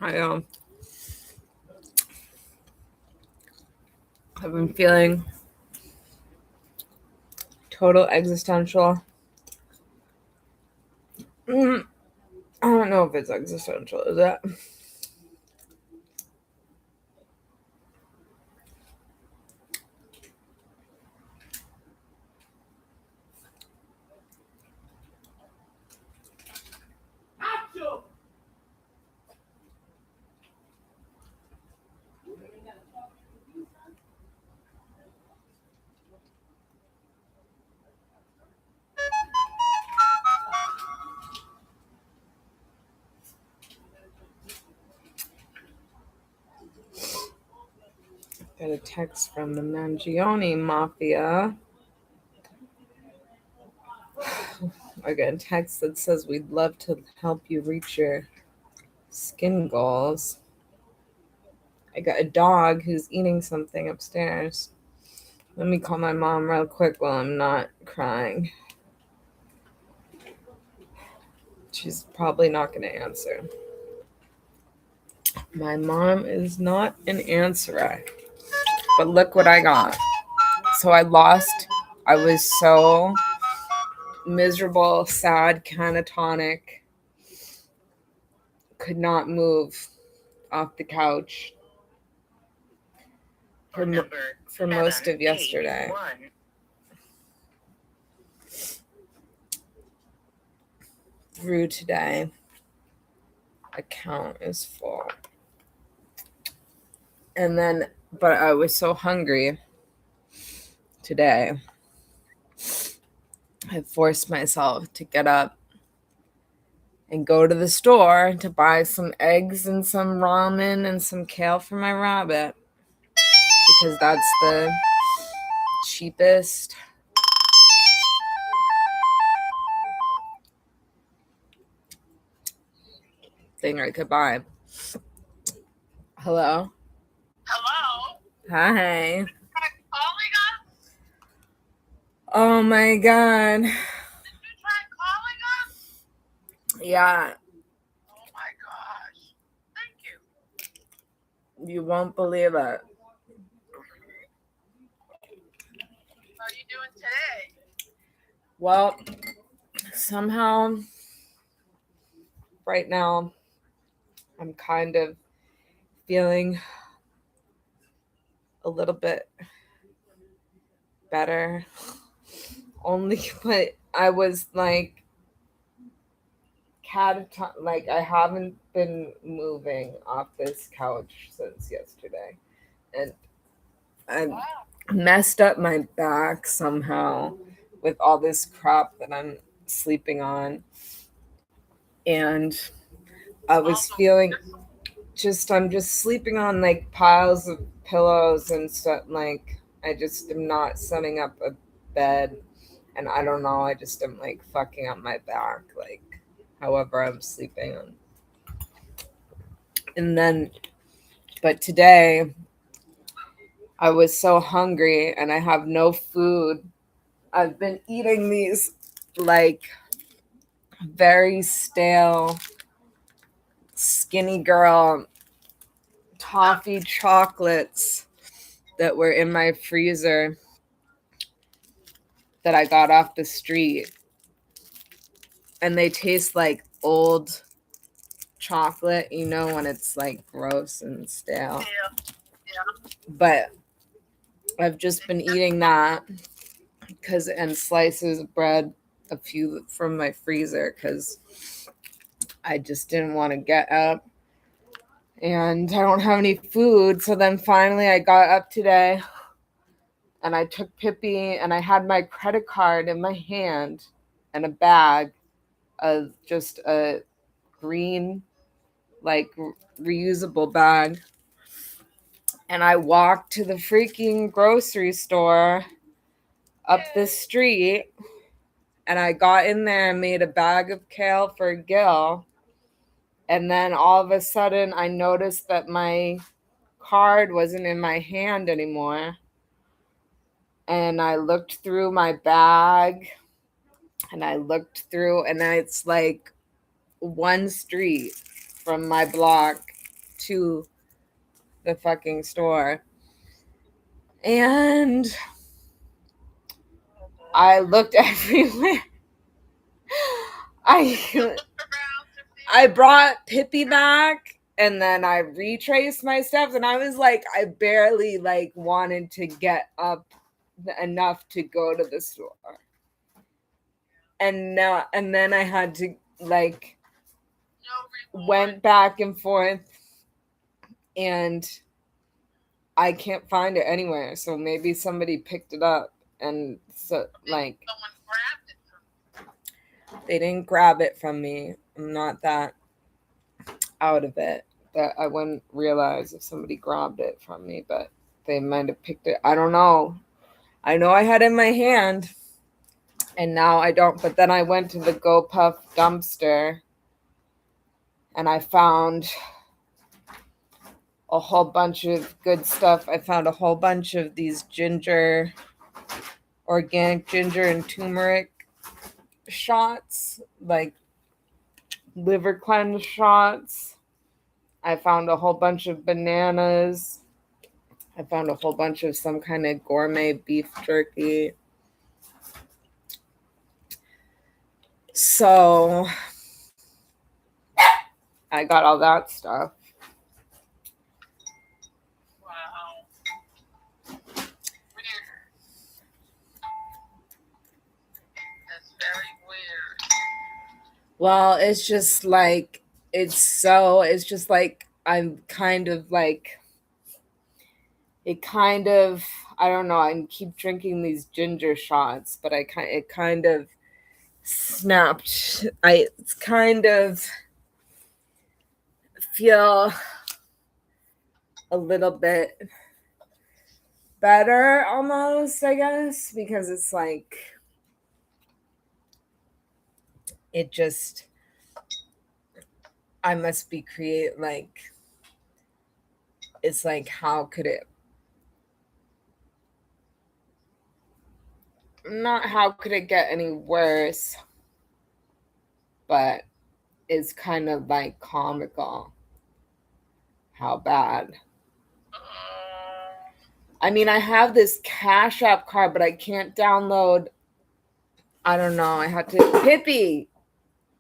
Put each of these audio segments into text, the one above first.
I I've been feeling total existential. I don't know if it's existential, is it? Got a text from the Mangione Mafia. I got a text that says we'd love to help you reach your skin goals. I got a dog who's eating something upstairs. Let me call my mom real quick while I'm not crying. She's probably not going to answer. My mom is not an answerer. But look what I got. So I was so miserable, sad, catatonic. Could not move off the couch for most of yesterday. Through today, account is full. And then, but I was so hungry today. I forced myself to get up and go to the store to buy some eggs and some ramen and some kale for my rabbit, because that's the cheapest thing I could buy. Hello? Hello? Hi. Calling us? Oh my god. Did you try calling us? Yeah. Oh my gosh. Thank you. You won't believe it. How are you doing today? Well, somehow right now I'm kind of feeling a little bit better. Only, but I was like like I haven't been moving off this couch since yesterday, and I messed up my back somehow with all this crap that I'm sleeping on, and I was feeling I'm just sleeping on like piles of pillows and stuff. Like I just am not setting up a bed, and I don't know, I just am like fucking up my back, like however I'm sleeping on. And then, but today I was so hungry and I have no food. I've been eating these like very stale skinny girl toffee chocolates that were in my freezer that I got off the street. And they taste like old chocolate, you know, when it's like gross and stale. Yeah. But I've just been eating that and slices of bread, a few from my freezer, because I just didn't want to get up and I don't have any food. So then finally I got up today and I took Pippi and I had my credit card in my hand and a bag of just a green, like reusable bag. And I walked to the freaking grocery store up the street, and I got in there and made a bag of kale for Gil. And then all of a sudden I noticed that my card wasn't in my hand anymore. And I looked through my bag and it's like one street from my block to the fucking store. And I looked everywhere. I brought Pippi back and then I retraced my steps and I was like, I barely like wanted to get up enough to go to the store. And then I had to like went back and forth and I can't find it anywhere. So maybe somebody picked it up and so like Someone grabbed it from they didn't grab it from me. I'm not that out of it that I wouldn't realize if somebody grabbed it from me, but they might have picked it. I don't know. I know I had it in my hand and now I don't. But then I went to the GoPuff dumpster and I found a whole bunch of good stuff. I found a whole bunch of these organic ginger and turmeric shots, like liver cleanse shots. I found a whole bunch of bananas. I found a whole bunch of some kind of gourmet beef jerky. So I got all that stuff. Wow. Weird. That's very weird. Well, it's just like I'm kind of like I don't know, I keep drinking these ginger shots, but it kind of snapped. I kind of feel a little bit better almost, I guess, because it's like it just I must be it's like how could it get any worse, but it's kind of like comical how bad. I mean, I have this Cash App card, but I can't download. I don't know. I had to.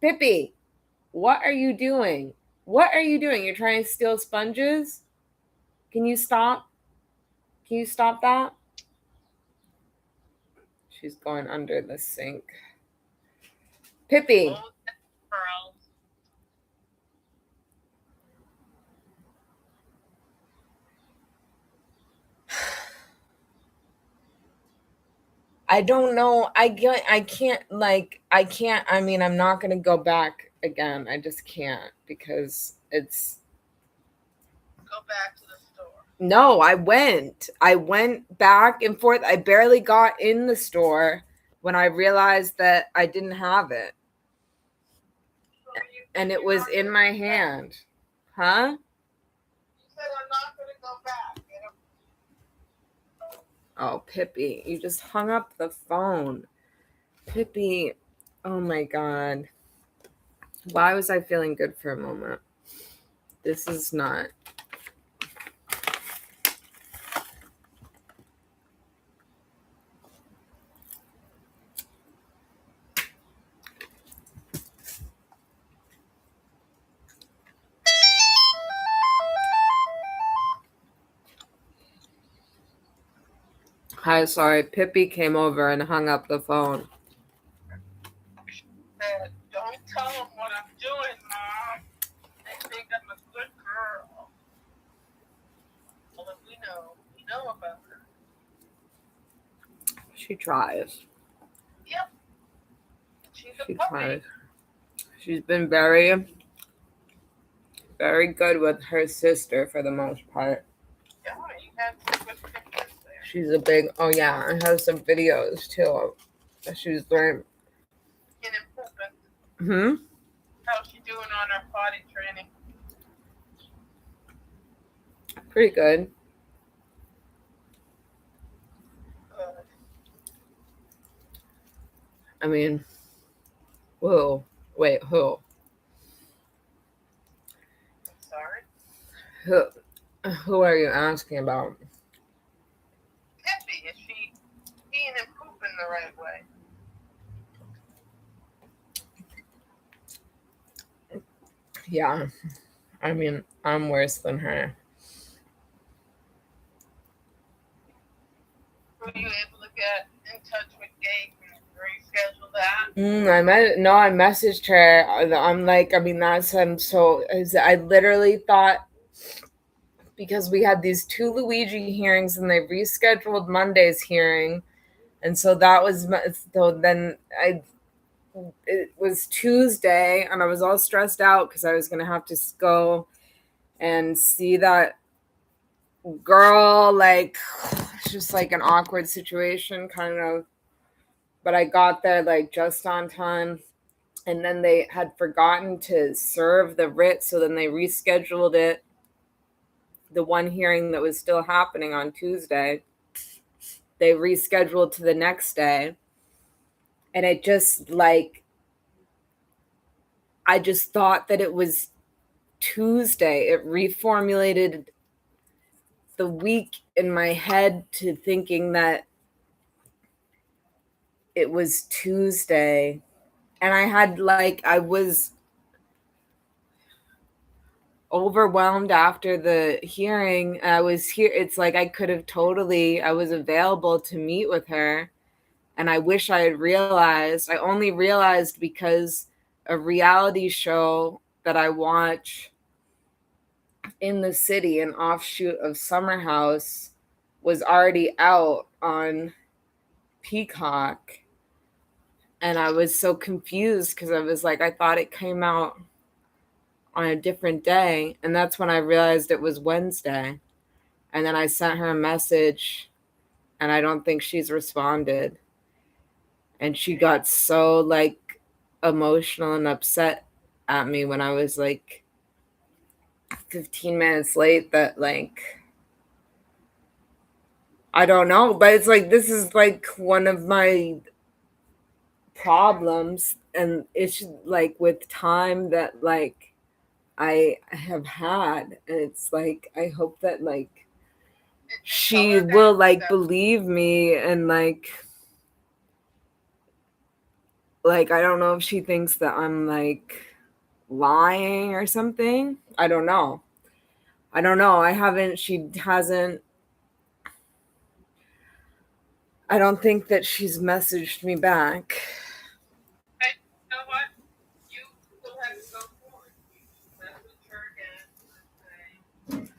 Pippi, what are you doing? What are you doing? You're trying to steal sponges? Can you stop? Can you stop that? She's going under the sink. Pippi. I don't know. I can't. I mean, I'm not going to go back again. I just can't because it's. Go back to the store. No, I went back and forth. I barely got in the store when I realized that I didn't have it. And it was in my hand. Huh? You said I'm not going to go back. Oh, Pippi, you just hung up the phone. Pippi, oh my God. Why was I feeling good for a moment? This is not. Hi, sorry. Pippi came over and hung up the phone. Said, don't tell them what I'm doing, Mom. They think I'm a good girl. Well, if we know about her. She tries. Yep. She's a She puppy. tries. She's been very, very good with her sister for the most part. Yeah, you had some good pictures there. She's a big. Oh yeah, I have some videos too. She's very. Getting pooping. Hmm. How's she doing on her potty training? Pretty good. Good. I mean, whoa. Wait, who? I'm sorry. Who who are you asking about? Hippie, is she peeing and pooping the right way? Yeah. I mean, I'm worse than her. Were you able to get in touch with Gabe and reschedule that? I messaged her. I'm like, I mean, I literally thought because we had these two Luigi hearings and they rescheduled Monday's hearing, and so that was so then I it was Tuesday and I was all stressed out because I was gonna have to go and see that girl. Like, it's just like an awkward situation, kind of. But I got there like just on time. And then they had forgotten to serve the writ, so then they rescheduled it. The one hearing that was still happening on Tuesday, they rescheduled to the next day. And it just like, I just thought that it was Tuesday. It reformulated the week in my head to thinking that it was Tuesday. And I was overwhelmed after the hearing. I was here. It's like I was available to meet with her. And I wish I had realized. I only realized because a reality show that I watch in the city, an offshoot of Summer House, was already out on Peacock. And I was so confused because I was like, I thought it came out on a different day. And that's when I realized it was Wednesday. And then I sent her a message and I don't think she's responded. And she got so like emotional and upset at me when I was like 15 minutes late that like I don't know, but it's like this is like one of my problems and it's like with time that like I have had, and it's like I hope that like Just tell she her will that like believe me and like I don't know if she thinks that I'm like lying or something. I don't know. I don't know. She hasn't, I don't think that she's messaged me back. hey, you know what? You still have to go forward. You just message her again and say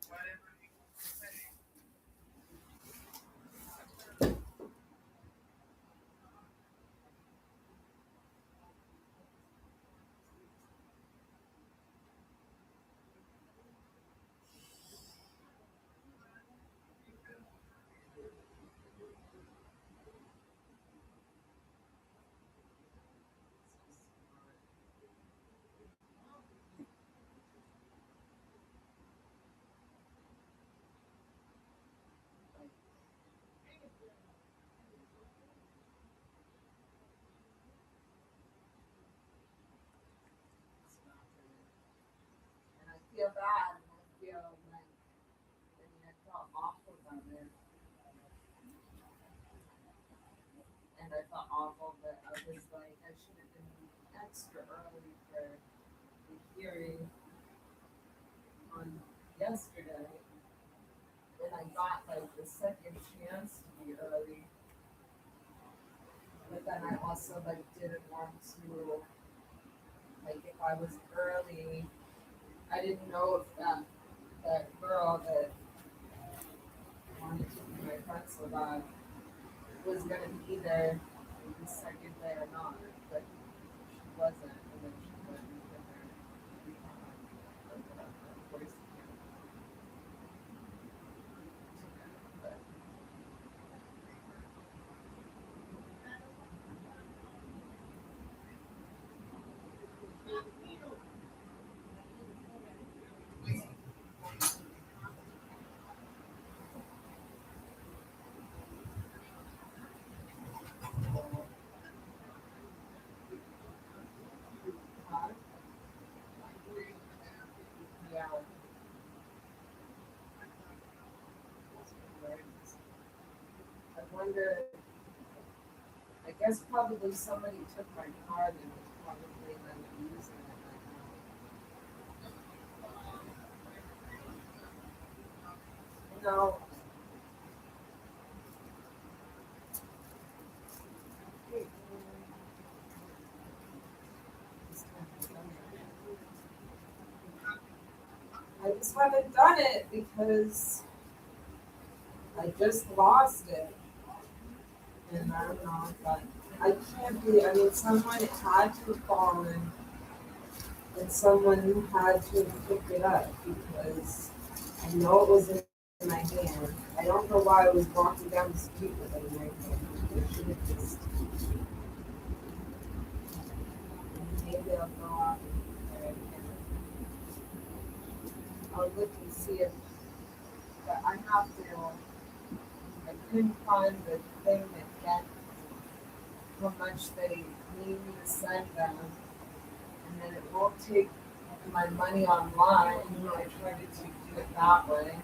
whatever you want to say. And I feel bad. And I feel like, I mean, I felt awful about it. And I felt awful that I was like, I should have been extra early for the hearing on yesterday. And I got like the second chance to be early. But then I also like didn't want to, like if I was early, I didn't know if that girl that wanted to be my friend so bad was gonna be there the second day or not, but she wasn't, and then she went and put her of course, but Yeah. I wonder. I guess probably somebody took my card and was probably them using it right now. No. I just haven't done it because I just lost it. And I don't know, but I can't be. I mean, someone had to have fallen and someone had to have picked it up because I know it was in my hand. I don't know why I was walking down the street with it in my hand. I should have just, maybe I'll go out and I'll look and see if, but I have to, I couldn't find the thing that gets how much they need me to send them. And then it won't take my money online. I tried to do it that way.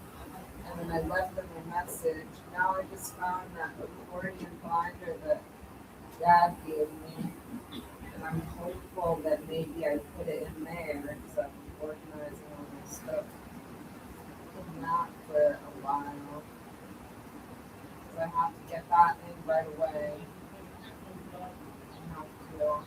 And then I left them a message. Now I just found that accordion binder that Dad gave me. And I'm hopeful that maybe I put it in there because I'm organizing all my stuff. In that for a while. Because I have to get that in right away. I have to.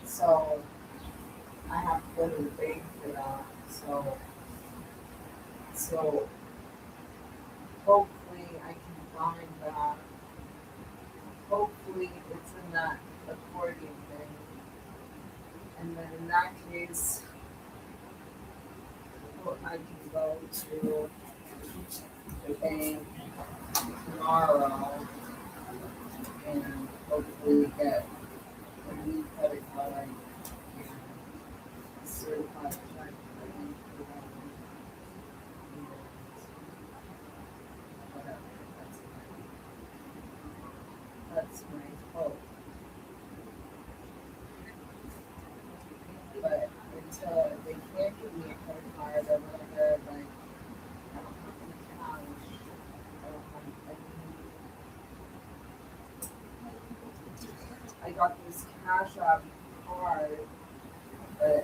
So I have to go to the bank for that. So hopefully I can find that. Hopefully it's in that accordion thing. And then in that case, I can go to the bank tomorrow and hopefully get a new credit card and certified check for them for that. And whatever. That's my hope. But until they can't give me a credit card or whatever, like I don't have any cash. I don't have any. I got this cash app card, but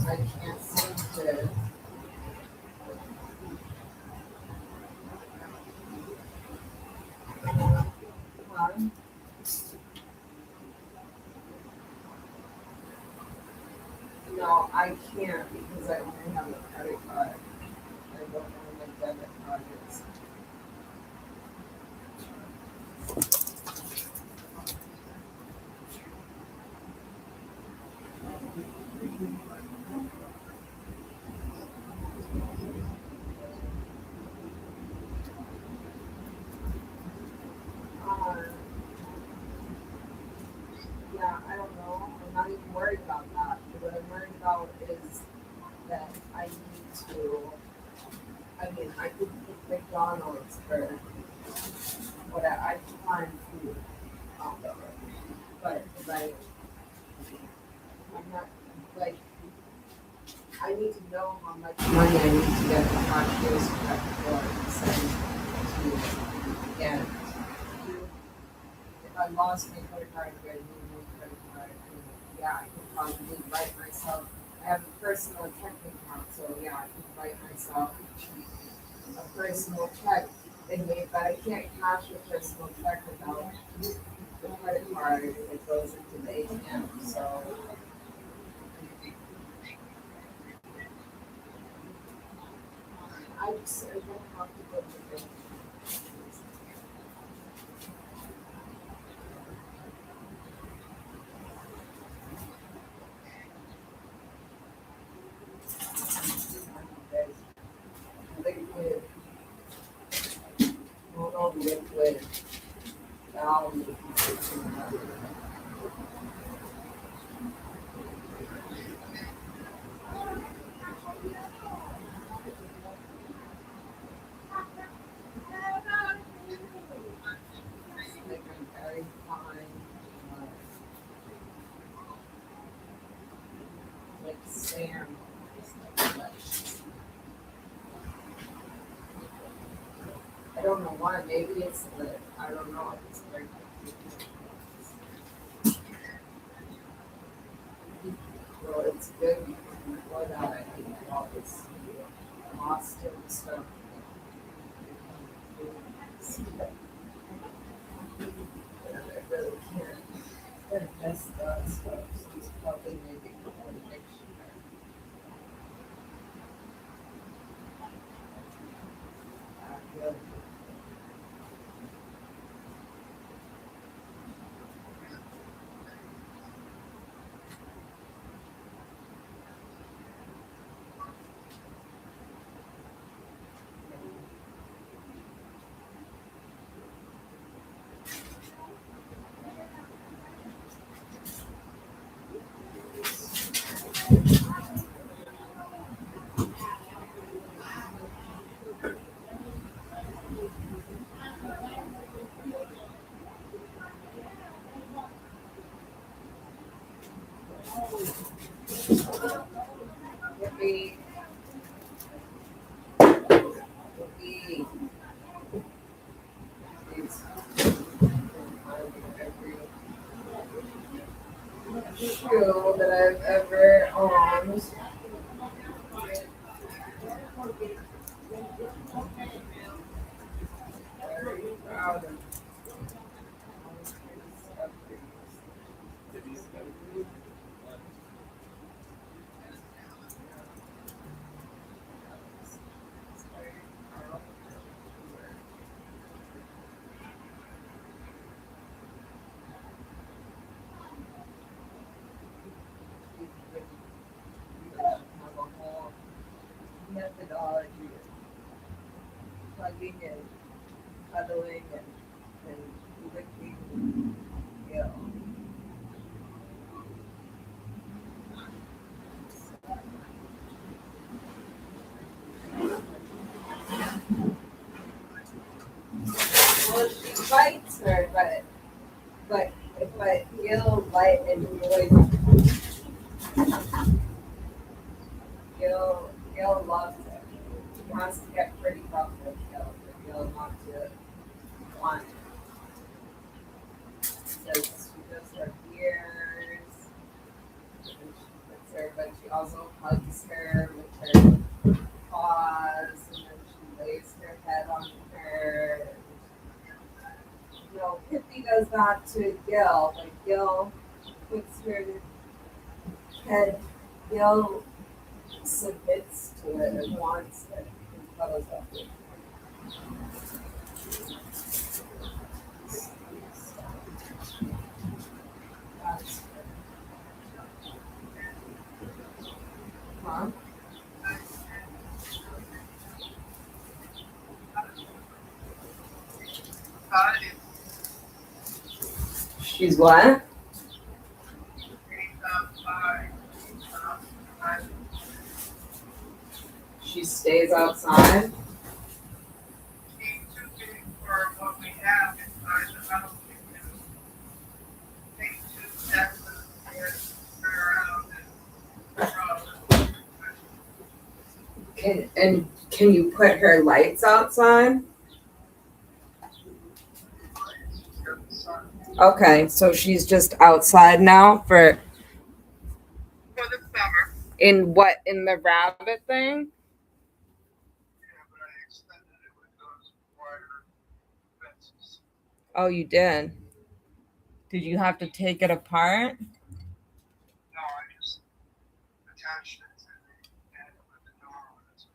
I can't seem to. Huh? No, I can't because I only have a credit card. I don't know what my debit card is. Uh, yeah, I don't know. I'm not even worried about that. What I'm worried about is that I need to. I mean, I could pick McDonald's for what I can find food out there. But like, I'm not like I need to know how much money I need to get the cashiers check for and send to get. If I lost my credit card, I get a new credit card. And yeah, I could probably write myself. I have a personal checking account, so yeah, I could write myself a personal check. But I can't cash a personal check without the credit card. It goes into the ATM. So I don't have to go to the bank. Liquid, mono liquid value. Sam. I don't know why. Maybe it's the. I don't know. It's like. Well, it's good because before that I think all this Boston stuff. And I really can't invest that stuff. So it's probably maybe more next year. Yeah. Maybe. Maybe. These. Every shoe that I've ever owned. Very proud of. Have a whole methodology of hugging and cuddling and licking, you know. Well, she bites her, but if I feel light and Gil loves it. He wants to get pretty rough with Gil, but Gil not to want it. So she does her ears, and she puts her, but she also hugs her with her paws, and then she lays her head on her. No, Pippi does that to Gil, but Gil puts her head, Gil submits to it and wants it and cuddles up with it. That's huh? She's what? She stays outside. And can you put her lights outside? Okay, so she's just outside now for the summer. in what in the rabbit thing? Yeah, but I extended it with those wire fences. Oh, you did. Did you have to take it apart? No, I just attached it to the end of the door when it's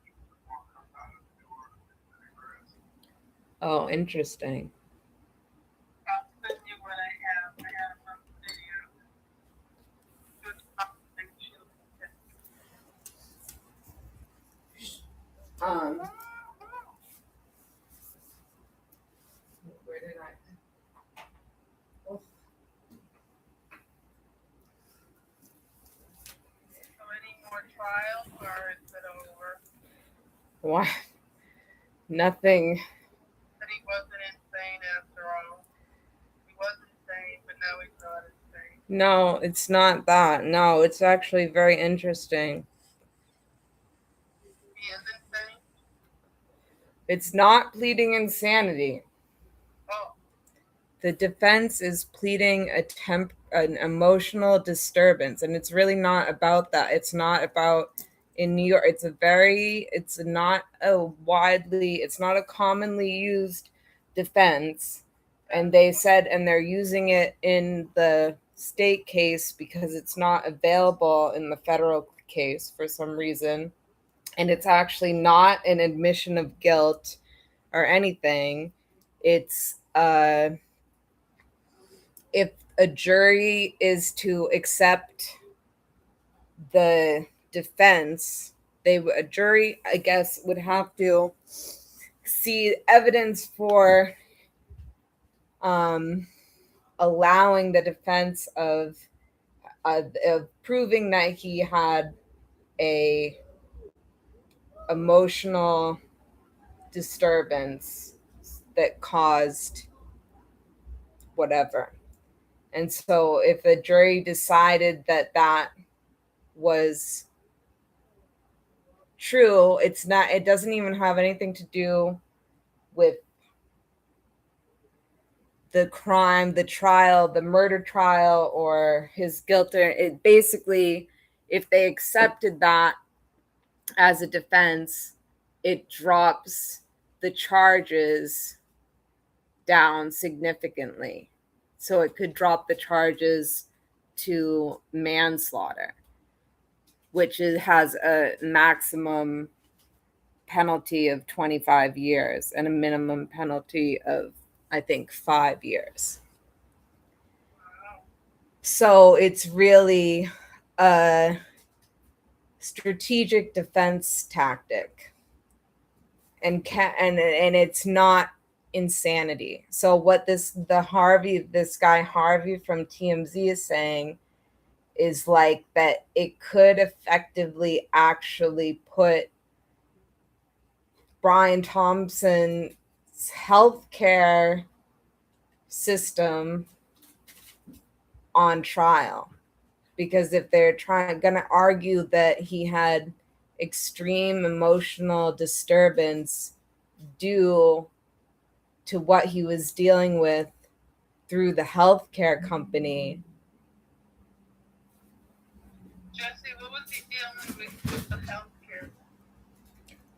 walk up out of the door with the grass. Oh, interesting. I'll send you what I have. I have some video. Good something Um, where did I? Oh, So any more trials or is it over? what? Nothing. That he wasn't insane after all. He was insane, but now he's not insane. No, it's not that. No, it's actually very interesting. He is insane. It's not pleading insanity. Oh, The defense is pleading an emotional disturbance, and it's really not about that. It's not about in New York. It's not a widely, it's not a commonly used defense, and they said, and they're using it in the state case because it's not available in the federal case for some reason, and it's actually not an admission of guilt or anything. It's if a jury is to accept the defense, a jury, I guess, would have to see evidence for um, allowing the defense of proving that he had a emotional disturbance that caused whatever. And so if a jury decided that that was true, it's not, it doesn't even have anything to do with the crime, the trial, the murder trial, or his guilt. It basically, if they accepted that as a defense, it drops the charges down significantly. So it could drop the charges to manslaughter, which has a maximum penalty of 25 years and a minimum penalty of, I think, 5 years. So it's really a strategic defense tactic, and it's not insanity. So what this guy Harvey from TMZ is saying is like that it could effectively actually put Brian Thompson's healthcare system on trial, because if they're going to argue that he had extreme emotional disturbance due to what he was dealing with through the healthcare company. Jesse, what was he dealing with the healthcare?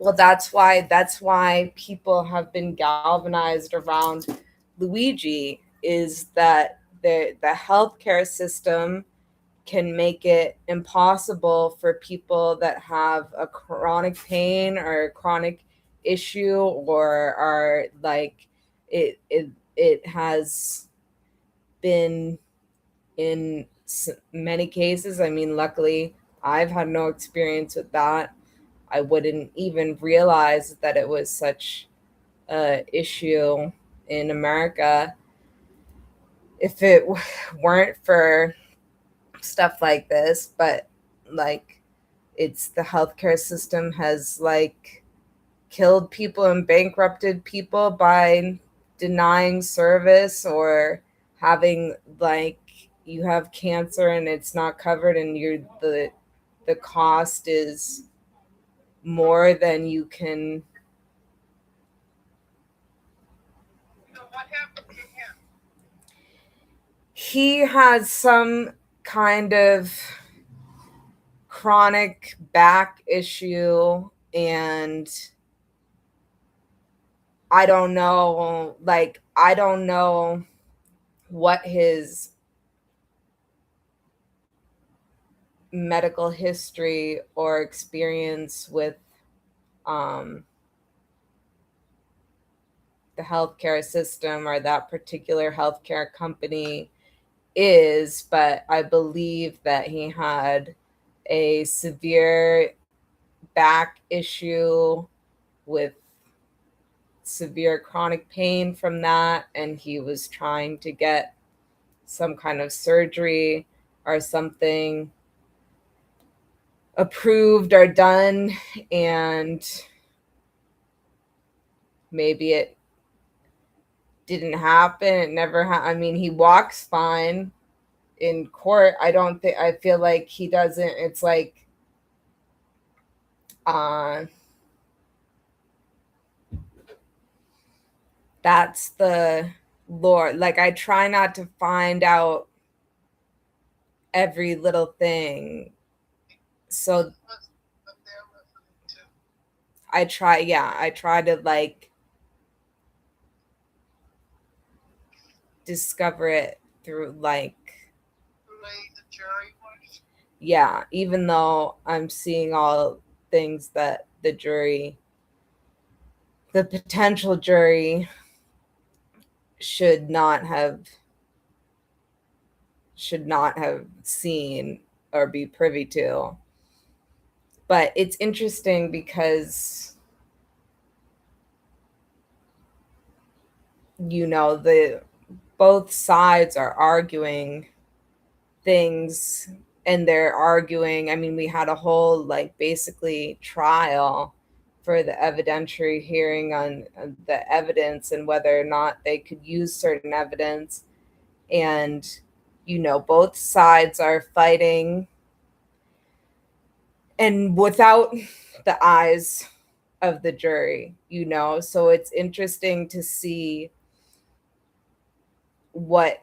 Well, that's why people have been galvanized around Luigi, is that the healthcare system can make it impossible for people that have a chronic pain or a chronic issue, or are like it has been in many cases. I mean, luckily I've had no experience with that. I wouldn't even realize that it was such a issue in America if it weren't for stuff like this. But like, it's the healthcare system has like killed people and bankrupted people by denying service, or having like, you have cancer and it's not covered, and the cost is more than you can. So what happened to him? He has some kind of chronic back issue, and I don't know what his medical history or experience with um, the healthcare system or that particular healthcare company is, but I believe that he had a severe back issue with severe chronic pain from that, and he was trying to get some kind of surgery or something approved or done, and maybe it didn't happen. It never I mean, he walks fine, in court, I feel like he doesn't, it's like, uh, that's the Lord. Like, I try not to find out every little thing. So I try to like discover it through like, the jury was. yeah, even though I'm seeing all things that the potential jury should not have seen or be privy to. But it's interesting because, the both sides are arguing things, and they're arguing. I mean, we had a whole like basically trial for the evidentiary hearing on the evidence and whether or not they could use certain evidence. And both sides are fighting, and without the eyes of the jury. So it's interesting to see what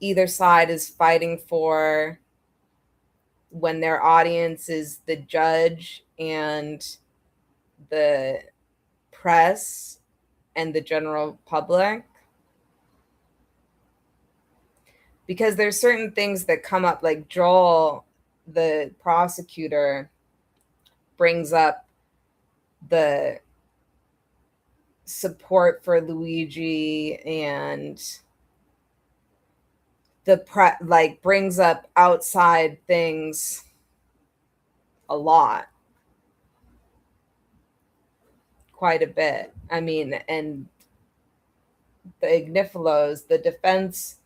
either side is fighting for when their audience is the judge and the press and the general public. Because there's certain things that come up, like Joel, the prosecutor, brings up the support for Luigi, and like brings up outside things a lot, quite a bit. I mean, and the Ignifolos, the defense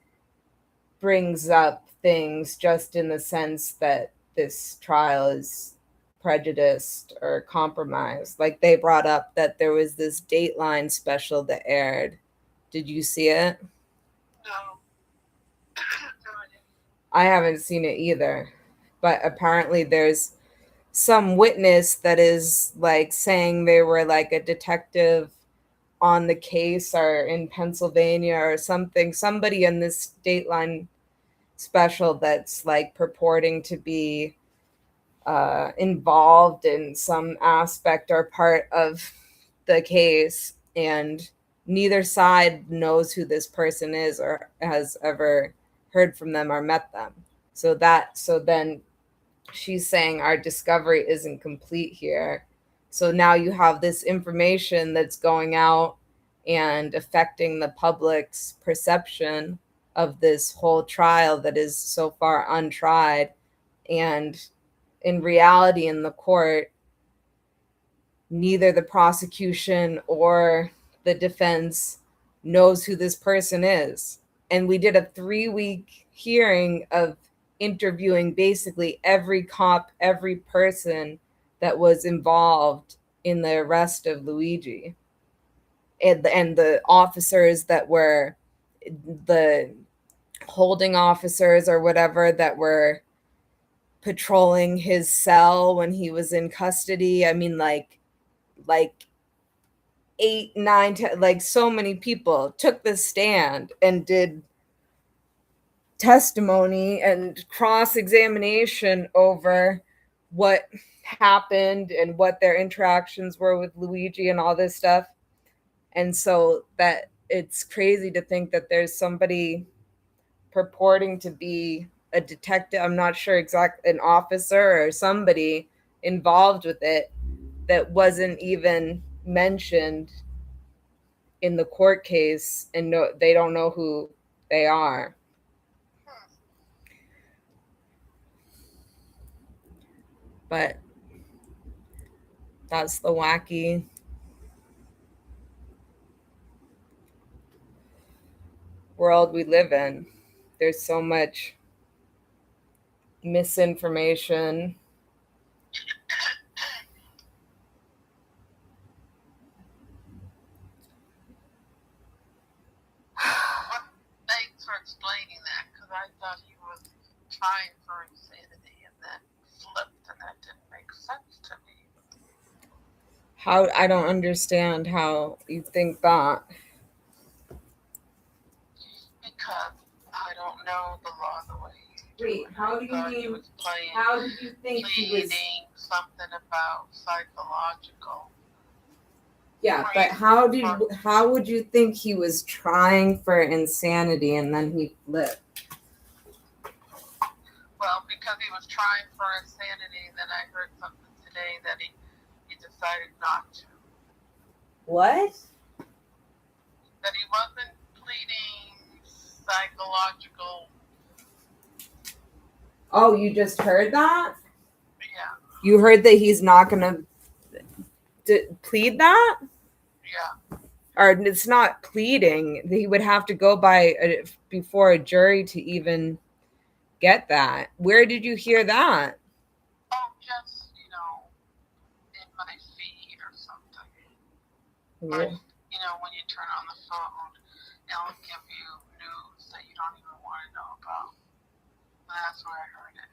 brings up things just in the sense that this trial is prejudiced or compromised. Like they brought up that there was this Dateline special that aired. Did you see it? No. I haven't seen it either. But apparently there's some witness that is like saying they were like a detective on the case or in Pennsylvania or something. Somebody in this Dateline special that's like purporting to be involved in some aspect or part of the case, and neither side knows who this person is or has ever heard from them or met them. So then she's saying our discovery isn't complete here. So now you have this information that's going out and affecting the public's perception of this whole trial that is so far untried. And in reality, in the court, neither the prosecution or the defense knows who this person is. And we did a 3-week hearing of interviewing basically every cop, every person that was involved in the arrest of Luigi, and the officers that were the holding officers or whatever that were patrolling his cell when he was in custody. I mean, like 8, 9, 10, like so many people took the stand and did testimony and cross-examination over what happened and what their interactions were with Luigi and all this stuff. And so that it's crazy to think that there's somebody purporting to be a detective, I'm not sure exactly, an officer or somebody involved with it, that wasn't even mentioned in the court case, and no, they don't know who they are. But that's the wacky world we live in. There's so much misinformation. Thanks for explaining How I don't understand how you think that. Because I don't know the law the way you do. Wait, how do you Thought he mean? was playing, How did you think he was? pleading something about psychological. Yeah, but how would you think he was trying for insanity and then he flipped? Well, because he was trying for insanity, and then I heard something today that he decided not to. What? That he wasn't pleading psychological. Oh, you just heard that? Yeah. You heard that he's not gonna plead that? Yeah. Or it's not pleading. He would have to go before a jury to even get that. Where did you hear that? Oh, just, in my feed or something. Or, when you turn on the phone, it'll give you news that you don't even want to know about. That's where I heard it.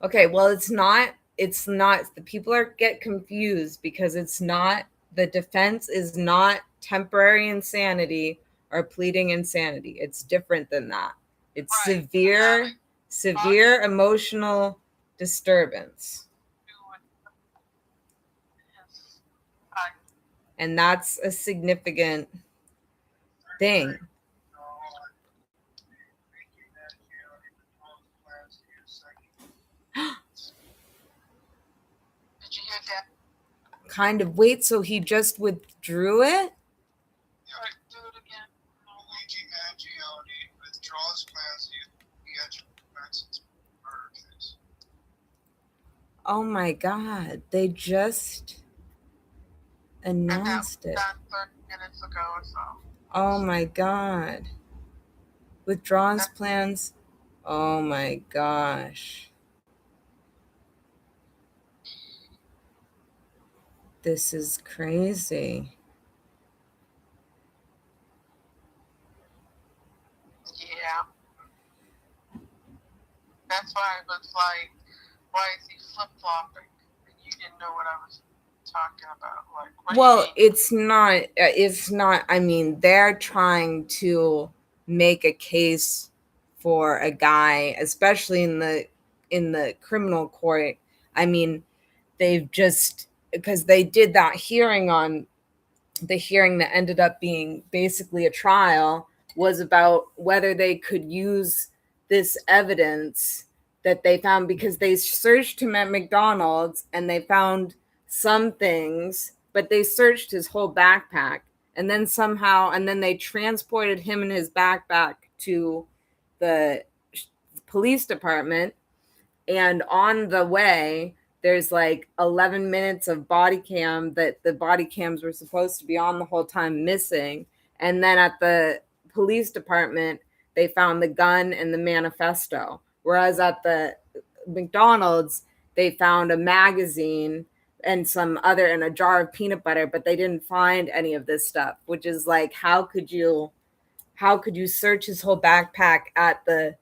Okay, well, it's not. The people get confused because it's not. The defense is not temporary insanity or pleading insanity. It's different than that. It's right. severe emotional disturbance. And that's a significant thing. Did you hear that? Kind of. Wait, so he just withdrew it? Yeah, do it again. Withdraws plans. Oh my God. They just announced it. That 30 minutes ago or so. Oh my God. Withdraws plans. Oh my gosh. This is crazy. Yeah. That's why I was like, why is he flip-flopping? And you didn't know what I was talking about. Like, well, it's not. I mean, they're trying to make a case for a guy, especially in the criminal court. I mean, they've just because they did that hearing on the hearing that ended up being basically a trial was about whether they could use this evidence that they found because they searched him at McDonald's and they found some things, but they searched his whole backpack and then they transported him and his backpack to the police department, and on the way there's like 11 minutes of body cam that the body cams were supposed to be on the whole time missing. And then at the police department they found the gun and the manifesto, whereas at the McDonald's they found a magazine and a jar of peanut butter, but they didn't find any of this stuff, which is like, how could you search his whole backpack at the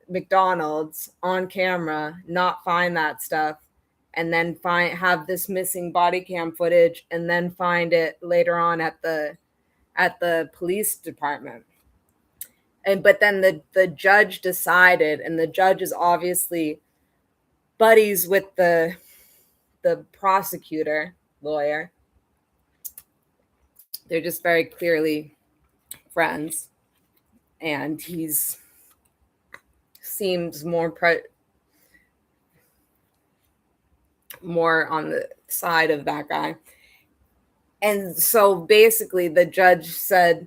McDonald's on camera, not find that stuff, and then have this missing body cam footage, and then find it later on at the police department. But then the judge decided, and the judge is obviously buddies with the prosecutor lawyer. They're just very clearly friends, and he's seems more on the side of that guy. And so basically the judge said,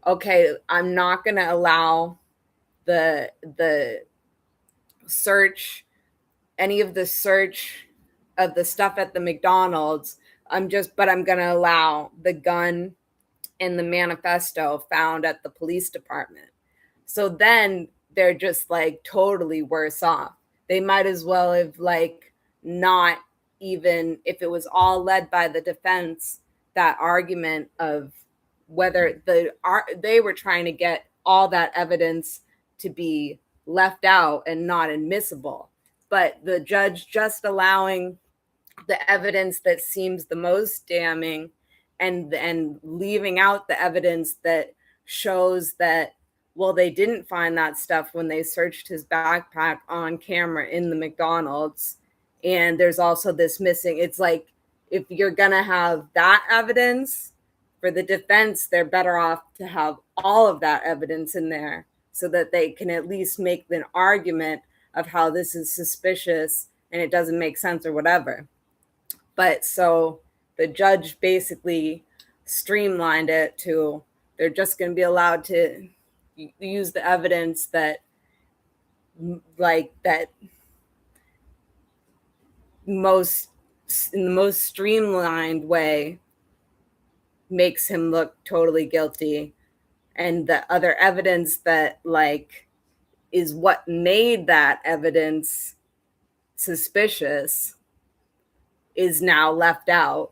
okay, I'm not going to allow the search, any of the search of the stuff at the McDonald's. But I'm going to allow the gun and the manifesto found at the police department. So then they're just like totally worse off. They might as well have like not, even if it was all led by the defense, that argument of whether they were trying to get all that evidence to be left out and not admissible, but the judge just allowing the evidence that seems the most damning, and leaving out the evidence that shows that, well, they didn't find that stuff when they searched his backpack on camera in the McDonald's. And there's also this missing, it's like, if you're gonna have that evidence for the defense, they're better off to have all of that evidence in there so that they can at least make an argument of how this is suspicious and it doesn't make sense or whatever. But so the judge basically streamlined it to, they're just going to be allowed to use the evidence that, like, that most, in the most streamlined way, makes him look totally guilty. And the other evidence that, like, is what made that evidence suspicious is now left out.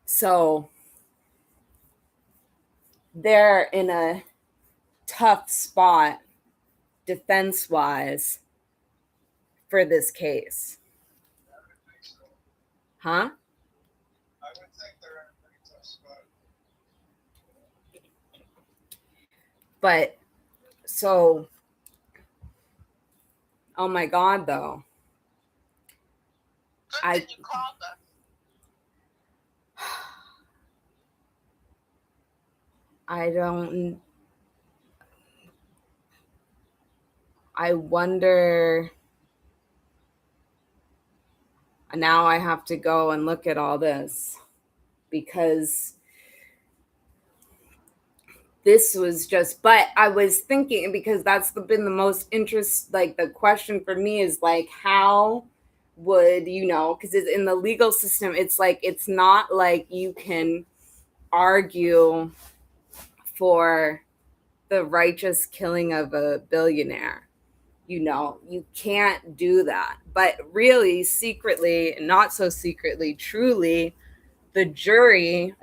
So they're in a tough spot defense wise for this case. Huh? I would think they're in a pretty tough spot. But so, oh my God, though. Good thing you called us. I wonder. Now I have to go and look at all this because this was just, but I was thinking, because that's been the most interest, like the question for me is like, how would, because it's in the legal system, it's like, it's not like you can argue for the righteous killing of a billionaire. You can't do that. But really, secretly, not so secretly, truly, a jury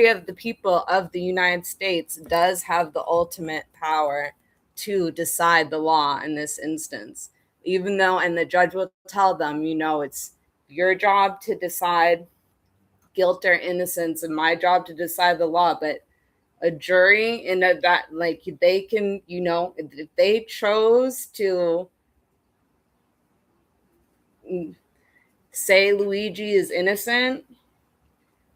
of the people of the United States does have the ultimate power to decide the law in this instance. Even though, and the judge will tell them, it's your job to decide guilt or innocence and my job to decide the law. But a jury in that, like, they can, if they chose to say Luigi is innocent,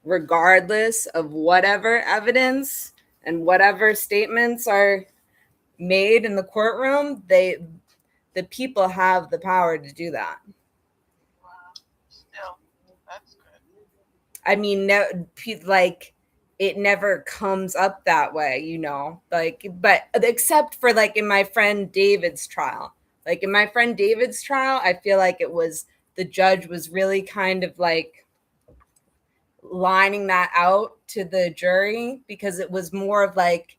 regardless of whatever evidence and whatever statements are made in the courtroom, the people have the power to do that. Wow. Still, that's good. I mean, no, like, it never comes up that way, like, but except for, like, in my friend David's trial. Like, in my friend David's trial, I feel like it was, the judge was really kind of like lining that out to the jury, because it was more of like,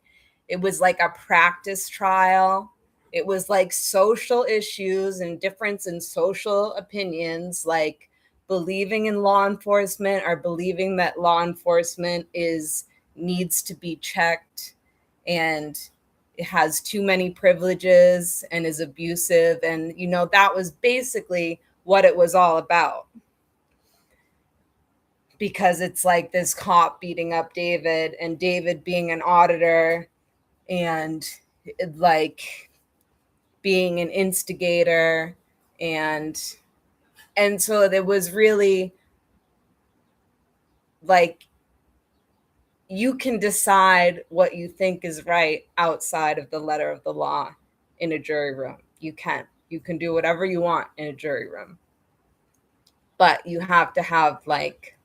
it was like a practice trial. It was like social issues and difference in social opinions, like believing in law enforcement or believing that law enforcement needs to be checked and it has too many privileges and is abusive. And, that was basically what it was all about. Because it's like this cop beating up David and David being an auditor and like being an instigator. And so it was really like, you can decide what you think is right outside of the letter of the law in a jury room. You can do whatever you want in a jury room, but you have to have like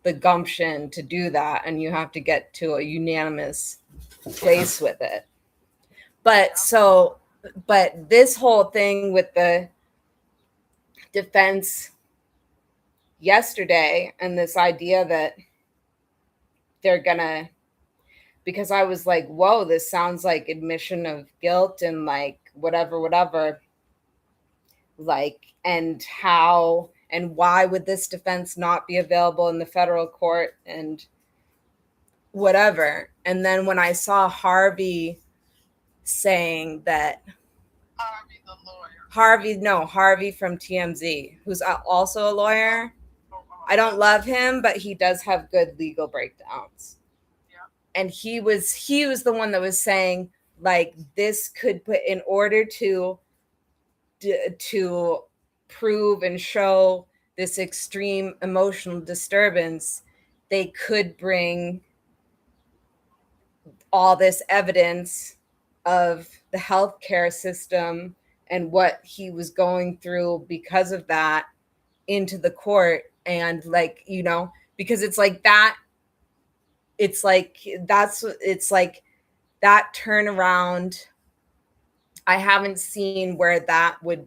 the gumption to do that, and you have to get to a unanimous place with it. But this whole thing with the defense yesterday and this idea that they're gonna, because I was like, whoa, this sounds like admission of guilt and like whatever, like, and how and why would this defense not be available in the federal court and whatever. And then when I saw Harvey saying that, Harvey the lawyer. Harvey from TMZ, who's also a lawyer. I don't love him, but he does have good legal breakdowns. Yeah. And he was the one that was saying, like, this could put, in order to prove and show this extreme emotional disturbance, they could bring all this evidence of the healthcare system and what he was going through because of that into the court. And, like, because it's like that, it's like that turnaround. I haven't seen where that would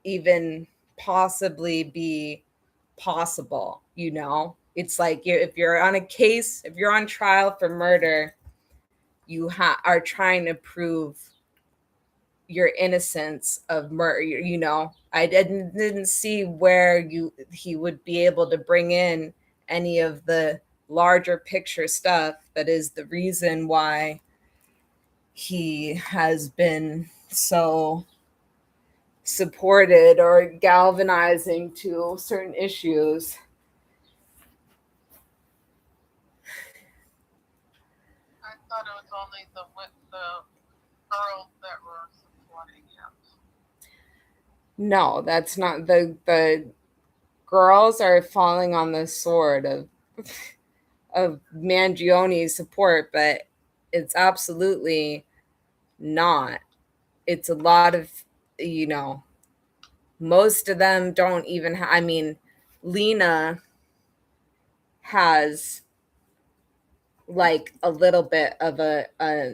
even possibly be possible. It's like, if you're on a case, if you're on trial for murder, you are trying to prove your innocence of murder. I didn't see where he would be able to bring in any of the larger picture stuff that is the reason why he has been so supported or galvanizing to certain issues. I thought it was only the girls that were supporting him. No, that's not the girls are falling on the sword of Mangione's support, but it's absolutely not. It's a lot of, most of them don't even I mean, Lena has like a little bit of a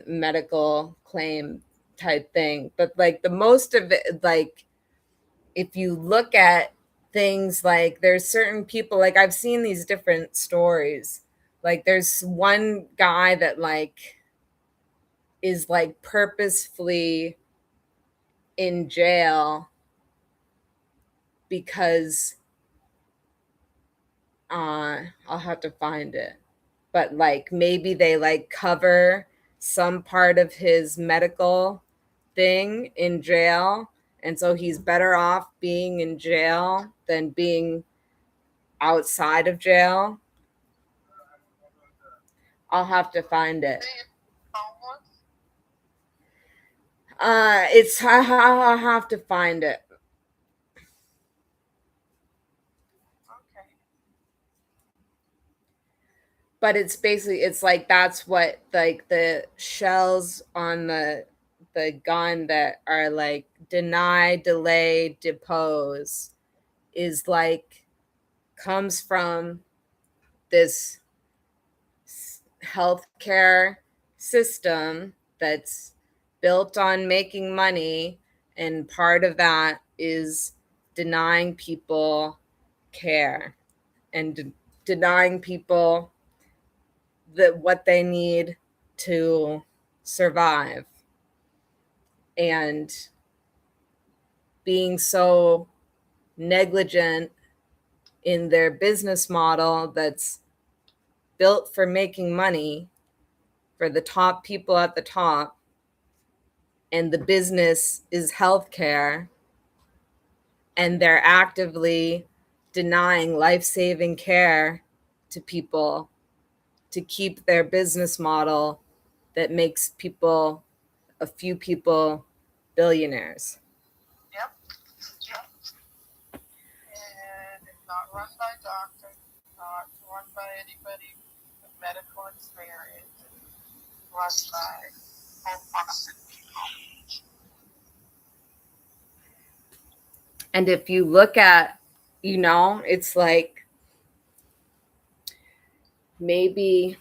medical claim type thing, but like the most of it, like, if you look at things, like, there's certain people, like, I've seen these different stories. Like, there's one guy that, like, is like purposefully in jail because I'll have to find it. But, like, maybe they, like, cover some part of his medical thing in jail, and so he's better off being in jail than being outside of jail. I'll have to find it. I'll have to find it. Okay. But it's basically, it's like, that's what, like, the shells on the gun that are like deny, delay, depose is like, comes from this healthcare system that's built on making money, and part of that is denying people care and denying people what they need to survive, and being so negligent in their business model that's built for making money for the top people at the top, and the business is healthcare, and they're actively denying life-saving care to people to keep their business model that makes a few people billionaires. Yep. Yep. And it's not run by doctors, not run by anybody with medical experience, it's run by for-profit people. And if you look at, it's like, maybe,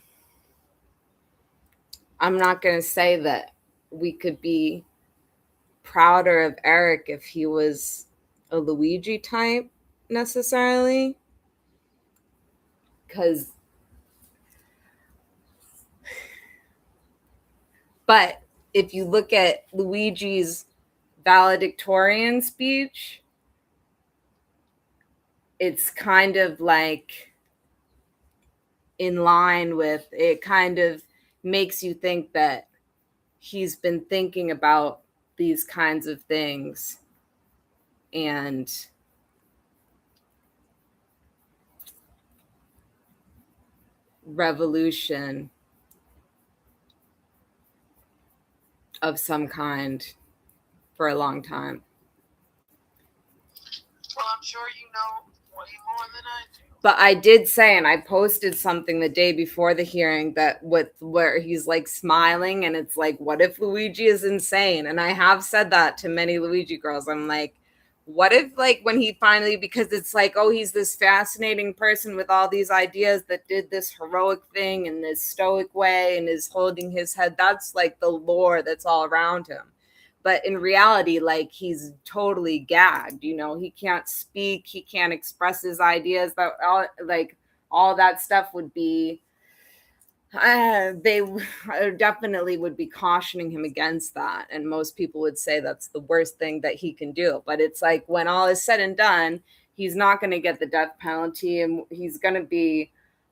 I'm not going to say that we could be prouder of Eric if he was a Luigi type necessarily, because, but if you look at Luigi's valedictorian speech, it's kind of like in line with, it kind of makes you think that he's been thinking about these kinds of things and revolution of some kind for a long time. Well, I'm sure you know way more than I do. But I did say, and I posted something the day before the hearing that with where he's like smiling, and it's like, what if Luigi is insane? And I have said that to many Luigi girls. I'm like, what if like when he finally, because it's like, oh, he's this fascinating person with all these ideas that did this heroic thing in this stoic way and is holding his head. That's like the lore that's all around him. But in reality, like, he's totally gagged, he can't speak, he can't express his ideas. That all that stuff would be, they definitely would be cautioning him against that, and most people would say that's the worst thing that he can do. But it's like, when all is said and done, he's not going to get the death penalty, and he's going to be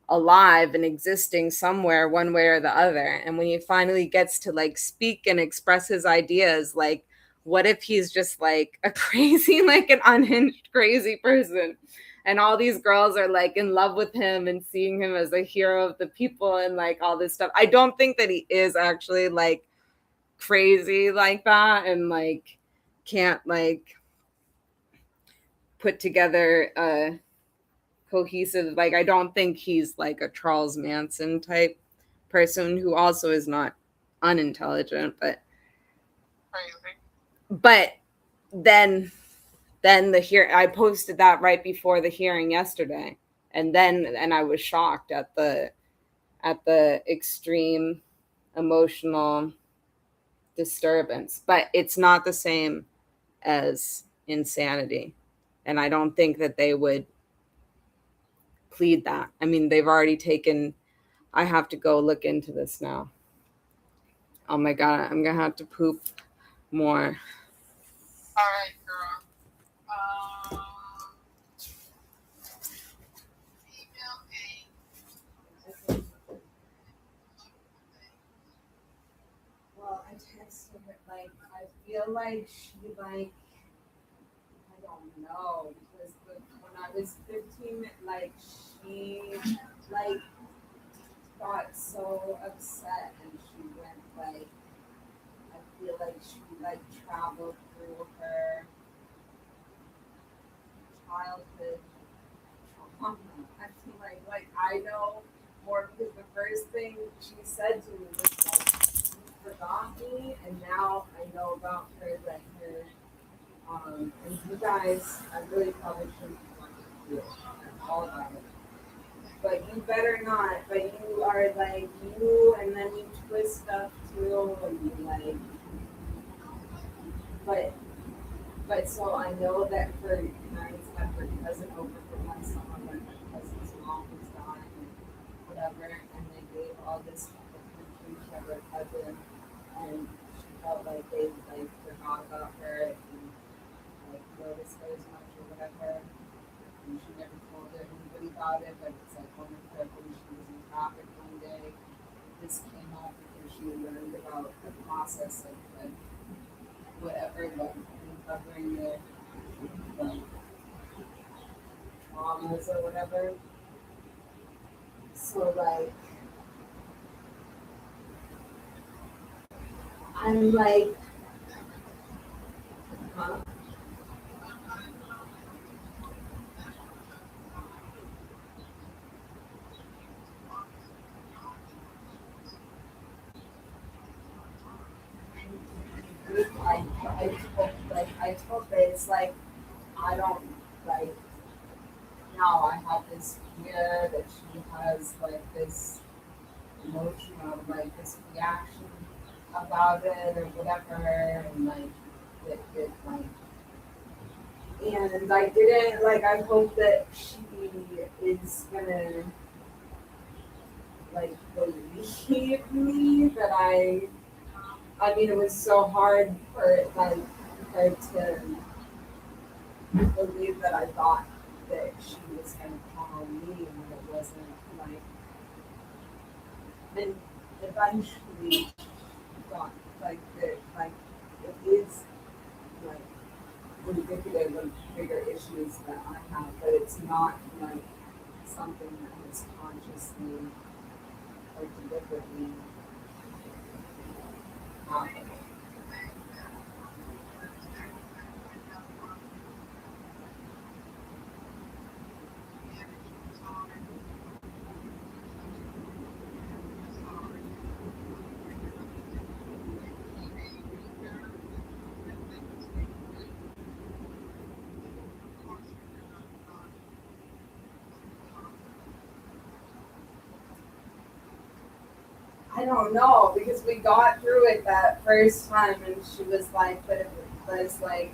alive and existing somewhere one way or the other. And when he finally gets to like speak and express his ideas, like, what if he's just like a crazy, like an unhinged crazy person, and all these girls are like in love with him and seeing him as a hero of the people and like all this stuff. I don't think that he is actually like crazy like that, and like can't like put together a cohesive, like, I don't think he's like a Charles Manson type person, who also is not unintelligent, but Crazy. but then I posted that right before the hearing yesterday, and I was shocked at the extreme emotional disturbance. But it's not the same as insanity, and I don't think that they would plead that. I mean, they've already taken, I have to go look into this now. Oh my god, I'm gonna have to poop more. All right, girl. Female A. Well, I texted her, like, I feel like she, like, I don't know, because when I was 15, like, she, like, got so upset, and she went, like, I feel like she, like, traveled through her childhood trauma. I feel like, I know more, because the first thing she said to me was, like, you forgot me, and now I know about her, like, her, and you guys, I really probably shouldn't be talking to you all about it. But you better not. But you are like you, and then you twist stuff too, and you like. But so I know that her parents had her cousin over for one summer when her cousin's mom was dying, and whatever, and they gave all this attention to her cousin, and she felt like they like forgot about her and like noticed her as much or whatever. And she never told anybody about it, but it's like one of her, when she was in traffic one day, this came up because she learned about the process of like whatever, like uncovering the like traumas or whatever. So like I'm like, huh? I told her it's like I don't like now I have this fear that she has like this emotion of like this reaction about it or whatever, and like it like, and I didn't like, I hope that she is gonna like believe me that I mean, it was so hard for like her to believe that I thought that she was gonna call me when it wasn't like, and eventually she thought like that, like it is like indicative of bigger issues that I have, but it's not like something that is consciously or deliberately happening. I don't know because we got through it that first time, and she was like, "But it was like."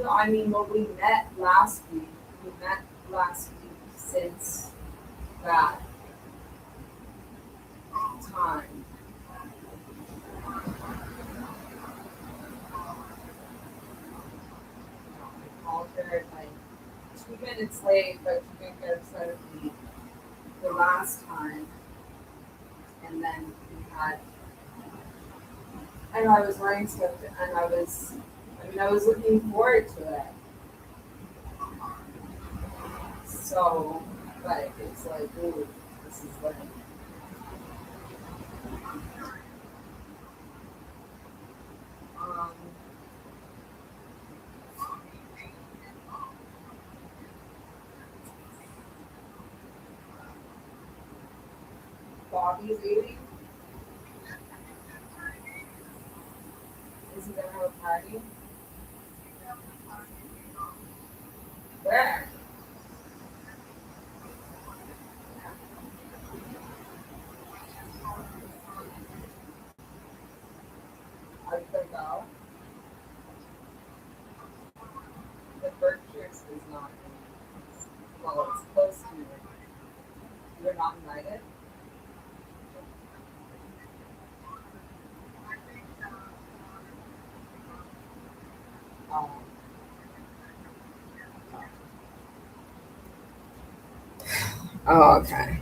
No, I mean, well, we met last week. We met last week since that time. I called her like 2 minutes late, but she didn't get upset at me the last time. And then we had, and I was wearing stuff, and I was looking forward to it. So, but it's like, ooh, this is like, um, Bobby's eating. Is he gonna have a party? Where? I could go. The Berkshires is not. Well, it's close to you. You're not invited. Um, oh, okay.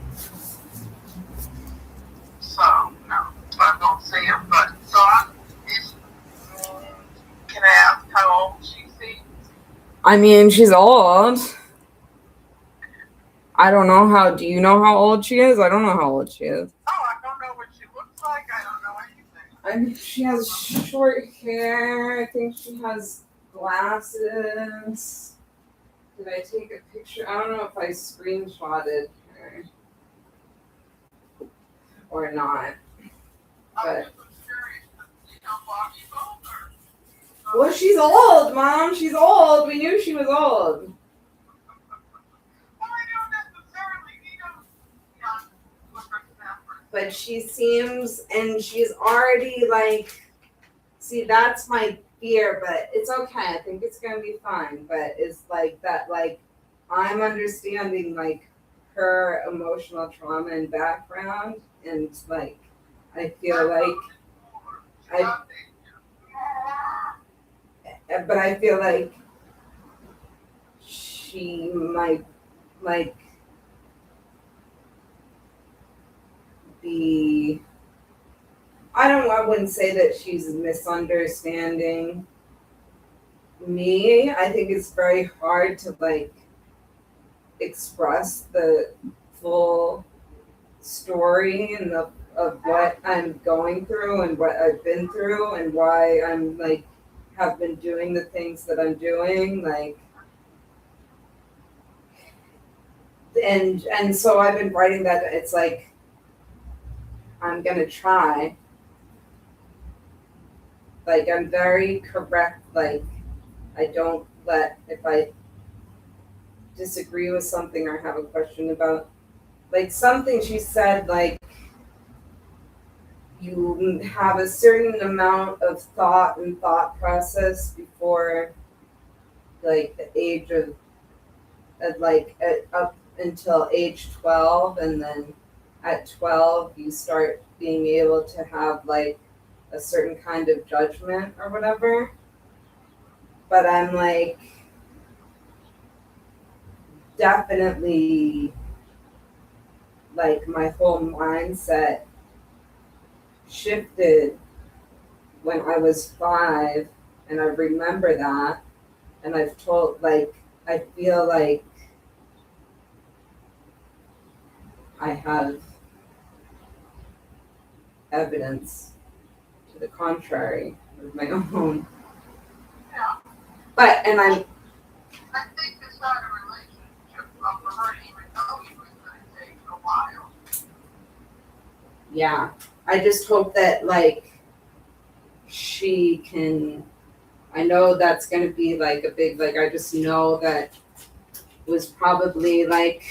So, no, I don't say it, but so can I ask how old she seems? I mean, she's old. I don't know how. Do you know how old she is? I don't know how old she is. Oh, I don't know what she looks like. I don't know anything. I mean, she has short hair. I think she has glasses. Did I take a picture? I don't know if I screenshotted her or not. I But was curious. You know, Bobby's older. well, she's old, Mom. She's old. We knew she was old. Well, I don't necessarily need them young whippersnappers. But she seems, and she's already like, see, that's my fear, but it's okay. I think it's gonna be fine. But it's like that, like, I'm understanding like her emotional trauma and background, and like, I feel like I, but I feel like she might like be. I wouldn't say that she's misunderstanding me. I think it's very hard to like express the full story and of what I'm going through and what I've been through and why I'm like have been doing the things that I'm doing like and so I've been writing that it's like I'm gonna try like I'm very correct like I don't let if I disagree with something or have a question about like something she said like you have a certain amount of thought and thought process before like the age of up until age 12, and then at 12 you start being able to have like a certain kind of judgment or whatever. But I'm like definitely like my whole mindset shifted when I was 5, and I remember that, and I've told like I feel like I have evidence to the contrary of my own. Yeah. But and I'm I think it's not a relationship for her to even know you was going to take a while. yeah, I just hope that like she can. I know that's gonna be like a big like. I just know that was probably like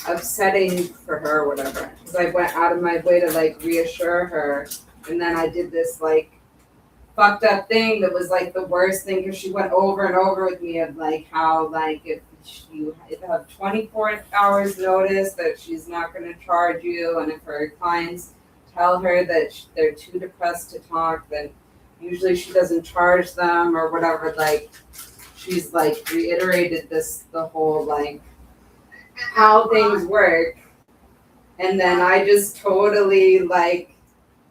upsetting for her or whatever. Because I went out of my way to like reassure her, and then I did this like fucked up thing that was like the worst thing because she went over and over with me of like how like if you have 24 hours notice that she's not going to charge you, and if her clients tell her that they're too depressed to talk, then usually she doesn't charge them or whatever. Like she's like reiterated this the whole like how things work, and then I just totally like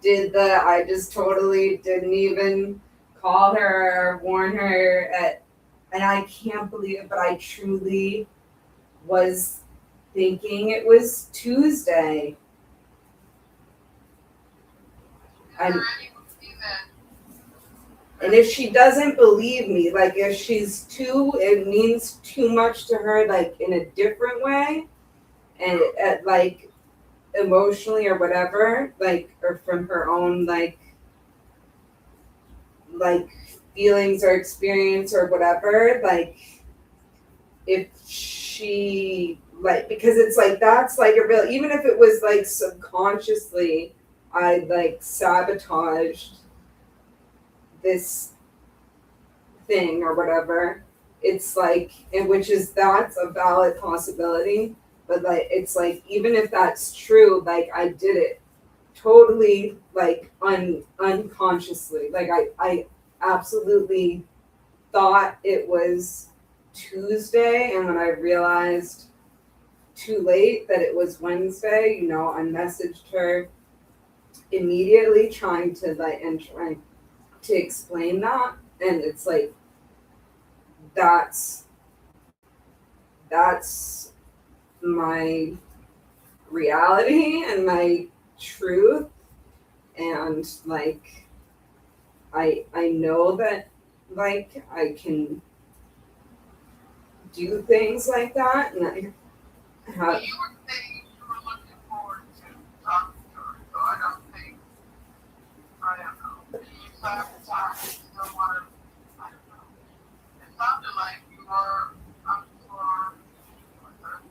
I just totally didn't even call her or warn her and I can't believe it, but I truly was thinking it was Tuesday. I'm, and if she doesn't believe me, like if she's it means too much to her, like in a different way, and like emotionally or whatever, like or from her own like feelings or experience or whatever, like if she like because it's like that's like a real, even if it was like subconsciously I like sabotaged this thing or whatever, it's like, and which is that's a valid possibility, but like it's like even if that's true, like I did it totally like unconsciously, like I absolutely thought it was Tuesday, and when I realized too late that it was Wednesday, I messaged her immediately trying to explain that, and it's like that's that's my reality and my truth, and like I know that like I can do things like that, and I have. You were saying you were looking forward to talking to her, so I don't think, I don't know. You sabotage, you still want to, I don't know. It sounded like you were unsure with her.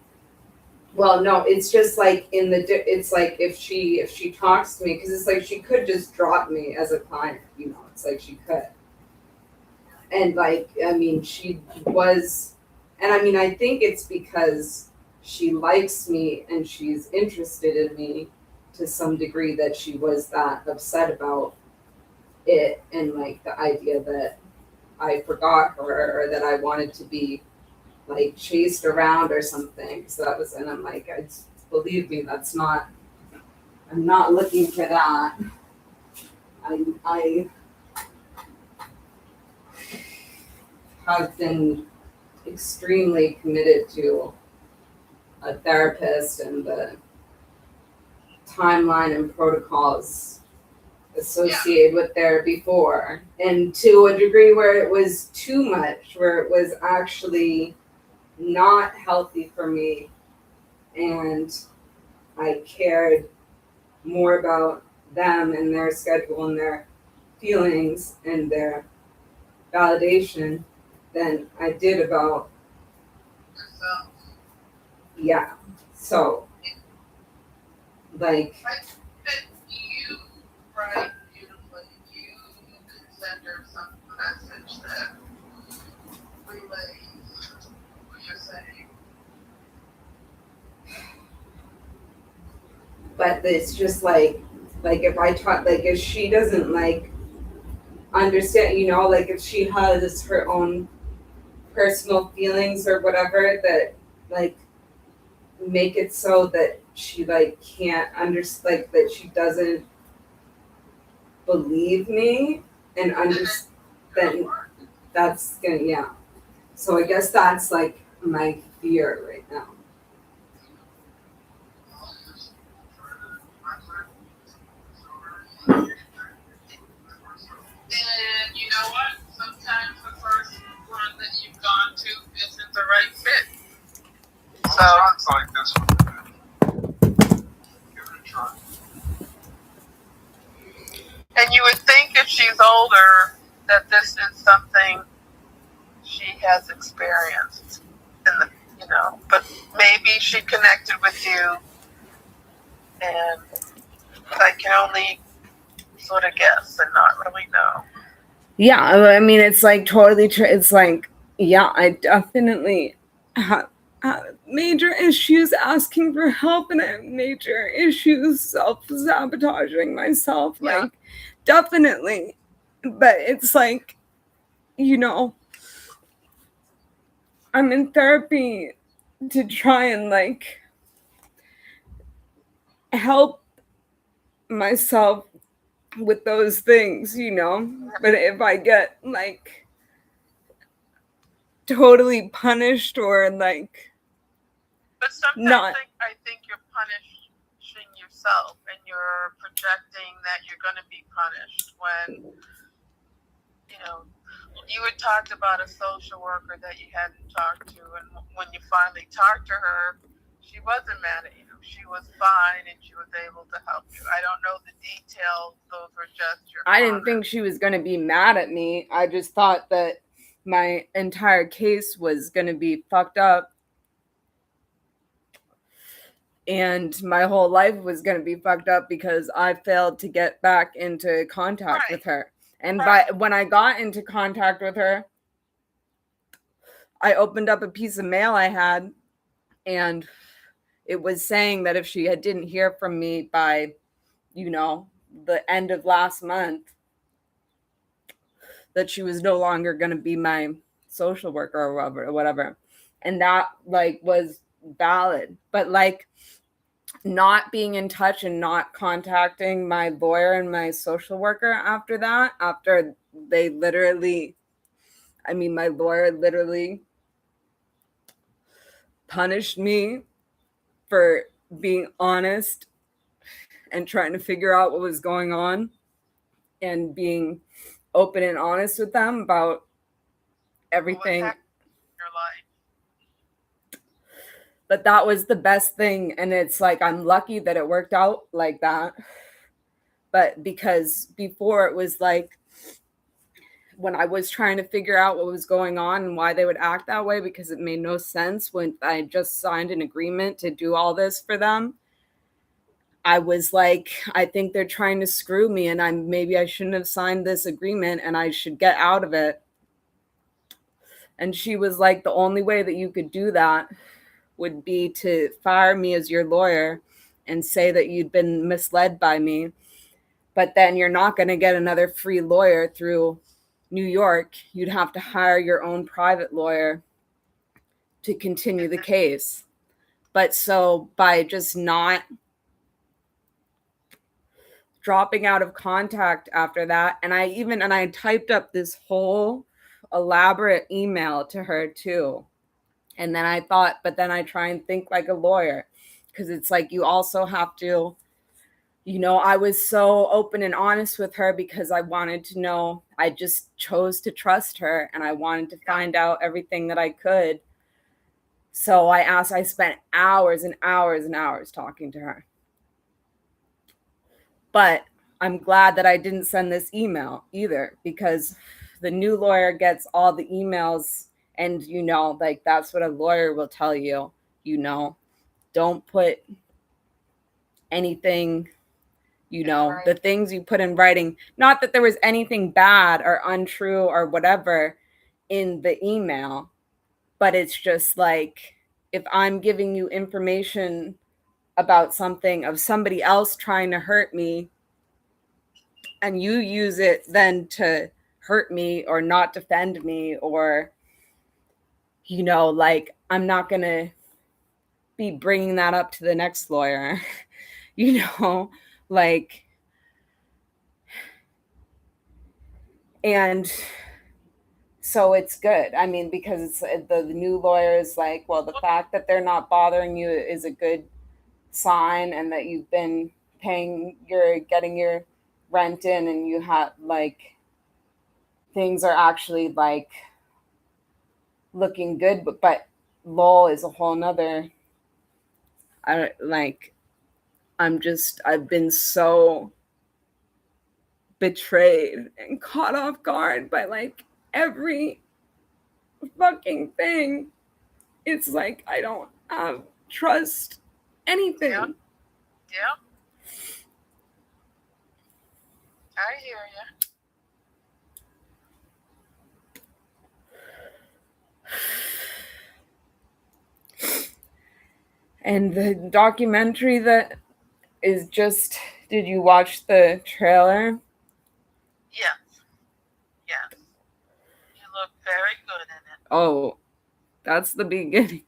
Well, no, it's just like it's like if she talks to me, because it's like she could just drop me as a client, it's like she could, and like I mean she was, and I mean I think it's because she likes me and she's interested in me to some degree that she was that upset about it, and like the idea that I forgot her or that I wanted to be like chased around or something. So that was, and I'm like, believe me, that's not. I'm not looking for that. I have been extremely committed to a therapist and the timeline and protocols associated with therapy before, and to a degree where it was too much, where it was actually not healthy for me, and I cared more about them and their schedule and their feelings and their validation than I did about, Yourself. yeah. So, like, I think that you write beautifully. You can send her some message that what you're saying. But it's just like if I talk, like if she doesn't like understand, like if she has her own personal feelings or whatever that like make it so that she like can't understand, like that she doesn't believe me and understand, then that's gonna, yeah. So I guess that's like my fear right now. And you know what? Sometimes the first one that you've gone to isn't the right fit. So it's like this one. Give it a try. And you would think if she's older that this is something she has experienced in the, but maybe she connected with you, and I can only sort of guess and not really know. Yeah, I mean, it's like totally true. It's like, yeah, I definitely have major issues asking for help, and I have major issues self-sabotaging myself. Yeah. Like, definitely. But it's like, I'm in therapy to try and like help myself with those things, But if I get like totally punished or like But sometimes I think you're punishing yourself and you're projecting that you're going to be punished when, you had talked about a social worker that you hadn't talked to, and when you finally talked to her, she wasn't mad at you. She was fine and she was able to help you. I don't know the details. Those were just your I didn't think she was going to be mad at me. I just thought that my entire case was going to be fucked up. And my whole life was going to be fucked up because I failed to get back into contact with her. And when I got into contact with her, I opened up a piece of mail I had, and it was saying that if she didn't hear from me by, the end of last month, that she was no longer going to be my social worker or whatever. And that like was valid. But like not being in touch and not contacting my lawyer and my social worker after that, after they literally, I mean, my lawyer literally punished me for being honest and trying to figure out what was going on and being open and honest with them about everything. Your life. But that was the best thing. And it's like, I'm lucky that it worked out like that. But because before it was like, when I was trying to figure out what was going on and why they would act that way, because it made no sense when I just signed an agreement to do all this for them. I was like, I think they're trying to screw me, and maybe I shouldn't have signed this agreement and I should get out of it. And she was like, the only way that you could do that would be to fire me as your lawyer and say that you'd been misled by me. But then you're not going to get another free lawyer through New York. You'd have to hire your own private lawyer to continue the case. But so by just not dropping out of contact after that, and I typed up this whole elaborate email to her too. And then I thought, but then I try and think like a lawyer, because it's like you also have to, I was so open and honest with her because I wanted to know. I just chose to trust her and I wanted to find out everything that I could. So I spent hours and hours and hours talking to her. But I'm glad that I didn't send this email either, because the new lawyer gets all the emails, and like that's what a lawyer will tell you, don't put anything, the things you put in writing, not that there was anything bad or untrue or whatever. in the email, but it's just like if I'm giving you information about something of somebody else trying to hurt me and you use it then to hurt me or not defend me, or like I'm not going to be bringing that up to the next lawyer. Like, and so it's good. I mean, because it's the new lawyer is like, well, the fact that they're not bothering you is a good sign, and that you've been getting your rent in, and you have like things are actually like looking good. But lol is a whole nother. I've been so betrayed and caught off guard by like every fucking thing. It's like I don't trust anything. Yep. I hear you. And the documentary that is just, did you watch the trailer? Yes. You look very good in it. Oh, that's the beginning.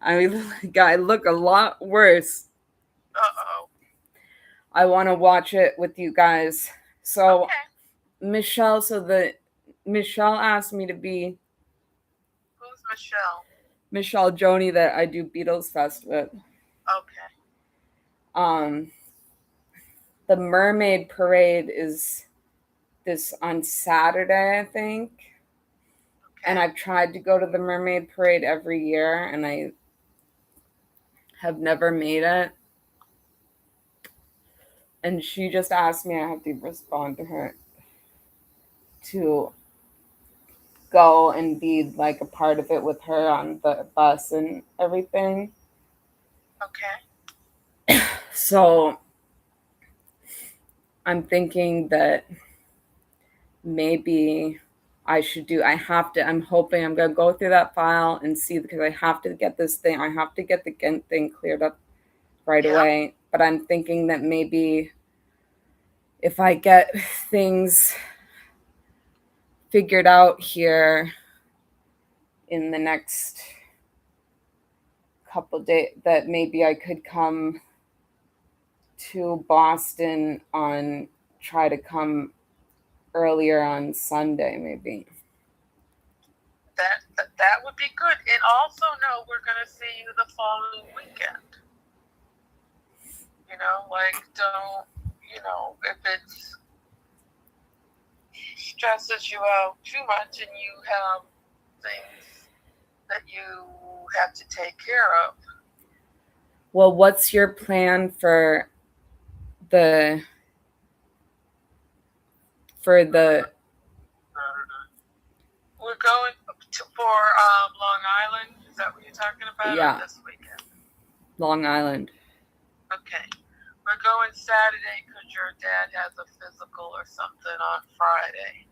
I look a lot worse. Uh-oh. I want to watch it with you guys. So, okay. Michelle asked me to be. Who's Michelle? Michelle Joni that I do Beatles Fest with. Okay. The Mermaid Parade is this on Saturday, I think. Okay. And I've tried to go to the Mermaid Parade every year, and I have never made it. And she just asked me, I have to respond to her, to go and be like a part of it with her on the bus and everything. Okay. So I'm thinking that maybe I'm hoping I'm going to go through that file and see, because I have to get this thing. I have to get the Ghent thing cleared up right away. But I'm thinking that maybe if I get things figured out here in the next couple days, that maybe I could come to Boston try to come earlier on Sunday, maybe. That would be good. And also know we're going to see you the following weekend. Don't, if it stresses you out too much and you have things that you have to take care of. Well, what's your plan for the We're going for Long Island. Is that what you're talking about? Yeah. This weekend? Long Island. Okay. We're going Saturday because your dad has a physical or something on Friday.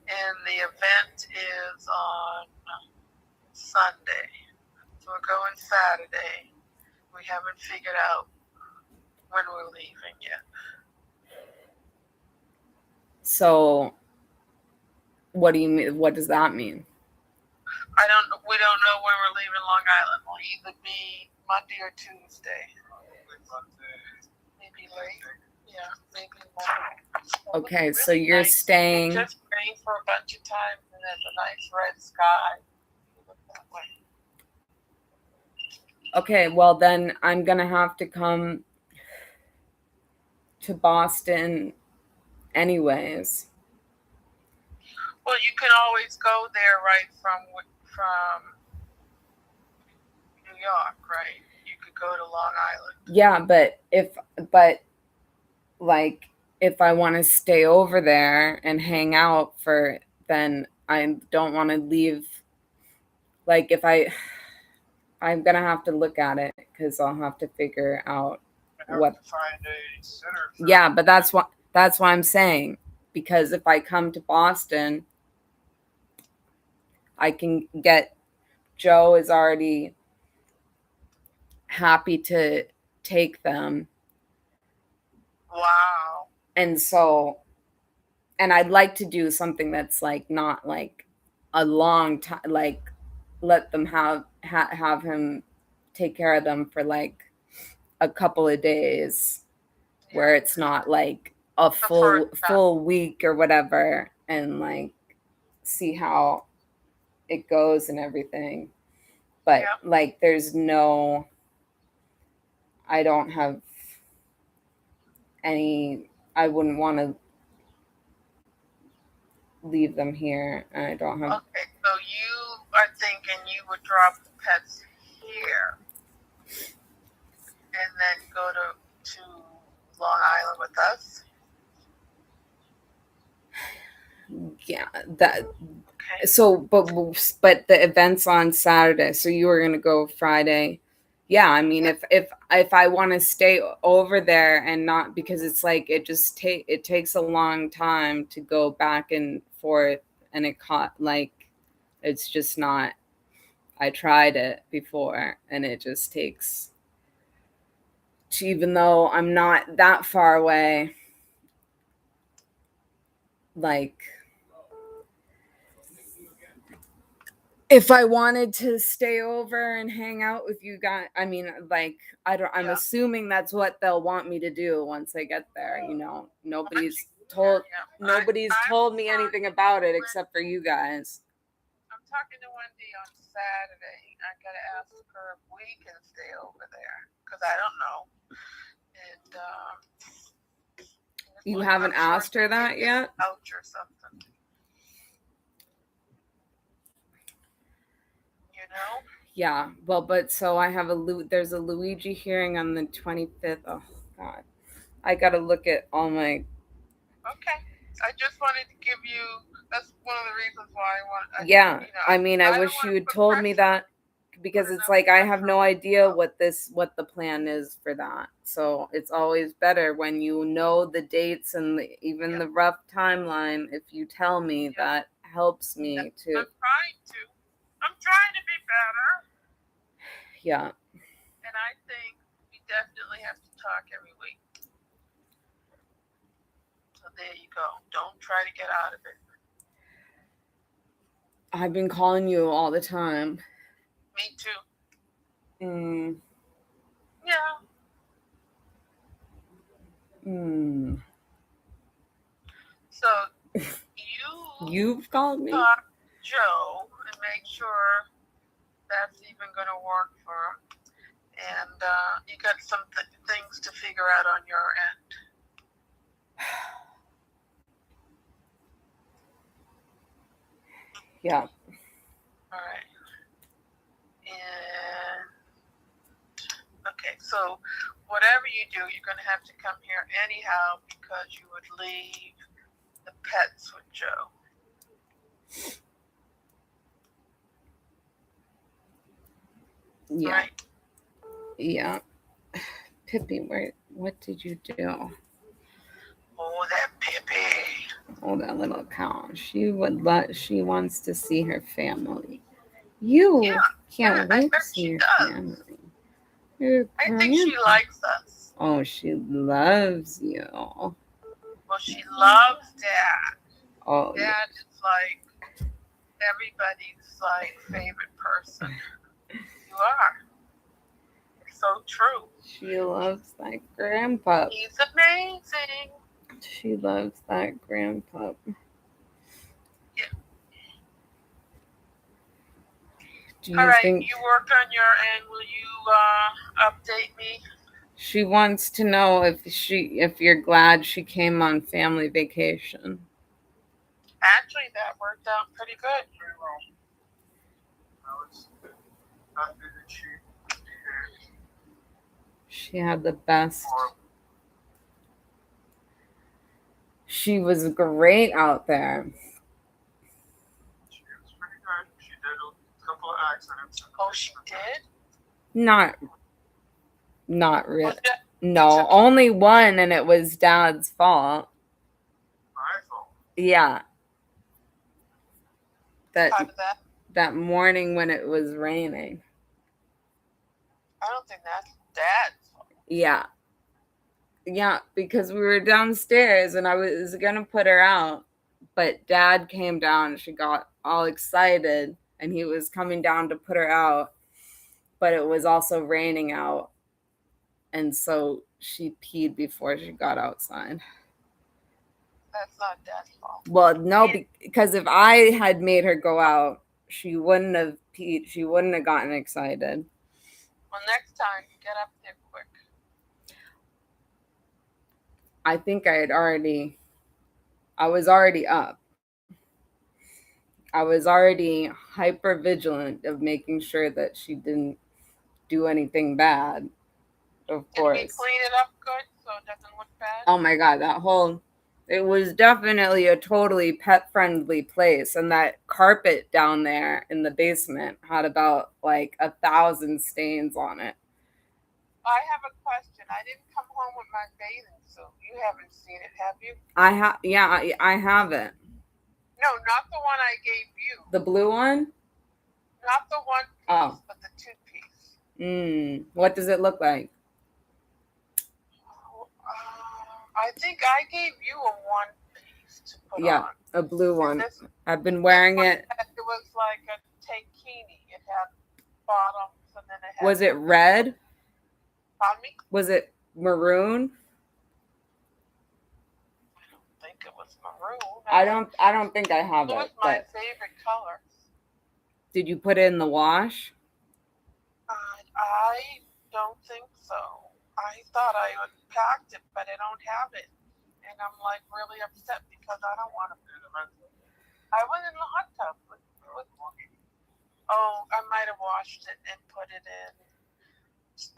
And the event is on Sunday. So we're going Saturday. We haven't figured out when we're leaving yet. So, what do you mean? What does that mean? We don't know when we're leaving Long Island. Will either be Monday or Tuesday. Maybe late. Yeah, maybe Monday. Okay, really so you're nice. staying. Just rain for a bunch of times, and there's a nice red sky. Look that way. Okay, well then I'm gonna have to come to Boston anyways. Well, you can always go there right from New York, right? You could go to Long Island. Yeah, but if I want to stay over there and hang out then I don't want to leave. Like I'm gonna have to look at it, because I'll have to figure out what. Find a sitter. Yeah, but that's what I'm saying. Because if I come to Boston, I can get Joe is already happy to take them. Wow. And so, and I'd like to do something that's like not like a long time, like let them have him take care of them for like a couple of days, where it's not like a full week or whatever, and like see how it goes and everything. But like there's no, I don't have any, I wouldn't want to leave them here, and I don't have. Okay, so you are thinking you would drop the pets here and then go to Long Island with us? Yeah, that. So, but the event's on Saturday, so you were gonna go Friday. Yeah, I mean, if I want to stay over there and not, because it's like it takes a long time to go back and forth, and it's just not. I tried it before, and it just takes. Even though I'm not that far away, like if I wanted to stay over and hang out with you guys, I mean, like I'm assuming that's what they'll want me to do once I get there. Nobody's told me anything about it except for you guys. I'm talking to Wendy on Saturday. I gotta ask her if we can stay over there, because I don't know. And you haven't asked her that yet? Couch or something. Yeah, well, but so I have there's a Luigi hearing on the 25th. Oh God, I gotta look at all my. Okay, I just wanted to give you. That's one of the reasons why I want. Yeah, I mean, I wish you had told me that, because it's like I have no idea what the plan is for that. So it's always better when you know the dates and even the rough timeline. If you tell me, that helps me to. I'm trying to be better. Yeah. And I think we definitely have to talk every week. So there you go. Don't try to get out of it. I've been calling you all the time. Me too. Yeah. So you've called me? Talk to Joe and make sure that's even going to work for him. And you got some things to figure out on your end. Yeah. All right. And okay, so whatever you do, you're going to have to come here anyhow, because you would leave the pets with Joe. Yeah. Right. Yeah. Pippi, what did you do? Oh, that Pippi. Oh, that little cow. She wants to see her family. You can't wait to see your family. I think she likes us. Oh, she loves you. Well, she loves Dad. Oh, Dad is like everybody's like favorite person. You are. It's so true. She loves that grandpa. He's amazing. She loves that grandpa. Yeah. All right, you work on your end. Will you update me? She wants to know if you're glad she came on family vacation. Actually, that worked out pretty good. Very well. I was happy that she had the best. She was great out there. She was pretty good. She did a couple of accidents. Oh, she did? Not really. No, only one, and it was Dad's fault. My fault? Yeah. How did that? that morning when it was raining. I don't think that's Dad's fault. Yeah. Yeah, because we were downstairs and I was going to put her out, but Dad came down. She got all excited and he was coming down to put her out, but it was also raining out. And so she peed before she got outside. That's not Dad's fault. Well, no, because if I had made her go out, she wouldn't have peed. She wouldn't have gotten excited. Well, next time, get up there quick. I think I was already up. I was already hyper vigilant of making sure that she didn't do anything bad. Of course. Did we clean it up good so it doesn't look bad? Oh my God, it was definitely a totally pet friendly place. And that carpet down there in the basement had about like 1,000 stains on it. I have a question. I didn't come home with my bathing suit. You haven't seen it, have you? I have it. No, not the one I gave you. The blue one? Not the one piece, but the 2-piece. What does it look like? I think I gave you a 1-piece to put on. Yeah, a blue one. I've been wearing it. It was like a tankini. It had bottoms and then it had... Was it red? Pardon me? Was it maroon? I don't think it was maroon. I don't think I have it. It was my favorite color. Did you put it in the wash? I don't think so. I thought I had packed it, but I don't have it. And I'm like really upset because I don't want to do the rest of it. I went in the hot tub with I might have washed it and put it in.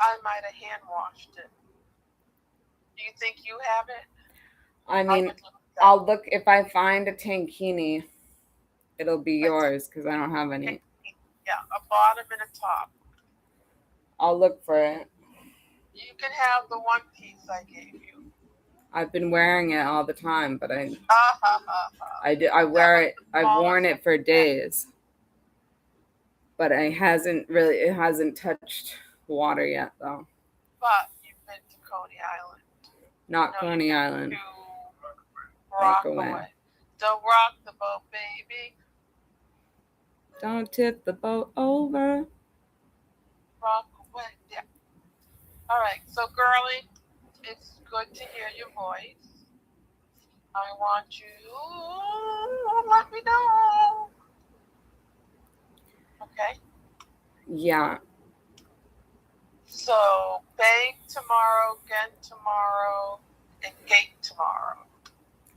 I might have hand washed it. Do you think you have it? I mean, I'll look. If I find a tankini, it'll be yours because I don't have any. Yeah, a bottom and a top. I'll look for it. You can have the 1-piece I gave you. I've been wearing it all the time, but I wear it. I've worn it for days, but it hasn't touched water yet, though. But you've been to Coney Island. Not Coney Island. Rockaway. Don't rock the boat, baby. Don't tip the boat over. Rockaway, yeah. All right, so girlie, it's good to hear your voice. I want you to let me know. Okay? Yeah. So, bank tomorrow, Ghent tomorrow, and Gate tomorrow.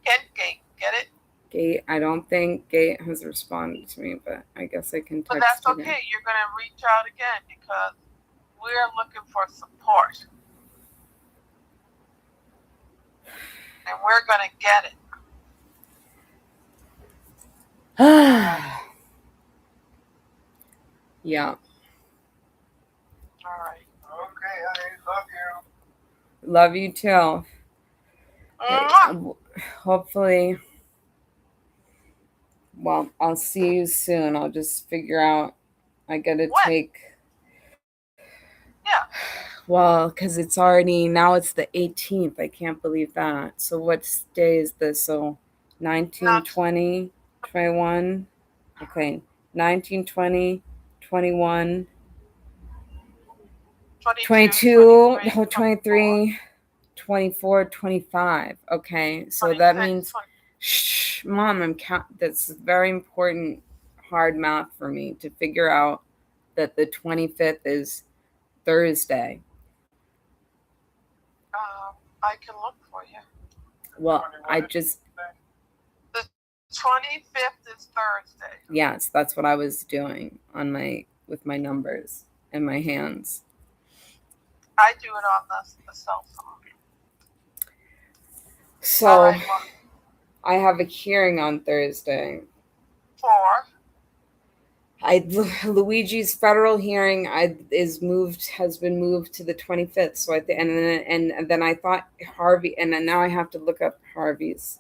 Gate, get it? Gate, I don't think Gate has responded to me, but I guess I can text But that's okay. again. You're going to reach out again because we're looking for support. And we're going to get it. Yeah. All right. Okay, I love you. Love you too. Hopefully, well, I'll see you soon. I'll just figure out. I gotta take. Yeah. Well, because it's already now. It's the 18th. I can't believe that. So what day is this? So 19, 20, 21. Okay, 19, 20, 21. 22, 23, 24, 25. Okay, so that means, shh, Mom, that's very important hard math for me to figure out that the 25th is Thursday. I can look for you. Well, The 25th is Thursday. Yes, that's what I was doing with my numbers and my hands. I do it on the cell phone. So, right, well, I have a hearing on Thursday. For? Luigi's federal hearing has been moved to the 25th. So and then I thought Harvey, and then now I have to look up Harvey's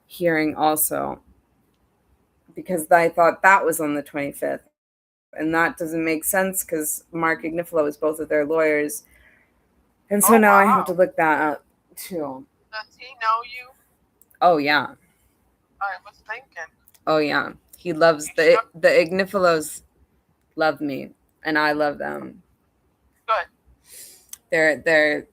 hearing also because I thought that was on the 25th. and that doesn't make sense because Mark Ignifilo is both of their lawyers. And so now I have to look that up too. Does he know you? Oh yeah. I was thinking. Oh yeah. He loves the Ignifilos love me and I love them. Good. They're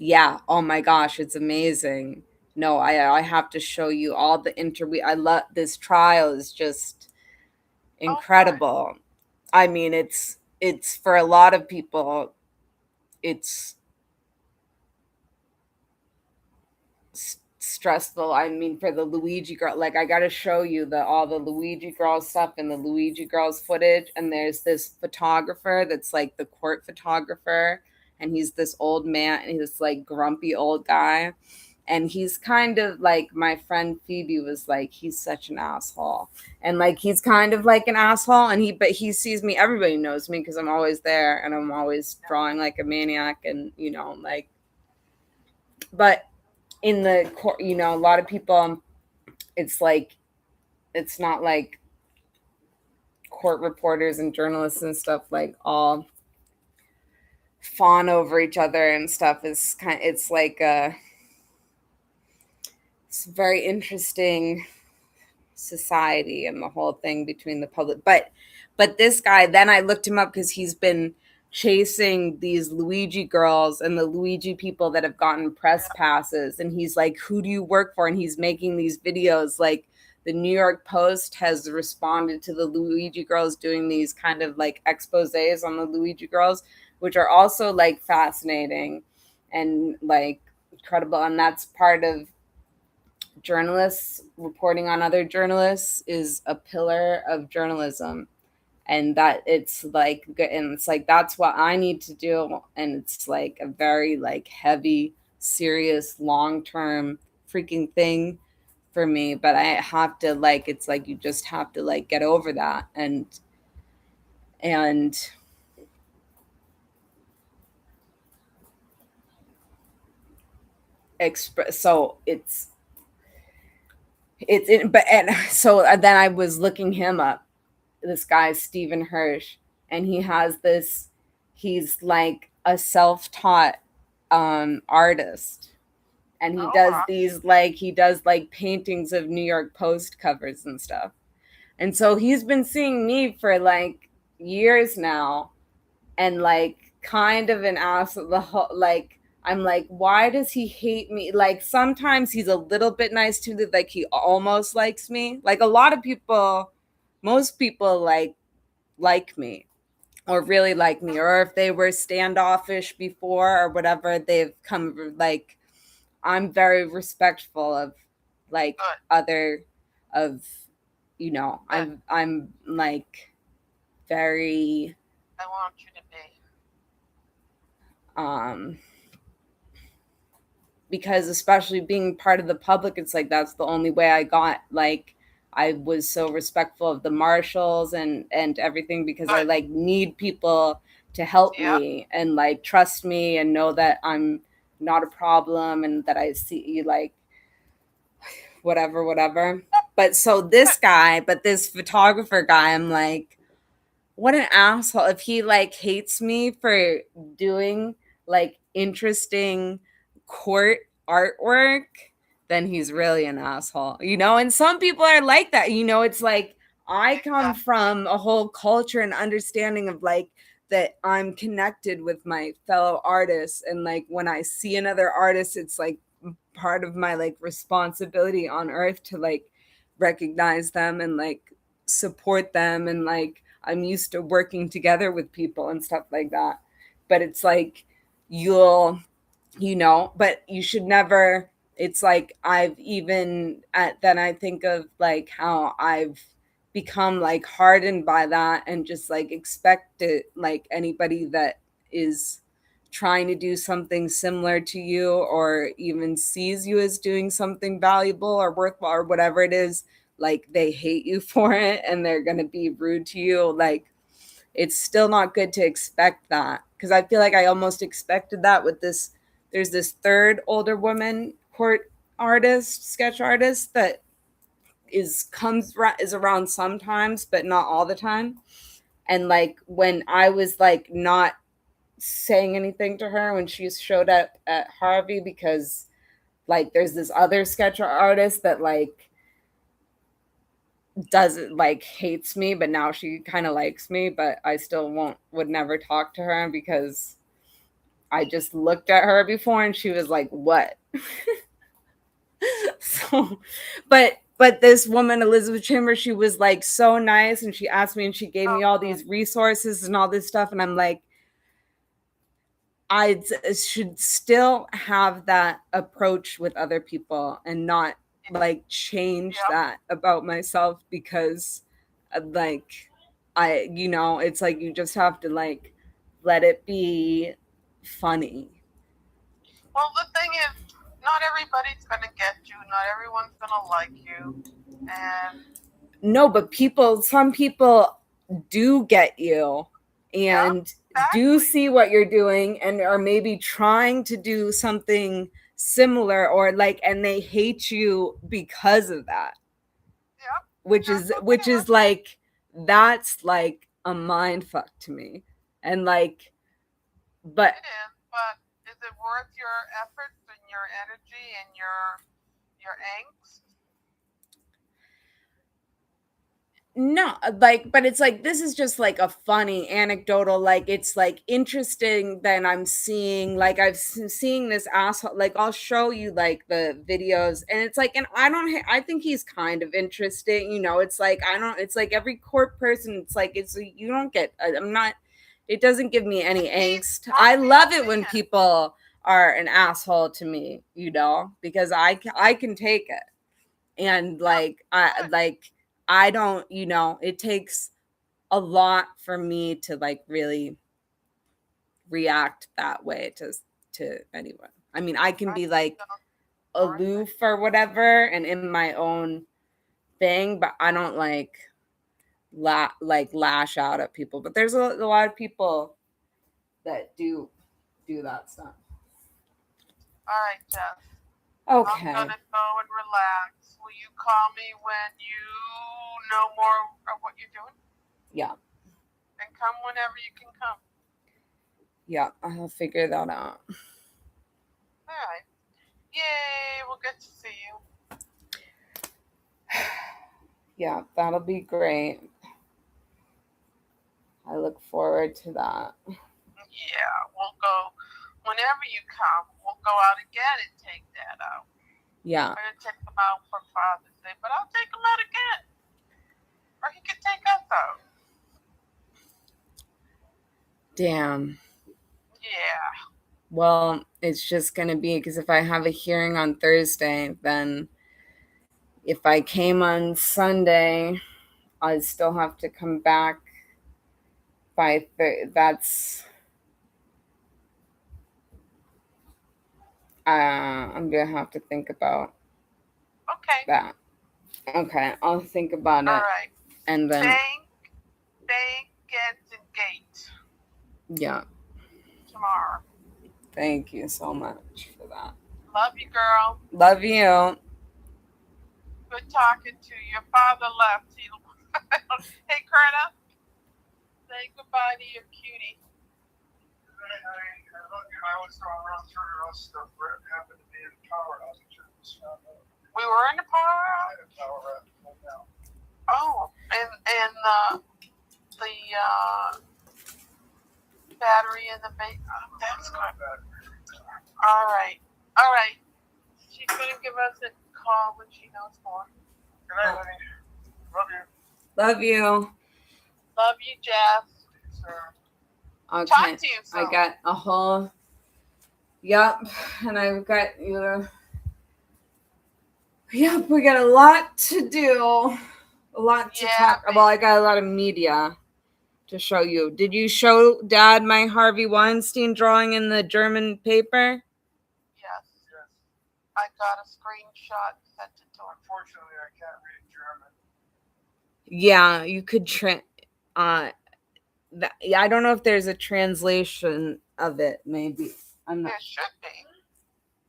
yeah, oh my gosh, it's amazing. No, I have to show you all the interview. I love this trial is just incredible. Okay. I mean, it's for a lot of people it's stressful. I mean, for the Luigi girl, like I got to show you the all the Luigi girl stuff and the Luigi girls footage. And there's this photographer that's like the court photographer, and he's this old man, and he's like grumpy old guy. And he's kind of like my friend Phoebe was like, he's such an asshole. And like he's kind of like an asshole, and but he sees me, everybody knows me because I'm always there and I'm always drawing like a maniac, and like, but in the court, a lot of people, it's like, it's not like court reporters and journalists and stuff like all fawn over each other and stuff. Is kind, it's like it's very interesting society and the whole thing between the public. But this guy, then I looked him up because he's been chasing these Luigi girls and the Luigi people that have gotten press passes, and he's like, who do you work for? And he's making these videos. Like the New York Post has responded to the Luigi girls doing these kind of like exposés on the Luigi girls, which are also like fascinating and like incredible. And that's part of journalists reporting on other journalists is a pillar of journalism, and that it's like, and it's like that's what I need to do, and it's like a very like heavy, serious, long-term freaking thing for me. But I have to, like, it's like you just have to like get over that and express. So but and so then I was looking him up, this guy Stephen Hirsch, and he's like a self-taught artist, and he does like paintings of New York Post covers and stuff. And so he's been seeing me for like years now, and like kind of an ass the whole, like I'm like, why does he hate me? Like sometimes he's a little bit nice to me, like he almost likes me. Like a lot of people, most people like me or really like me, or if they were standoffish before or whatever, they've come like, I'm very respectful of like other of I'm like very I want you to be because especially being part of the public, it's like that's the only way I got, like I was so respectful of the marshals and everything, because I like need people to help me and like trust me and know that I'm not a problem and that I see you, like whatever. But so this photographer guy, I'm like, what an asshole. If he like hates me for doing like interesting court artwork, then he's really an asshole, and some people are like that. It's like I come from a whole culture and understanding of like that I'm connected with my fellow artists, and like when I see another artist, it's like part of my like responsibility on earth to like recognize them and like support them, and like I'm used to working together with people and stuff like that. But it's like but you should never, it's like I've even then I think of like how I've become like hardened by that and just like expect it, like anybody that is trying to do something similar to you or even sees you as doing something valuable or worthwhile or whatever it is, like they hate you for it and they're going to be rude to you. Like it's still not good to expect that, because I feel like I almost expected that with this. There's this third older woman court artist, sketch artist, that is around sometimes, but not all the time. And like when I was like not saying anything to her when she showed up at Harvey, because like there's this other sketch artist that like doesn't like hates me, but now she kind of likes me, but I still would never talk to her because I just looked at her before and she was like, "What?" So, but this woman, Elizabeth Chambers, she was like so nice, and she asked me and she gave me all these resources and all this stuff, and I'm like, I should still have that approach with other people and not like change that about myself because like it's like you just have to like let it be funny. Well, the thing is, not everybody's going to get you. Not everyone's going to like you. And no, but some people do get you and do see what you're doing and are maybe trying to do something similar, or like, and they hate you because of that. Yep. Which is like, that's like a mind fuck to me. And like, but it is, but is it worth your efforts and your energy and your angst? no, like, but it's like, this is just like a funny anecdotal, like it's like interesting that I'm seeing, like seeing this asshole, like I'll show you like the videos, and it's like, and I think he's kind of interesting, it's like, it's like every court person, it's like, you don't get, I'm not, it doesn't give me any angst. I love it when people are an asshole to me, because I can take it. And like, I don't, it takes a lot for me to like really react that way to anyone. I mean, I can be like aloof or whatever and in my own thing, but I don't like lash out at people. But there's a lot of people that do that stuff. All right, Jess. Okay. I'm gonna go and relax. Will you call me when you know more of what you're doing? Yeah. And come whenever you can come. Yeah, I'll figure that out. All right. Yay, we'll get to see you. Yeah, that'll be great. I look forward to that. Yeah, we'll go whenever you come. We'll go out again and take Dad out. Yeah. I'm gonna take him out for Father's Day, but I'll take him out again, or he can take us out. Damn. Yeah. Well, it's just gonna be because if I have a hearing on Thursday, then if I came on Sunday, I'd still have to come back by that's I'm gonna have to think about that. Okay, I'll think about it. All right. And then bank gets and gate. Yeah. Tomorrow. Thank you so much for that. Love you, girl. Love you. Good talking to you. Your father left. Hey, Curtis. Say goodbye to your cutie. I was going around through our stuff where it happened to be in the power outage. We were in the power outage? Oh, and the battery in the base. Oh, that's good. All right. She's going to give us a call when she knows more. Good night, honey. Love you. Love you. Love you, Jess. Okay. Talk to you soon. I got a whole. Yep, and I've got you. Yep, we got a lot to do. A lot to talk about. Well, I got a lot of media to show you. Did you show Dad my Harvey Weinstein drawing in the German paper? Yes. I got a screenshot and sent it to him. Unfortunately, I can't read German. Yeah, you could I don't know if there's a translation of it. Maybe there should be.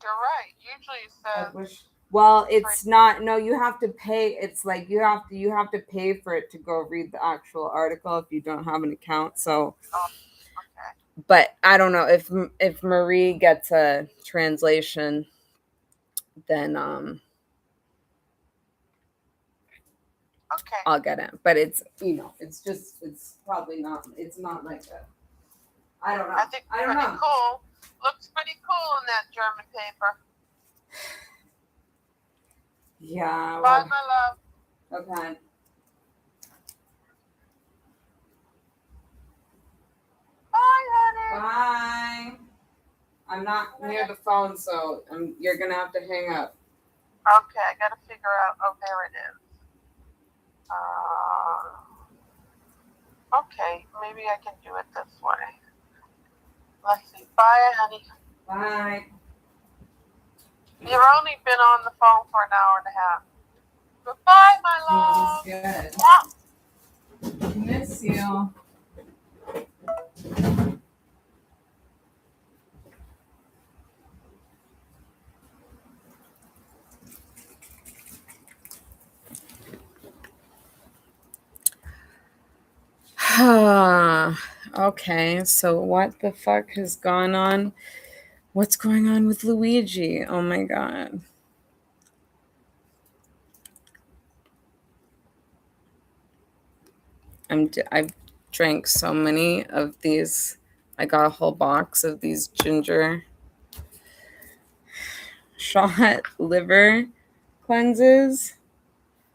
You're right. Usually it says Well, it's not. No, you have to pay. It's like you have to pay for it to go read the actual article if you don't have an account. So, Okay. but I don't know if Marie gets a translation, then Okay. I'll get it. But it's it's probably not. It's not like a. I don't know. I think I don't pretty know. cool. Looks pretty cool in that German paper. Yeah. Bye, Well, my love. okay. Bye, honey. Bye. I'm not near the phone, so you're gonna have to hang up. Okay, I gotta figure out. Oh, there it is. Okay, maybe I can do it this way. Let's see. Bye, honey. Bye. You've only been on the phone for an hour and a half. Goodbye, my love. Good. Miss you. Okay, so what the fuck has gone on? What's going on with Luigi? Oh my god. I've drank so many of these. I got a whole box of these ginger shot liver cleanses.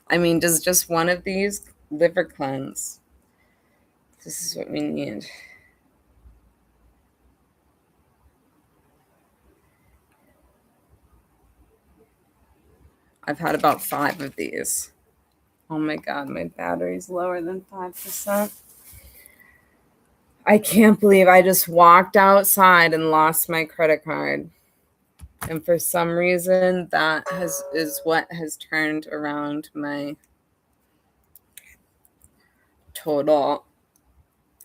I mean, does just one of these liver cleanse? This is what we need. I've had about 5 of these. Oh my god, my battery's lower than 5%. I can't believe I just walked outside and lost my credit card. And for some reason that is what has turned around my total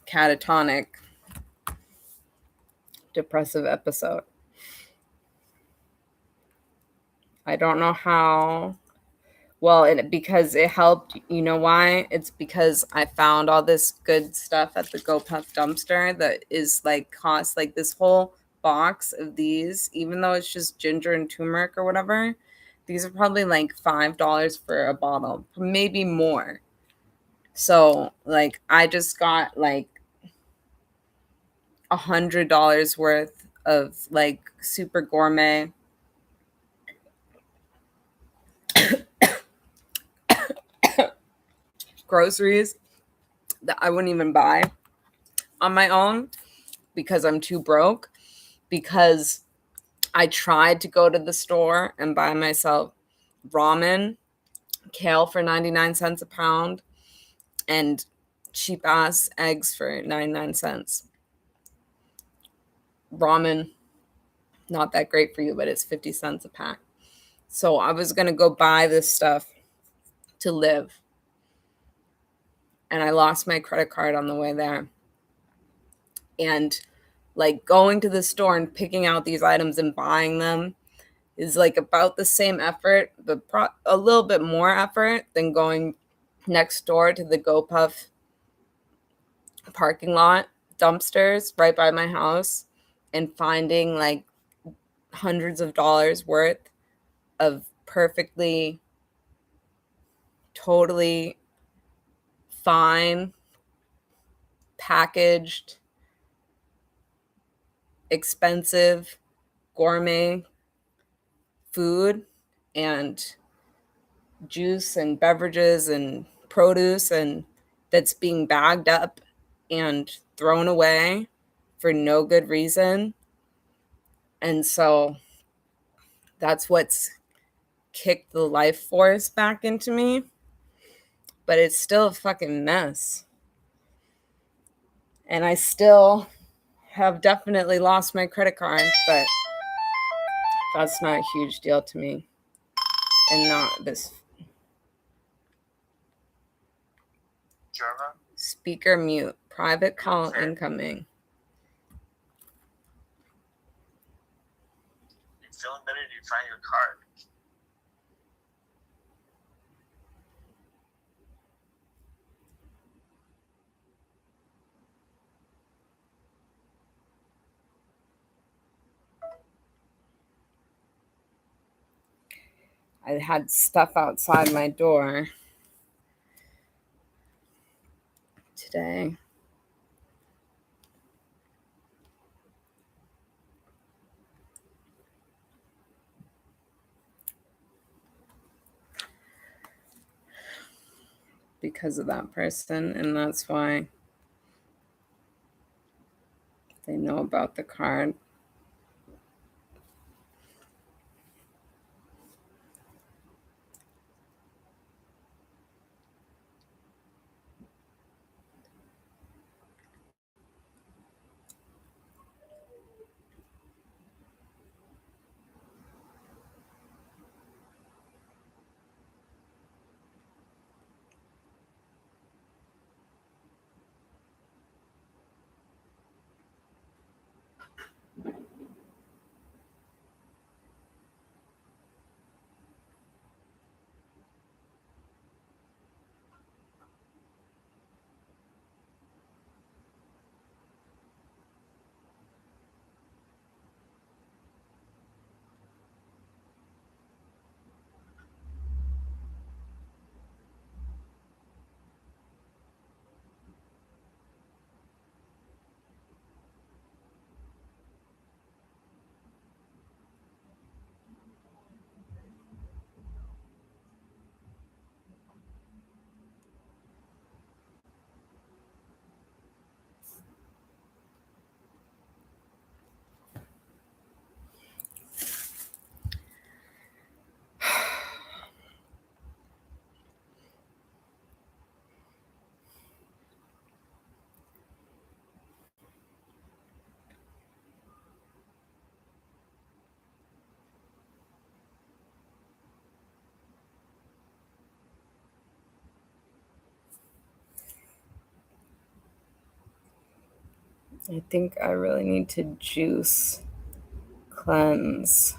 catatonic depressive episode. I don't know how. Well, because it helped. You know why? It's because I found all this good stuff at the GoPuff dumpster that is like cost like this whole box of these, even though it's just ginger and turmeric or whatever. These are probably like $5 for a bottle, maybe more. So like I just got like $100 worth of like super gourmet groceries that I wouldn't even buy on my own because I'm too broke. Because I tried to go to the store and buy myself ramen, kale for 99 cents a pound, and cheap ass eggs for 99 cents. Ramen, not that great for you, but it's 50 cents a pack. So I was going to go buy this stuff to live. And I lost my credit card on the way there. And like going to the store and picking out these items and buying them is like about the same effort, but a little bit more effort than going next door to the GoPuff parking lot dumpsters right by my house and finding like hundreds of dollars worth of perfectly, totally fine, packaged, expensive, gourmet food and juice and beverages and produce and that's being bagged up and thrown away for no good reason. And so that's what's kicked the life force back into me. But it's still a fucking mess. And I still have definitely lost my credit card, but that's not a huge deal to me. And not this. German? Speaker mute. Private call incoming. You feeling better? Did you find your card? I had stuff outside my door today. Because of that person, and that's why they know about the card. I think I really need to juice cleanse.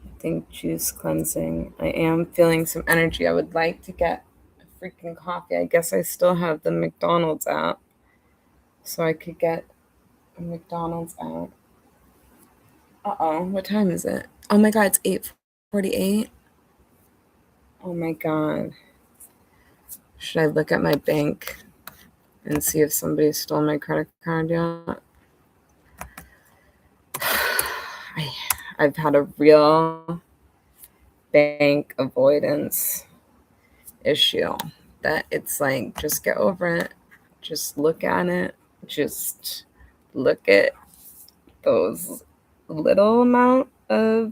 I think juice cleansing. I am feeling some energy. I would like to get a freaking coffee. I guess I still have the McDonald's app, so I could get a McDonald's app. Uh-oh, what time is it? Oh my god, it's 8:48. Oh my god. Should I look at my bank and see if somebody stole my credit card yet? I've had a real bank avoidance issue that it's like, just get over it. Just look at it. Just look at those little amount of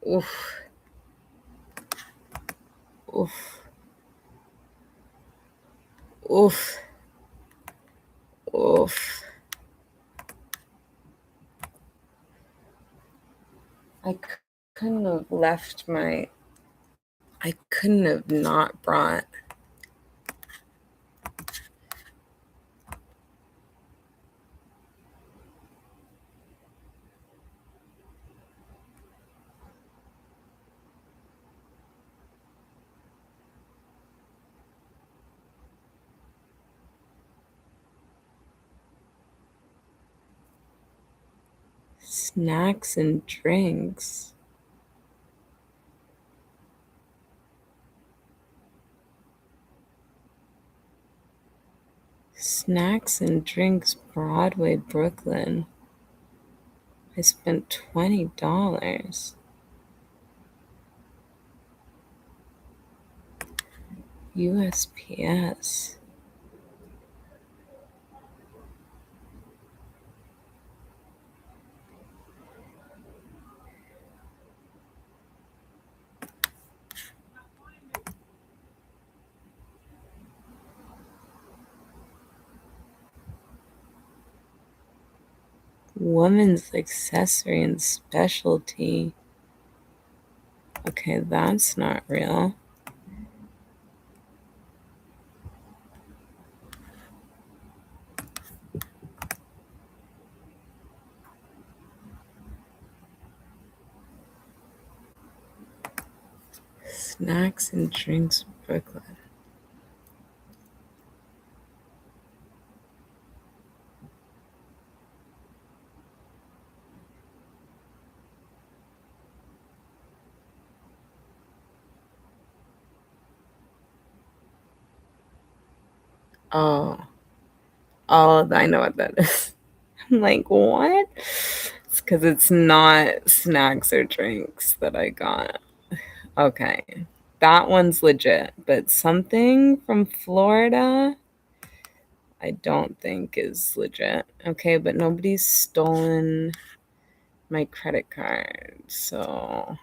Oof. Oof. Oof. Oof. I couldn't have left my. I couldn't have not brought. Snacks and drinks. Snacks and drinks, Broadway, Brooklyn. I spent $20. USPS. Women's accessory and specialty. Okay, that's not real. Snacks and drinks, Brooklyn. Oh, I know what that is. I'm like, what? It's because it's not snacks or drinks that I got. Okay, that one's legit, but something from Florida, I don't think is legit. Okay, but nobody's stolen my credit card, so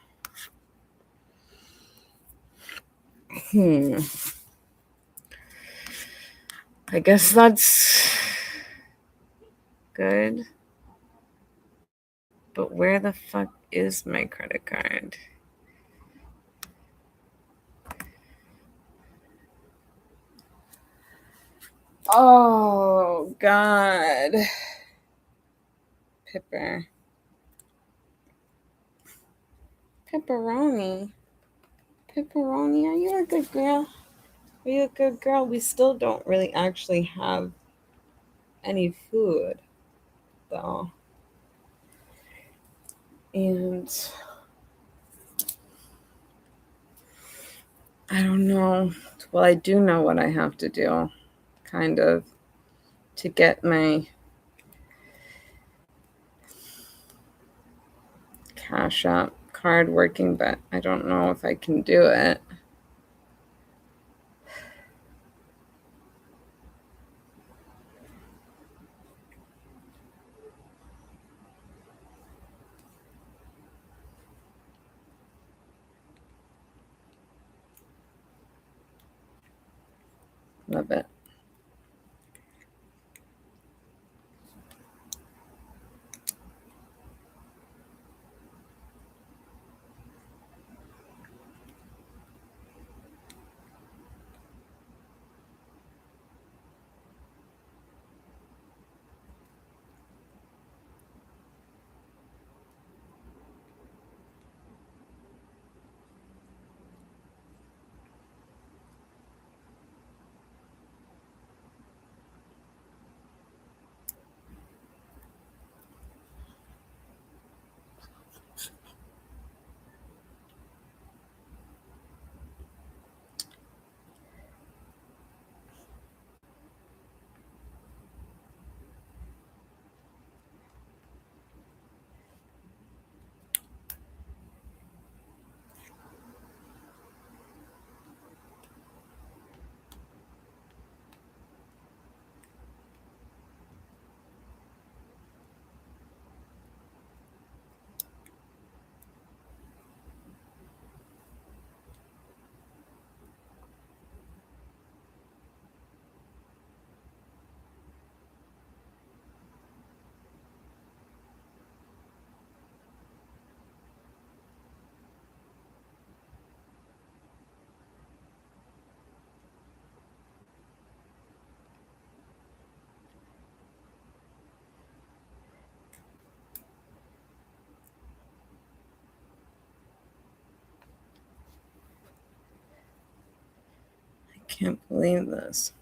I guess that's good. But where the fuck is my credit card? Oh, God. Pepperoni. Pepperoni, are you a good girl? Are you a good girl? We still don't really actually have any food, though. And I don't know. Well, I do know what I have to do, kind of, to get my Cash App card working, but I don't know if I can do it. Love it. can't believe this.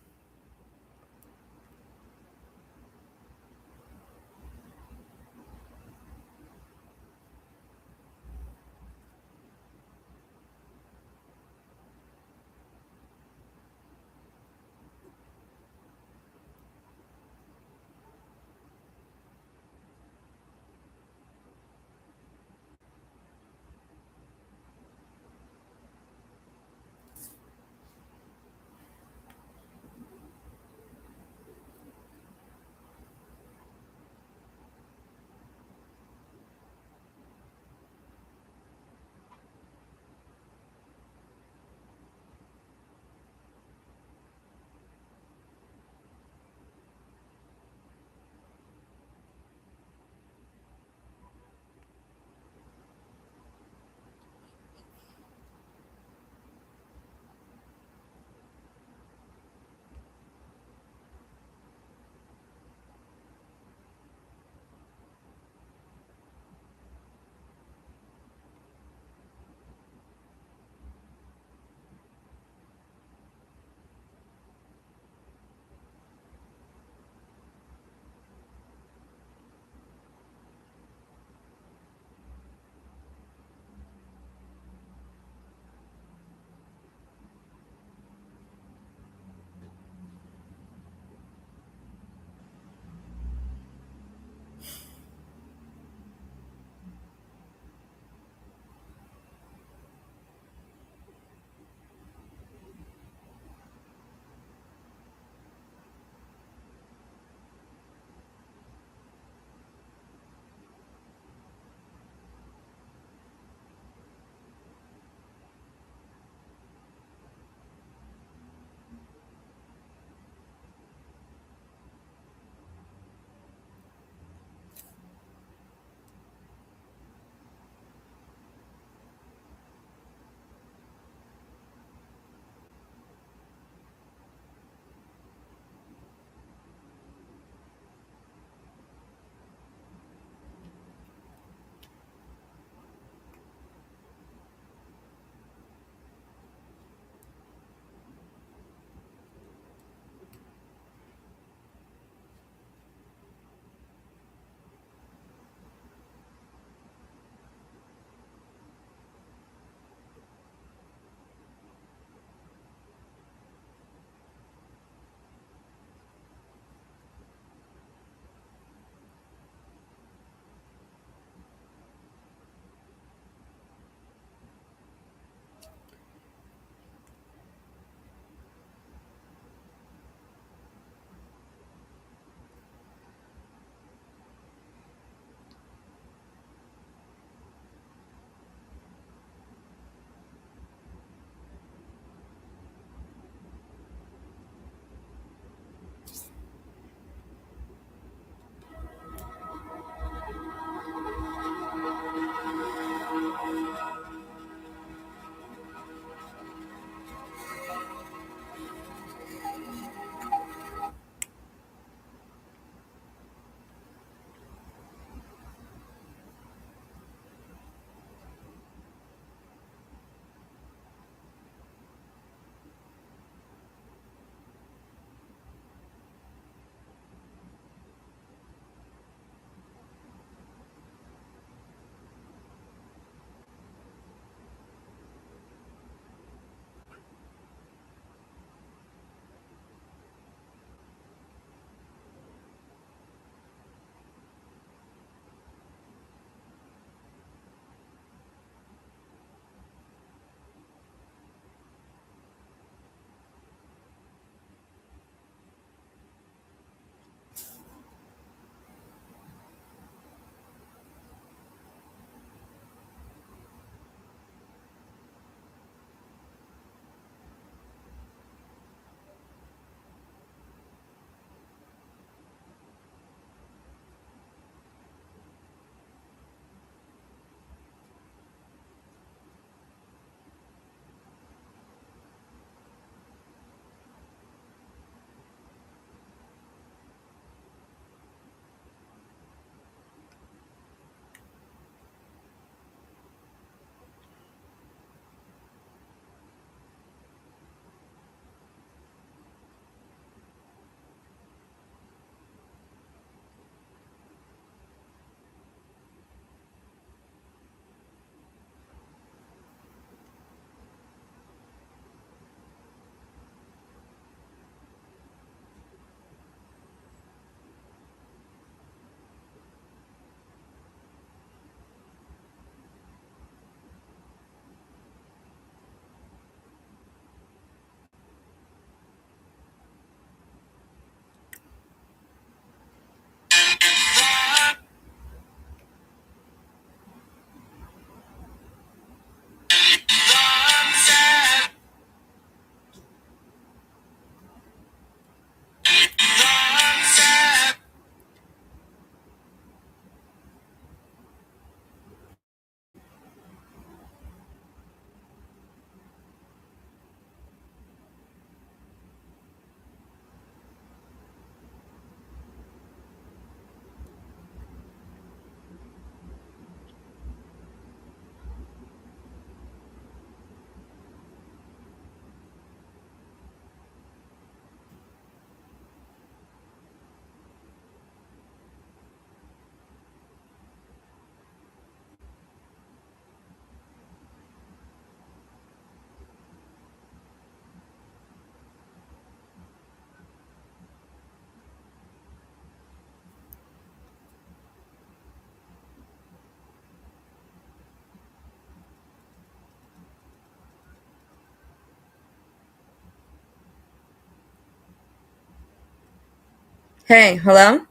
Hey, hello?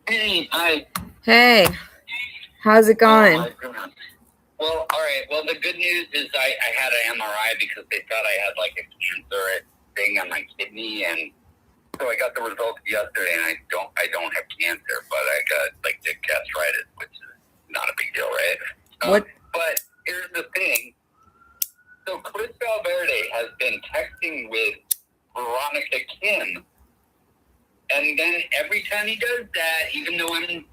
Hey, hi. Hey, how's it Oh going? my goodness. Well, all right. Well, the good news is I had an MRI because they thought I had like a cancer thing on my kidney, and so I got the results yesterday, and I don't have cancer, but I got like the gastritis, which is not a big deal, right? What? But here's the thing. So Chris Valverde has been texting with Veronica Kim, and then every time he does that, even though I'm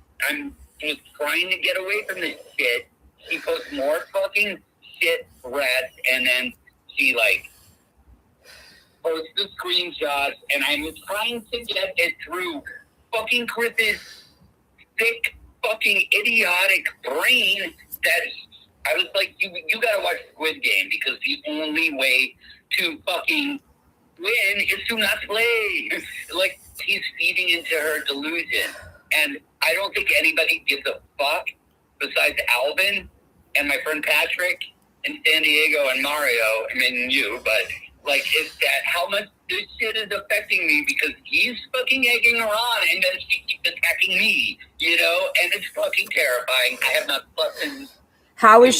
just trying to get away from this shit, he posts more fucking shit threats, and then she like posts the screenshots, and I'm trying to get it through fucking Chris's thick, fucking idiotic brain that I was like, you gotta watch Squid Game because the only way to fucking win is to not play. Like, he's feeding into her delusion. And I don't think anybody gives a fuck besides Alvin and my friend Patrick and San Diego and Mario. I mean, you, but like, it's that how much this shit is affecting me because he's fucking egging her on and then she keeps attacking me, you know? And it's fucking terrifying. I have not slept in How is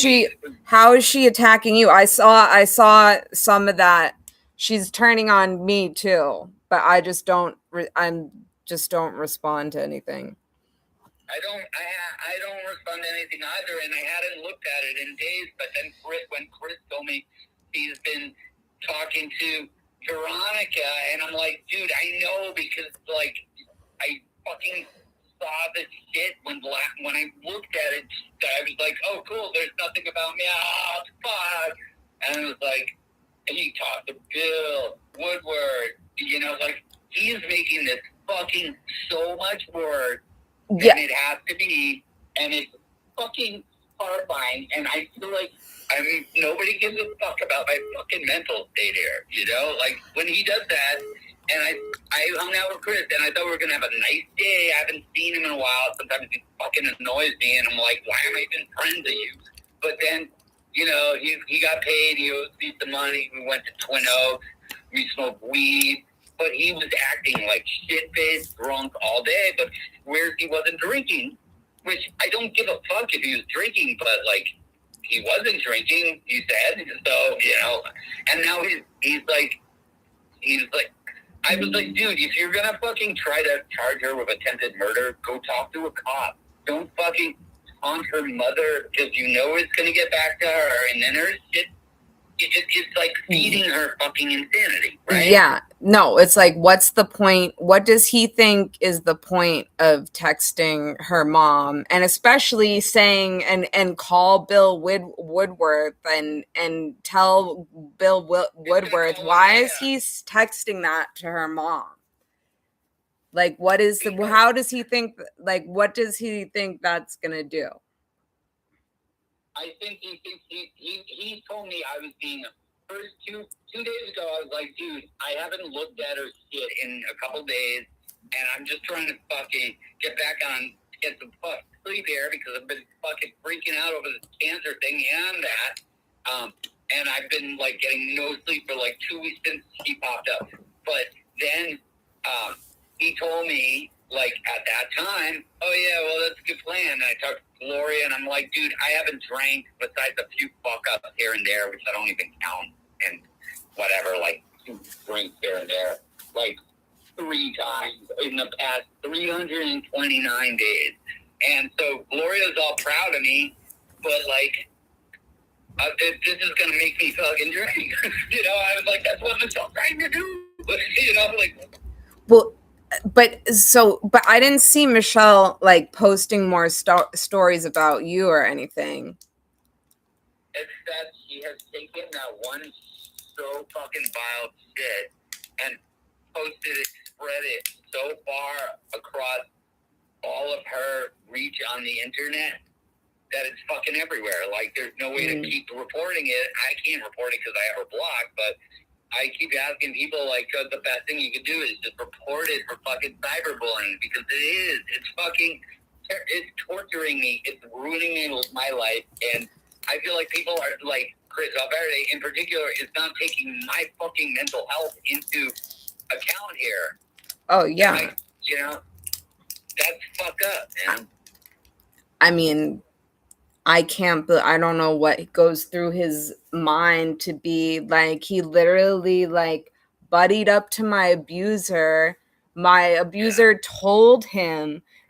she attacking you? I saw some of that. She's turning on me too, but I just don't respond to anything. I don't respond to anything either, and I hadn't looked at it in days. But then when Chris told me he's been talking to Veronica, and I'm like, dude, I know because like I fucking saw this shit when I looked at it. I was like, oh, cool. There's nothing about me. Oh, fuck. And it was like, he talked to Bill Woodward. You know, like he's making this fucking so much worse. Yeah. And it has to be, and it's fucking horrifying. And I feel like nobody gives a fuck about my fucking mental state here. You know, like when he does that, and I hung out with Chris, and I thought we were gonna have a nice day. I haven't seen him in a while. Sometimes he fucking annoys me, and I'm like, why am I even friends with you? But then, you know, he got paid. He owes me some money. We went to Twin Oaks. We smoked weed. But he was acting like shit-faced, drunk all day, but where he wasn't drinking, which I don't give a fuck if he was drinking, but, like, he wasn't drinking, he said, so, you know, and now he's like, I was like, dude, if you're gonna fucking try to charge her with attempted murder, go talk to a cop. Don't fucking taunt her mother, because you know it's gonna get back to her, and then her shit, it's like feeding her fucking insanity, right? Yeah. No, it's like, what's the point? What does he think is the point of texting her mom, and especially saying and call Bill Woodworth and tell Bill Woodworth why is he texting that to her mom? Like, how does he think? Like, what does he think that's gonna do? I think he told me I was being first two days ago. I was like, dude, I haven't looked at her shit in a couple days, and I'm just trying to fucking get some fucking sleep here because I've been fucking freaking out over this cancer thing and that. And I've been like getting no sleep for like 2 weeks since she popped up. But then he told me, like, at that time, oh, yeah, well, that's a good plan. And I talked to Gloria, and I'm like, dude, I haven't drank besides a few fuck-ups here and there, which I don't even count, and whatever, like, 2 drinks here and there, like, 3 times in the past 329 days. And so Gloria's all proud of me, but, like, this is going to make me fucking drink. You know, I was like, that's what I'm trying to do. You know, like... Well, but I didn't see Michelle like posting more stories about you or anything. It's that she has taken that one so fucking vile shit and posted it, spread it so far across all of her reach on the internet that it's fucking everywhere. Like, there's no way to keep reporting it. I can't report it because I have her blocked, but I keep asking people, like, the best thing you can do is just report it for fucking cyberbullying because it is. It's torturing me. It's ruining my life. And I feel like people are, like, Chris Valverde in particular is not taking my fucking mental health into account here. Oh, yeah. Like, You know, that's fucked up, man. I mean, I don't know what goes through his mind to be like, he literally like buddied up to my abuser. My abuser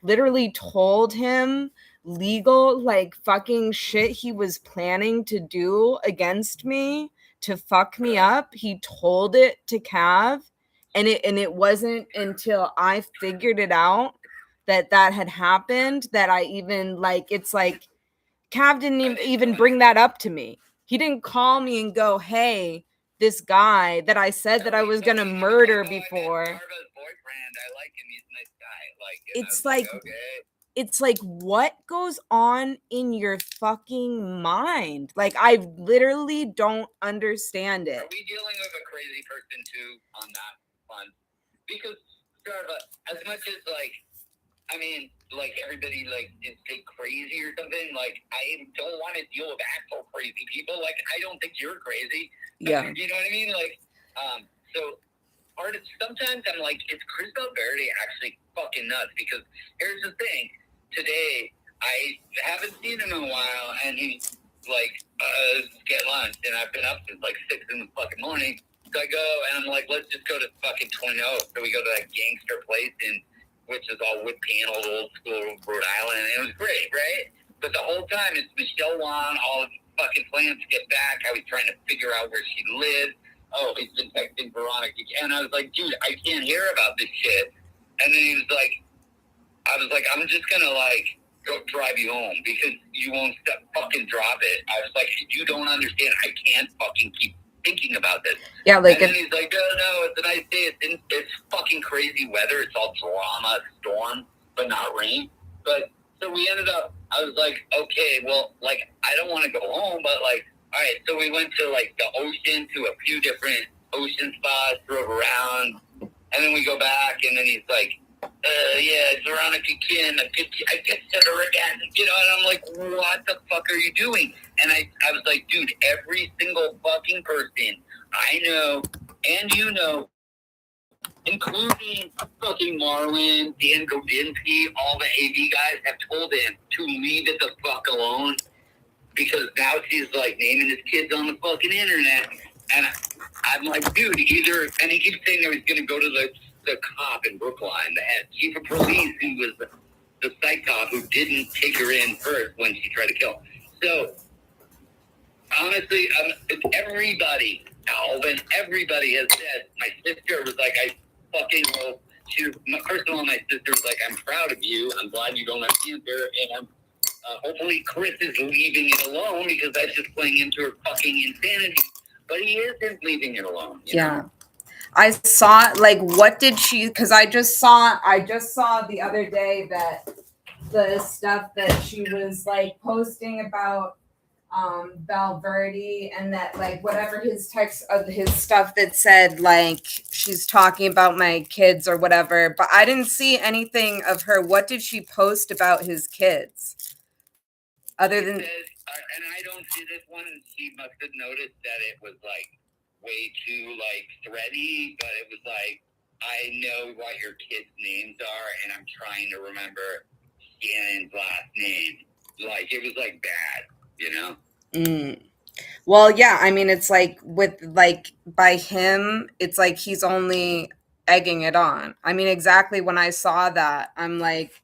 literally told him legal like fucking shit he was planning to do against me to fuck me up. He told it to Cav, and it wasn't until I figured it out that had happened that I even like, it's like Cav didn't even bring that up to me. He didn't call me and go, hey, this guy that I said that I was going to murder before. Barbara's boyfriend, I like him. He's a nice guy. It's like, okay. It's like, what goes on in your fucking mind? Like, I literally don't understand it. Are we dealing with a crazy person too on that one? Because as much as like, I mean, like everybody like is crazy or something. Like I don't want to deal with actual crazy people. Like I don't think you're crazy. Yeah. You know what I mean? Like, so sometimes I'm like, is Chris Verde actually fucking nuts? Because here's the thing. Today I haven't seen him in a while, and he's like, get lunch, and I've been up since like 6 in the fucking morning. So I go and I'm like, let's just go to fucking Twin Oaks. So we go to that gangster place which is all wood paneled, old school Rhode Island. And it was great, right? But the whole time it's Michelle Wan, all the fucking plans to get back. I was trying to figure out where she lived. Oh, he's been texting Veronica. And I was like, dude, I can't hear about this shit. And then he was like, I'm just going to like go drive you home because you won't fucking drop it. I was like, you don't understand. I can't fucking keep thinking about this. Yeah, like, and then he's like, no, it's a nice day. It's fucking crazy weather. It's all drama, storm, but not rain. But so we ended up, I was like, okay, well, like, I don't want to go home, but like, all right. So we went to like the ocean, to a few different ocean spots, drove around, and then we go back, and then he's like, yeah, it's Veronica Kim. I get to her again, you know, and I'm like, what the fuck are you doing? And I was like, dude, every single fucking person I know, and you know, including fucking Marlon, Dan Godinsky, all the AV guys have told him to leave it the fuck alone, because now she's like naming his kids on the fucking internet. And I'm like, dude, and he keeps saying that he's going to go to the cop in Brookline, the head chief of police, who was the psych cop who didn't take her in first when she tried to kill. So, honestly, everybody, Alvin, everybody has said, my sister was like, I fucking hope, first of all, my sister was like, I'm proud of you, I'm glad you don't have cancer, and hopefully Chris is leaving it alone, because that's just playing into her fucking insanity, but he isn't leaving it alone. You know? I saw, like, what did she, because I just saw the other day that the stuff that she was like posting about Valverde, and that like whatever his text of his stuff that said like she's talking about my kids or whatever, but I didn't see anything of her. What did she post about his kids? Other than, and I don't see this one, she must have noticed that it was like way too like thready, but it was like, I know what your kids' names are, and I'm trying to remember Shannon's last name. Like, it was like bad, you know? Well, yeah, I mean, it's like with like by him, it's like he's only egging it on. I mean, exactly when I saw that, I'm like,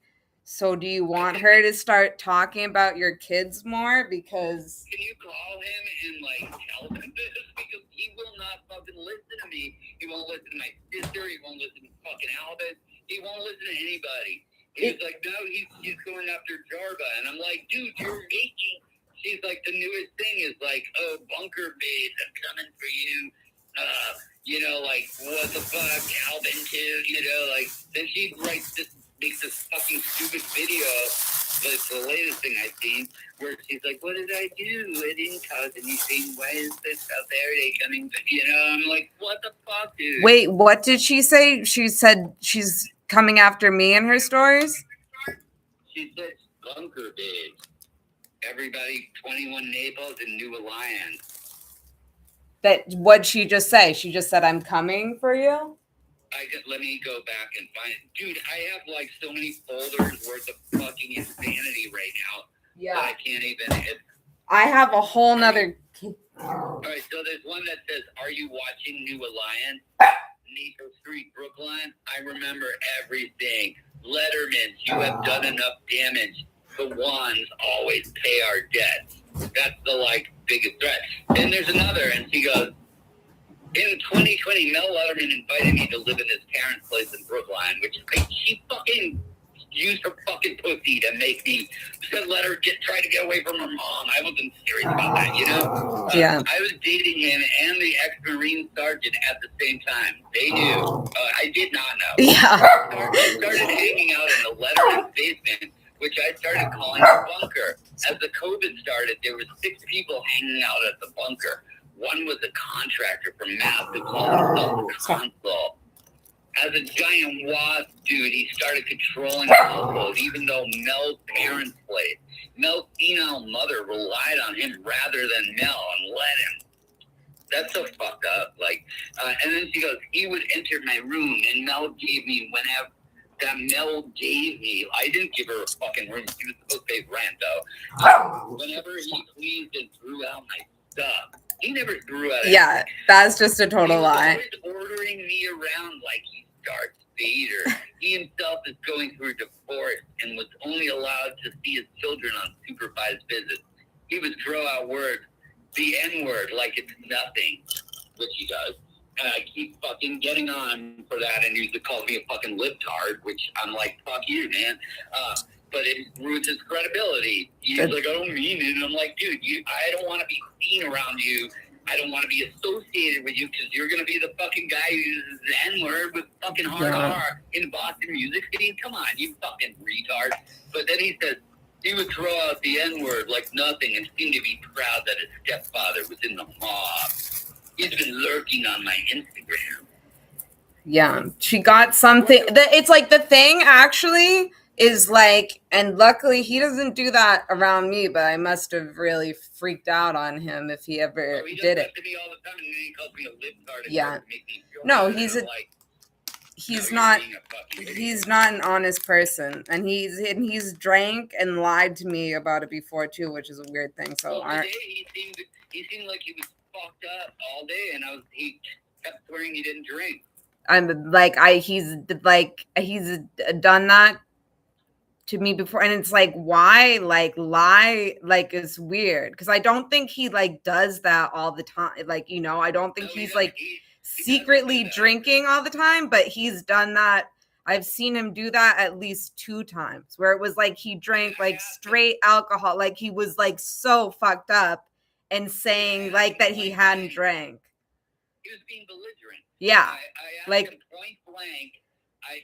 so do you want her to start talking about your kids more? Because can you call him and like tell him this? Because he will not fucking listen to me. He won't listen to my sister. He won't listen to fucking Albert. He won't listen to anybody. He's like, no, he's going after Jarba. And I'm like, dude, you're making... She's like, the newest thing is like, oh, bunker babes, I'm coming for you. You know, like, what the fuck, Calvin too, you know, like, then she makes this fucking stupid video, that's the latest thing I've seen, where she's like, what did I do? I didn't cause anything. Why is this out there? They coming, you know, I'm like, what the fuck, dude? wait, what did she say? She said she's coming after me in her stories? She said, bunker babes. Everybody, 21 Naples and New Alliance. That, what'd she just say? She just said, I'm coming for you? Let me go back and find it. Dude, I have like so many folders worth of fucking insanity right now that I can't even. I have a whole nother. All right, so there's one that says, "Are you watching New Alliance? Maple Street, Brooklyn. I remember everything. Letterman, you have done enough damage. The ones always pay our debts." That's the like biggest threat. Then there's another, and she goes, "In 2020, Mel Letterman invited me to live in his parents' place in Brookline, which she fucking used her fucking pussy to make me, to let her try to get away from her mom. I wasn't serious about that, you know? Yeah. I was dating him and the ex-Marine sergeant at the same time. They knew. I did not know. Yeah. I started hanging out in the Letterman's basement, which I started calling the bunker. As the COVID started, there were 6 people hanging out at the bunker. One was a contractor from Mass who called himself a consul. As a giant wasp, dude, he started controlling the household, even though Mel's parents played. Mel's female mother relied on him rather than Mel and let him. That's so fucked up. Like, and then she goes, he would enter my room, and Mel gave me whenever. That Mel gave me. I didn't give her a fucking room. She was supposed to pay rent, though. Whenever he pleased and threw out my stuff. He never threw out anything. Yeah, that's just a total lie. He was always ordering me around like he's Darth Vader. He himself is going through a divorce and was only allowed to see his children on supervised visits. He would throw out words, the N-word, like it's nothing, which he does. And I keep fucking getting on for that, and he used to call me a fucking libtard, which I'm like, fuck you, man. But it ruins his credibility. He's like, I don't mean it. And I'm like, dude, I don't want to be seen around you. I don't want to be associated with you because you're going to be the fucking guy who uses the N-word with fucking hard R in Boston music scene. Come on, you fucking retard. But then he says, he would throw out the N-word like nothing and seem to be proud that his stepfather was in the mob. He's been lurking on my Instagram. Yeah, she got something. It's like the thing actually is like, and luckily he doesn't do that around me, but I must have really freaked out on him if he ever did it. To me all the time, and then he calls me a libtard. Yeah. No, he's not an honest person, and he's drank and lied to me about it before too, which is a weird thing. So today he seemed like he was fucked up all day, and he kept swearing he didn't drink. I'm like, he's done that to me before, and it's like, why lie? Like, it's weird because I don't think he does that all the time. Like, I don't think he's secretly drinking all the time, but he's done that. I've seen him do that at least 2 times where it was like he drank straight alcohol, like he was so fucked up and saying that he hadn't drank. He was being belligerent. Yeah. I asked him point blank,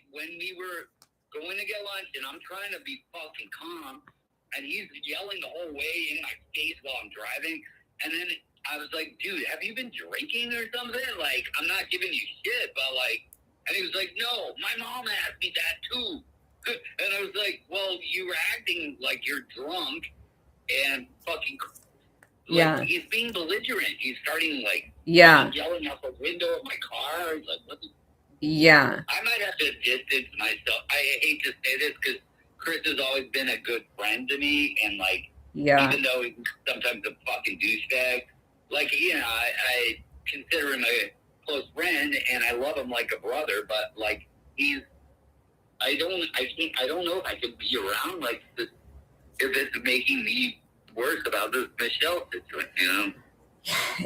when we were going to get lunch, and I'm trying to be fucking calm, and he's yelling the whole way in my face while I'm driving, and then I was like, dude, have you been drinking or something? Like, I'm not giving you shit, but and he was like, no, my mom asked me that too. And I was like, well, you were acting like you're drunk and fucking, he's being belligerent. He's starting yelling out the window of my car. He's like, what the? Yeah. I might have to distance myself. I hate to say this because Chris has always been a good friend to me, and even though he's sometimes a fucking douchebag, I consider him a close friend, and I love him like a brother. But I don't know if I could be around this if it's making me worse about this Michelle situation.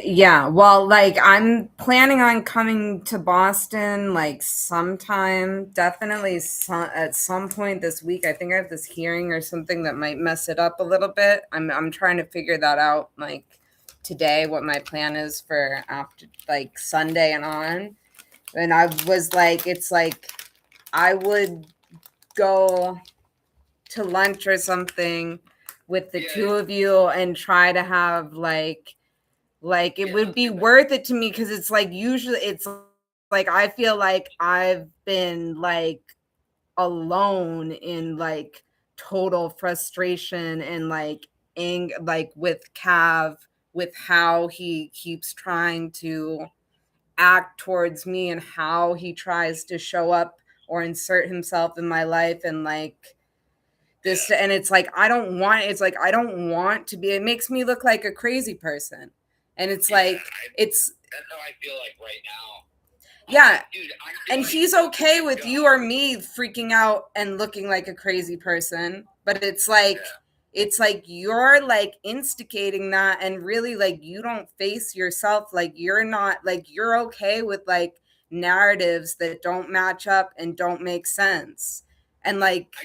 Yeah, well, I'm planning on coming to Boston sometime, definitely at some point this week. I think I have this hearing or something that might mess it up a little bit. I'm trying to figure that out today, what my plan is for after Sunday and on. And I was it's I would go to lunch or something with the two of you and try to have it would be worth it to me because it's usually it's I feel like I've been alone in total frustration and with Cav with how he keeps trying to act towards me and how he tries to show up or insert himself in my life and like this. And it's like I don't want to be, it makes me look like a crazy person. And it's like it's that's how I feel like right now. Yeah. Dude, and he's okay with you or me freaking out and looking like a crazy person, but it's like you're like instigating that, and really like you don't face yourself, like you're not like you're okay with like narratives that don't match up and don't make sense. And like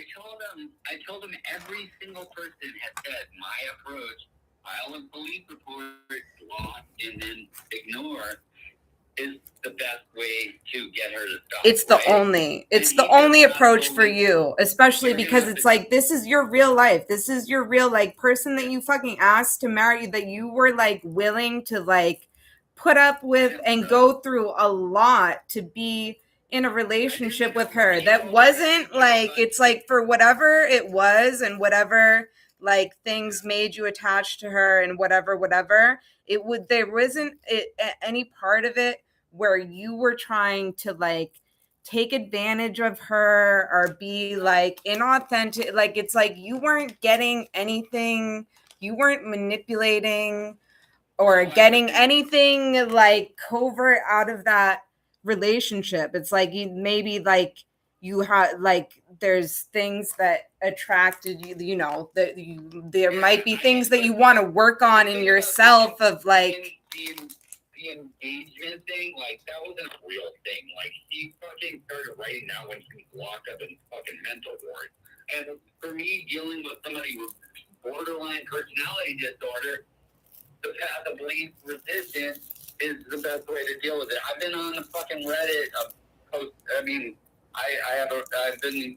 I told him every single person has said my approach, file a police report, block, and then ignore is the best way to get her to stop. It's the only approach for you, especially because it's like this is your real life. This is your real like person that you fucking asked to marry you, that you were like willing to like put up with and go through a lot to be in a relationship with her. That wasn't like, it's like for whatever it was and whatever like things made you attached to her and whatever there wasn't any part of it where you were trying to like take advantage of her or be like inauthentic. Like it's like you weren't getting anything, you weren't manipulating or getting anything like covert out of that relationship. It's like you maybe like you had like there's things that attracted you, you know, that there might be things that you want to work on in yourself of like the engagement thing, like that wasn't a real thing. Like he fucking started writing that when he was locked up in fucking mental ward. And for me, dealing with somebody with borderline personality disorder, the path of least resistance is the best way to deal with it. I've been on the fucking Reddit of post. I mean, I've been,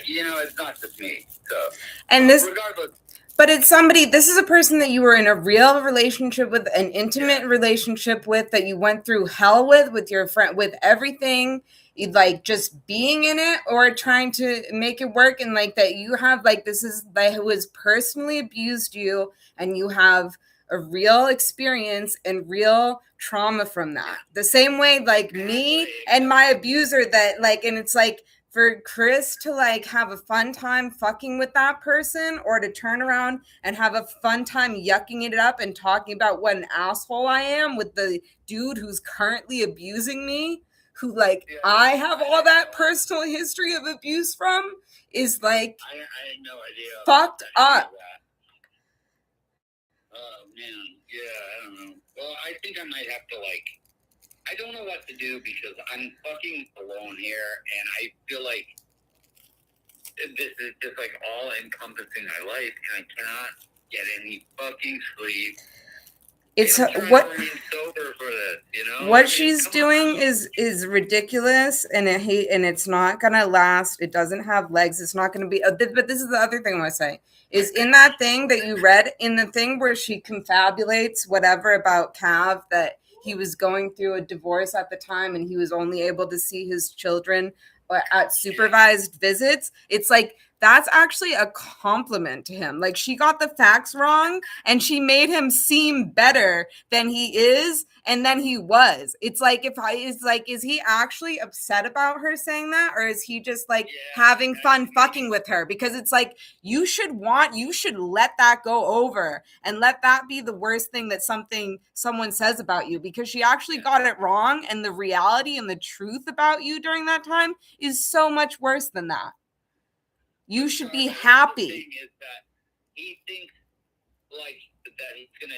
you know, it's not just me. So, and this, regardless. But it's somebody, this is a person that you were in a real relationship with, an intimate relationship with, that you went through hell with your friend, with everything, like just being in it or trying to make it work. And like that you have like, this is like who has personally abused you, and you have a real experience and real trauma from that. The same way like me and my abuser that like, and it's like, for Chris to like have a fun time fucking with that person, or to turn around and have a fun time yucking it up and talking about what an asshole I am with the dude who's currently abusing me, who like I have all that personal history of abuse from, is like I had no idea. Fucked up. Oh man, yeah, I don't know. Well, I think I might have to like, I don't know what to do because I'm fucking alone here, and I feel like this is just like all encompassing my life, and I cannot get any fucking sleep. It's what sober for this, you know? What she's doing is ridiculous, and it's not gonna last. It doesn't have legs. It's not gonna be. But this is the other thing I want to say is in that thing that you read, in the thing where she confabulates whatever about Cav, that he was going through a divorce at the time and he was only able to see his children at supervised visits. It's like that's actually a compliment to him. Like she got the facts wrong and she made him seem better than he is and then he was. It's like is he actually upset about her saying that, or is he just like having fun fucking with her? Because it's like you should let that go over and let that be the worst thing that someone says about you, because she actually got it wrong, and the reality and the truth about you during that time is so much worse than that. You should be happy. The thing is that he thinks like that he's gonna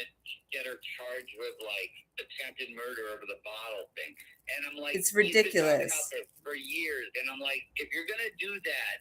get her charged with like attempted murder over the bottle thing, and I'm like, it's ridiculous. He's been talking about this for years, and I'm like, if you're gonna do that,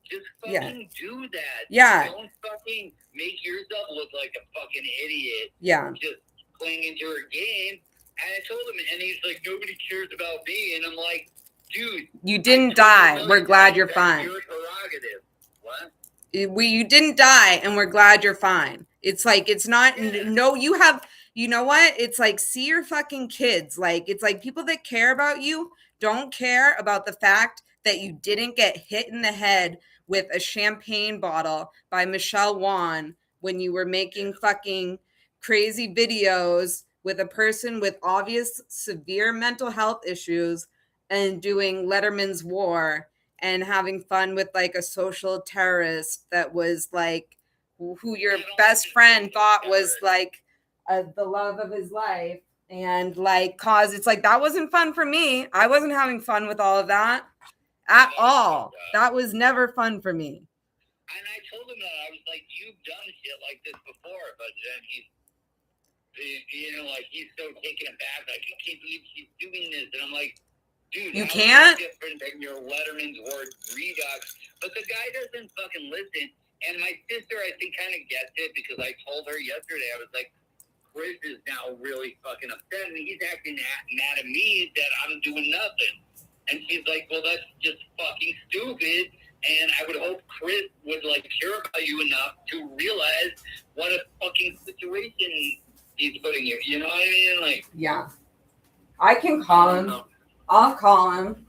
just fucking do that. Yeah. Don't fucking make yourself look like a fucking idiot. Yeah. Just playing into her game. And I told him, and he's like, nobody cares about me, and I'm like, dude, you didn't die. We're glad you're fine. Your prerogative. What? You didn't die, and we're glad you're fine. It's like, it's not, no, you have, you know what? It's like, see your fucking kids. Like, it's like people that care about you don't care about the fact that you didn't get hit in the head with a champagne bottle by Michelle Wan when you were making fucking crazy videos with a person with obvious severe mental health issues and doing Letterman's War and having fun with like a social terrorist that was like who your best friend thought was like the love of his life, and like cause it's like that wasn't fun for me. I wasn't having fun with all of that at all. That was never fun for me. And I told him that I was like, you've done shit like this before, but then he's so taken aback, like I can't believe she's doing this, and I'm like, dude, you can't. Different than your Letterman's Word redux, but the guy doesn't fucking listen. And my sister, I think, kind of gets it because I told her yesterday, I was like, Chris is now really fucking upset, and he's acting mad at me that I'm doing nothing. And she's like, well, that's just fucking stupid. And I would hope Chris would like care about you enough to realize what a fucking situation he's putting you. You know what I mean? Like, yeah, I can call him. I'll call him.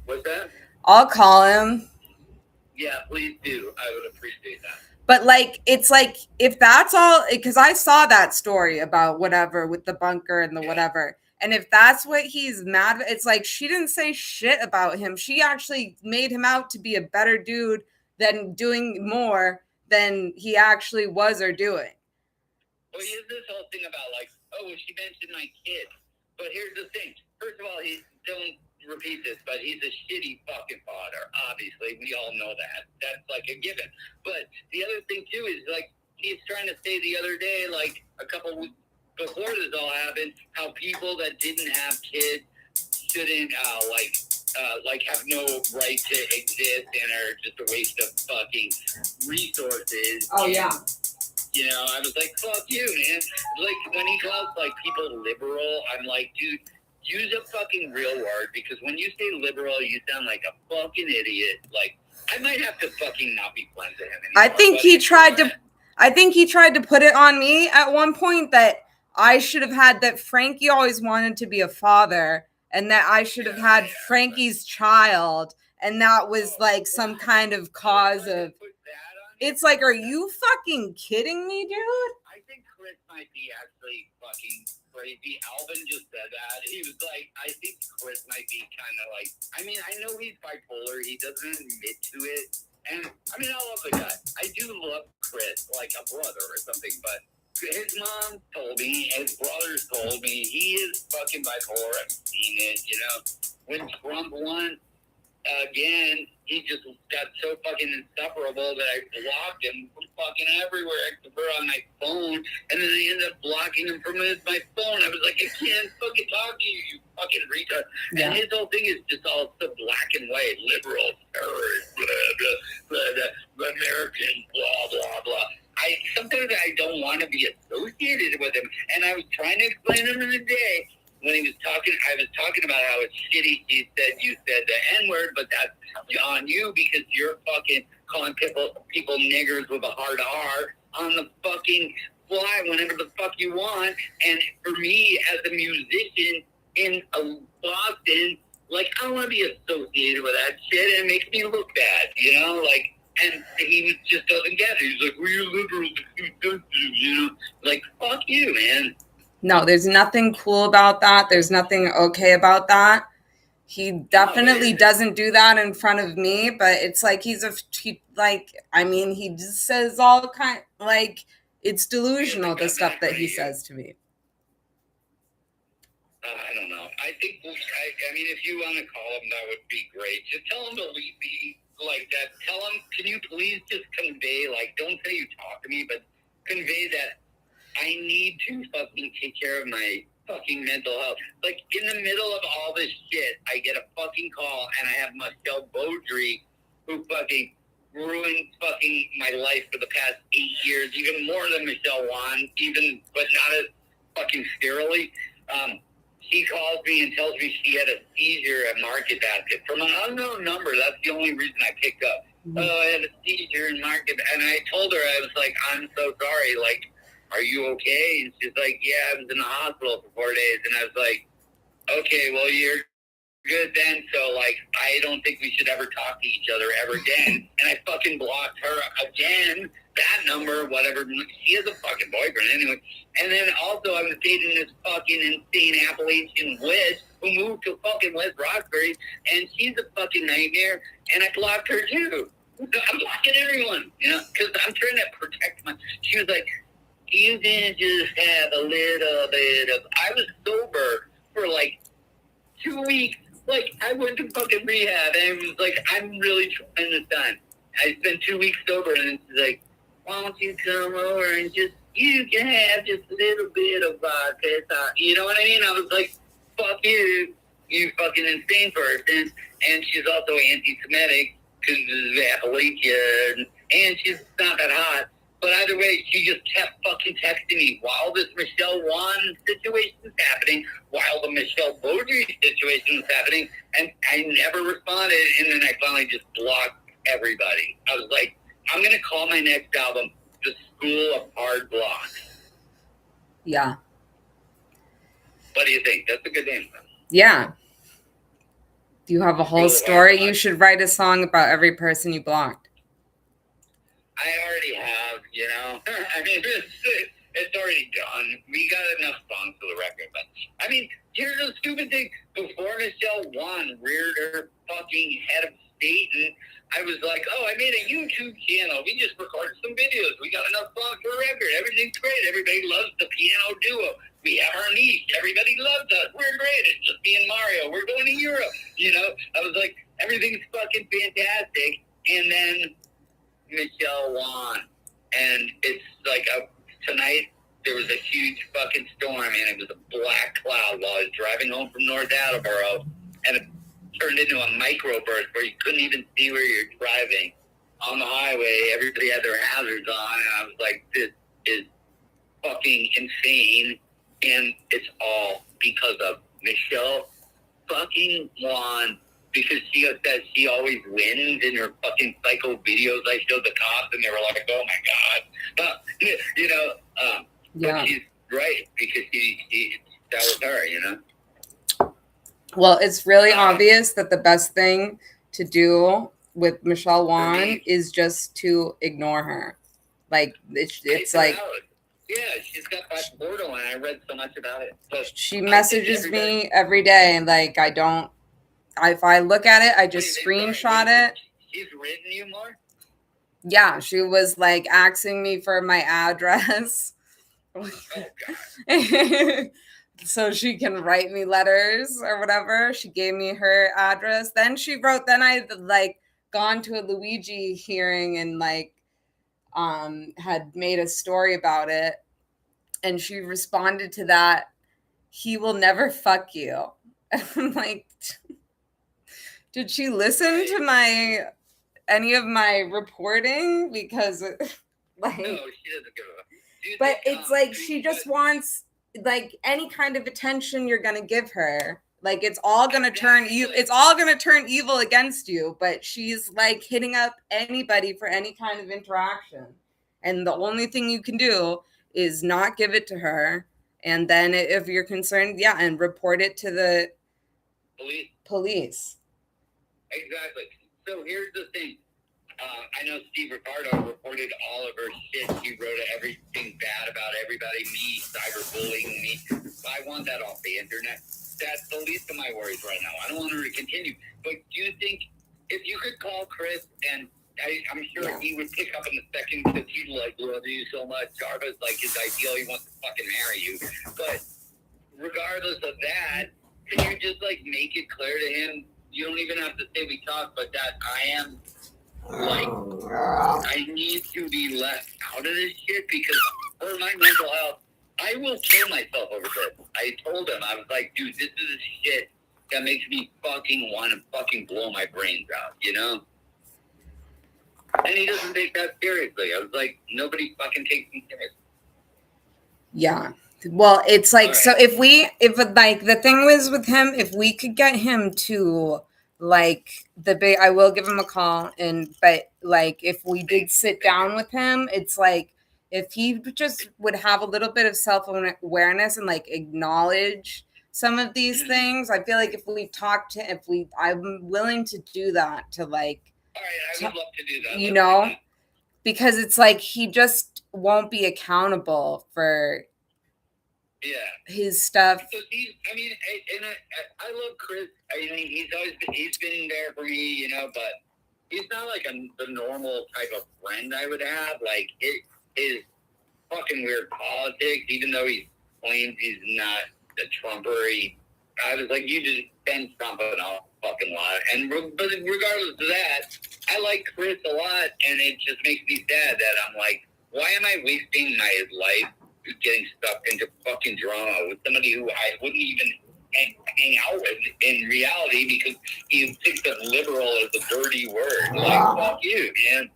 What's that? I'll call him. Yeah, please do. I would appreciate that. But like, it's like, if that's all, because I saw that story about whatever with the bunker and the whatever. And if that's what he's mad at, it's like, she didn't say shit about him. She actually made him out to be a better dude than doing more than he actually was or doing. Well, here's this whole thing about like, oh, she mentioned my kid. But here's the thing. First of all, don't repeat this, but he's a shitty fucking father. Obviously, we all know that. That's like a given. But the other thing too is like he's trying to say the other day, like a couple weeks before this all happened, how people that didn't have kids shouldn't have no right to exist and are just a waste of fucking resources. Oh, yeah. You know, I was like, fuck you, man. Like, when he calls, like, people liberal, I'm like, dude, use a fucking real word, because when you say liberal, you sound like a fucking idiot. Like, I might have to fucking not be friends with him anymore. I think he tried to put it on me at one point that I should have had, that Frankie always wanted to be a father, and that I should have had Frankie's child, and that was like some kind of cause of... It's like, are you fucking kidding me, dude? I think Chris might be actually fucking crazy. Alvin just said that. He was like, I think Chris might be kind of like, I mean, I know he's bipolar. He doesn't admit to it. And, I mean, I love the guy. I do love Chris like a brother or something, but his mom told me, his brothers told me, he is fucking bipolar. I've seen it, you know. When Trump won again, he just got so fucking insufferable that I blocked him from fucking everywhere except for on my phone, and then I ended up blocking him from my phone. I was like, I can't fucking talk to you, you fucking retard. Yeah. And his whole thing is just all so black and white, liberal, terrorist, blah, blah, blah, blah, American, blah, blah, blah. Sometimes I don't want to be associated with him, and I was trying to explain to him in the day, when he was talking, I was talking about how it's shitty. He said you said the N-word, but that's on you because you're fucking calling people niggers with a hard R on the fucking fly whenever the fuck you want. And for me, as a musician in Boston, like, I don't want to be associated with that shit, and it makes me look bad, you know? Like, and he just doesn't get it. He's like, well, you're liberal, you know? Like, fuck you, man. No, there's nothing cool about that. There's nothing okay about that. He definitely doesn't do that in front of me, but it's like he just says all kind, like, it's delusional, the stuff that he says to me. I don't know. I think, I mean, if you want to call him, that would be great. Just tell him to leave me like that. Tell him, can you please just convey, like, don't say you talk to me, but convey that I need to fucking take care of my fucking mental health. Like, in the middle of all this shit, I get a fucking call, and I have Michelle Beaudry, who fucking ruined fucking my life for the past 8 years, even more than Michelle Wan, but not as fucking scarily. She calls me and tells me she had a seizure at Market Basket from an unknown number. That's the only reason I picked up. Mm-hmm. Oh, I had a seizure in Market, and I told her, I was like, I'm so sorry, like, are you okay? And she's like, yeah, I was in the hospital for 4 days. And I was like, okay, well, you're good then. So, like, I don't think we should ever talk to each other ever again. And I fucking blocked her again that number, whatever. She has a fucking boyfriend anyway. And then also I was dating this fucking insane Appalachian witch who moved to fucking West Roxbury, and she's a fucking nightmare, and I blocked her too. I'm blocking everyone, you know, because I'm trying to protect my... She was like, you can just have a little bit of... I was sober for like 2 weeks. Like, I went to fucking rehab, and it was like, I'm really trying this time. I spent 2 weeks sober, and it's like, why don't you come over and just, you can have just a little bit of vodka. You know what I mean? I was like, fuck you, you fucking insane person. And she's also anti-Semitic, because of Appalachia, and she's not that hot. But either way, she just kept fucking texting me while this Michelle Wan situation is happening, while the Michelle Beaudry situation was happening, and I never responded, and then I finally just blocked everybody. I was like, I'm going to call my next album The School of Hard Blocks. Yeah. What do you think? That's a good name. Yeah. You have a whole story. You should write a song about every person you blocked. I already have, you know. I mean, it's already done. We got enough songs for the record. But, I mean, here's the stupid thing. Before Michelle Wan reared her fucking head of state, and I was like, oh, I made a YouTube channel. We just recorded some videos. We got enough songs for a record. Everything's great. Everybody loves the piano duo. We have our niche. Everybody loves us. We're great. It's just me and Mario. We're going to Europe. You know, I was like, everything's fucking fantastic. And then Michelle Wan, and it's like tonight there was a huge fucking storm, and it was a black cloud while I was driving home from North Attleboro, and it turned into a microburst where you couldn't even see where you're driving on the highway. Everybody had their hazards on, and I was like, this is fucking insane, and it's all because of Michelle fucking Wan. Because she says she always wins in her fucking psycho videos I showed the cops, and they were like, oh my God. But, you know, Yeah. but she's right, because that was her, you know? Well, it's really obvious that the best thing to do with Michelle Wan is just to ignore her. Like, it's like... Yeah, she's got bipolar, and I read so much about it. So she messages me every day, and like, I don't... If I look at it, I just screenshot it. She's written you more? Yeah, she was like asking me for my address. Oh, God. So she can write me letters or whatever. She gave me her address. Then she wrote, then I like gone to a Luigi hearing and like had made a story about it. And she responded to that, he will never fuck you. And I'm like, did she listen to any of my reporting? Because like, No, she doesn't give a... But it's like she just wants like any kind of attention you're gonna give her. Like it's all gonna turn you. It's all gonna turn evil against you. But she's like hitting up anybody for any kind of interaction, and the only thing you can do is not give it to her. And then if you're concerned, yeah, and report it to the police. Exactly. So here's the thing. I know Steve Ricardo reported all of her shit. He wrote everything bad about everybody, me, cyberbullying me. I want that off the internet. That's the least of my worries right now. I don't want her to continue. But do you think if you could call Chris, and I'm sure he would pick up in a second because he's like, love you so much. Jarva's like his ideal. He wants to fucking marry you. But regardless of that, can you just like make it clear to him? You don't even have to say we talked, but that I am, like, I need to be left out of this shit because for my mental health, I will kill myself over this. I told him, I was like, dude, this is shit that makes me fucking want to fucking blow my brains out, you know? And he doesn't take that seriously. I was like, nobody fucking takes me seriously. Yeah. Well, it's like, right. So if like the thing was with him, if we could get him to like I will give him a call, but like if we did sit down with him, it's like if he just would have a little bit of self-awareness and like acknowledge some of these things, I feel like if we talk to, I'm willing to do that to like, all right, I would love to do that. You know, because it's like he just won't be accountable for his stuff. Because I love Chris. I mean, he's been there for me, you know, but he's not like the normal type of friend I would have. Like, his fucking weird politics, even though he claims he's not a Trumper, I was like, you just been Trump an awful fucking lot. But regardless of that, I like Chris a lot, and it just makes me sad that I'm like, why am I wasting my life getting stuck into fucking drama with somebody who I wouldn't even hang out with in reality because he thinks that liberal is a dirty word. Like, fuck you, man.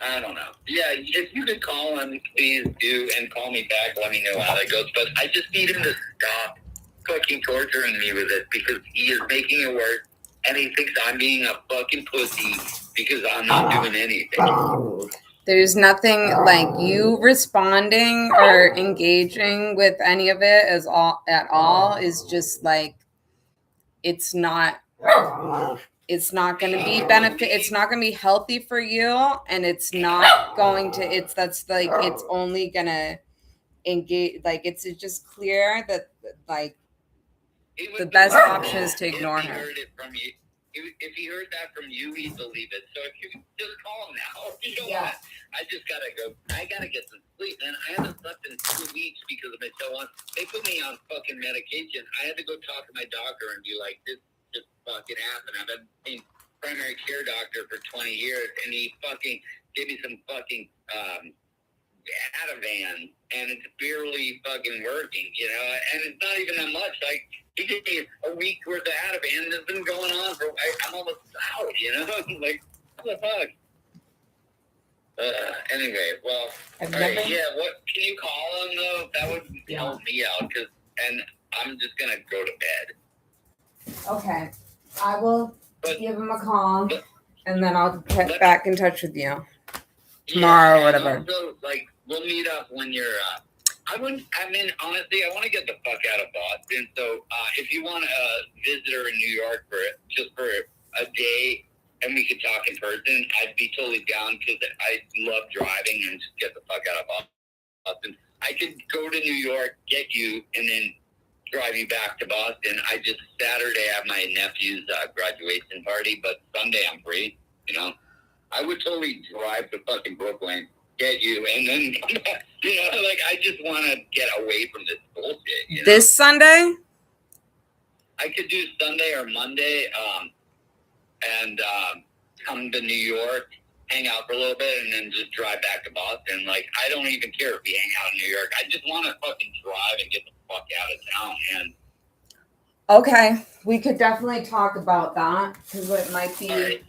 I don't know. Yeah, if you could call him, please do, and call me back. Let me know how that goes. But I just need him to stop fucking torturing me with it because he is making it worse, and he thinks I'm being a fucking pussy because I'm not doing anything. There's nothing like you responding or engaging with any of it at all is just like it's not going to be it's not going to be healthy for you, and it's not going to it's only going to engage. Like it's just clear that like the best option is to ignore him. If he heard that from you, he'd believe it. So if you can just call him now. You know what? I just gotta go. I gotta get some sleep, man. I haven't slept in 2 weeks because of it. So they put me on fucking medication. I had to go talk to my doctor and be like, this just fucking happened. I've been seeing primary care doctor for 20 years, and he fucking gave me some fucking Ativan, and it's barely fucking working, you know, and it's not even that much. Like, he gave me a week's worth of Ativan, and it's been going on for, I'm almost out, you know? Like, what the fuck? Anyway, well, all right, what, can you call him, though? That would help me out, and I'm just gonna go to bed. Okay. I will give him a call, and then I'll get back in touch with you tomorrow or whatever. Also, like, we'll meet up when you're, honestly, I want to get the fuck out of Boston. So, if you want a visitor in New York just for a day and we could talk in person, I'd be totally down because I love driving and just get the fuck out of Boston. I could go to New York, get you, and then drive you back to Boston. Saturday I have my nephew's graduation party, but Sunday I'm free, you know? I would totally drive to fucking Brooklyn, get you, and then, you know, like, I just want to get away from this bullshit, you know? This Sunday? I could do Sunday or Monday, and come to New York, hang out for a little bit, and then just drive back to Boston. Like, I don't even care if we hang out in New York. I just want to fucking drive and get the fuck out of town, man. Okay, we could definitely talk about that, because it might be... All right,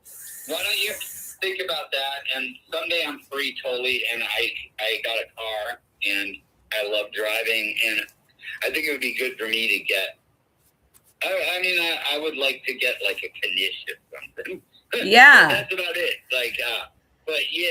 so why don't you think about that? And Sunday I'm free totally, and I got a car, and I love driving, and I think it would be good for me to get. I would like to get like a Knish or something. Yeah. That's about it. Like, but yeah.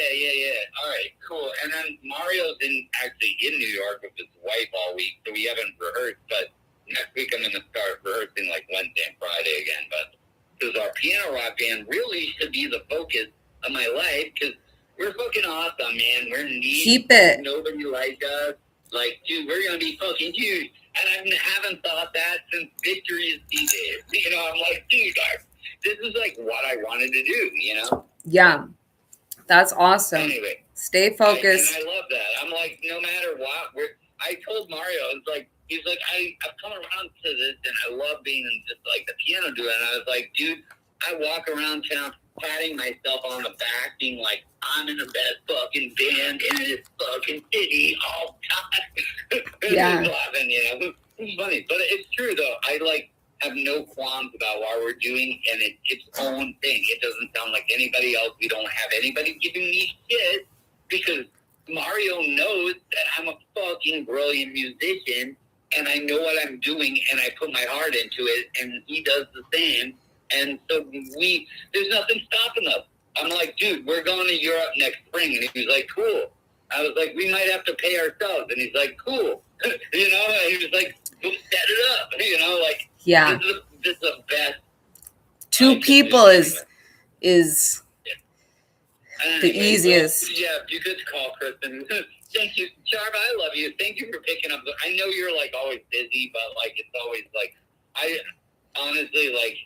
All right, cool. And then Mario's actually in New York with his wife all week, so we haven't rehearsed. But next week I'm gonna start rehearsing like Wednesday and Friday again. But because our piano rock band really should be the focus of my life, because we're fucking awesome, man. We're neat. Keep it. Nobody like us. Like, dude, we're gonna be fucking huge. And I haven't thought that since Victory is days. You know, I'm like, dude, this is like what I wanted to do, you know? Yeah. That's awesome. Anyway. Stay focused. And I love that. I'm like, no matter what, I told Mario, I was like, he's like, I've come around to this, and I love being just like the piano dude. And I was like, dude, I walk around town patting myself on the back, being like, I'm in the best fucking band in this fucking city all time. Yeah. Laughing, you know? It's funny. But it's true, though. I, like, have no qualms about what we're doing, and it's its own thing. It doesn't sound like anybody else. We don't have anybody giving me shit, because Mario knows that I'm a fucking brilliant musician, and I know what I'm doing, and I put my heart into it, and he does the same. And so there's nothing stopping us. I'm like, dude, we're going to Europe next spring. And he was like, cool. I was like, we might have to pay ourselves. And he's like, cool. You know, he was like, we'll set it up. You know, like, yeah. This is the best. Two people is The easiest. So, yeah, if you could call Kristen. Thank you, Jarva. I love you. Thank you for picking up. I know you're like always busy, but like it's always like I honestly like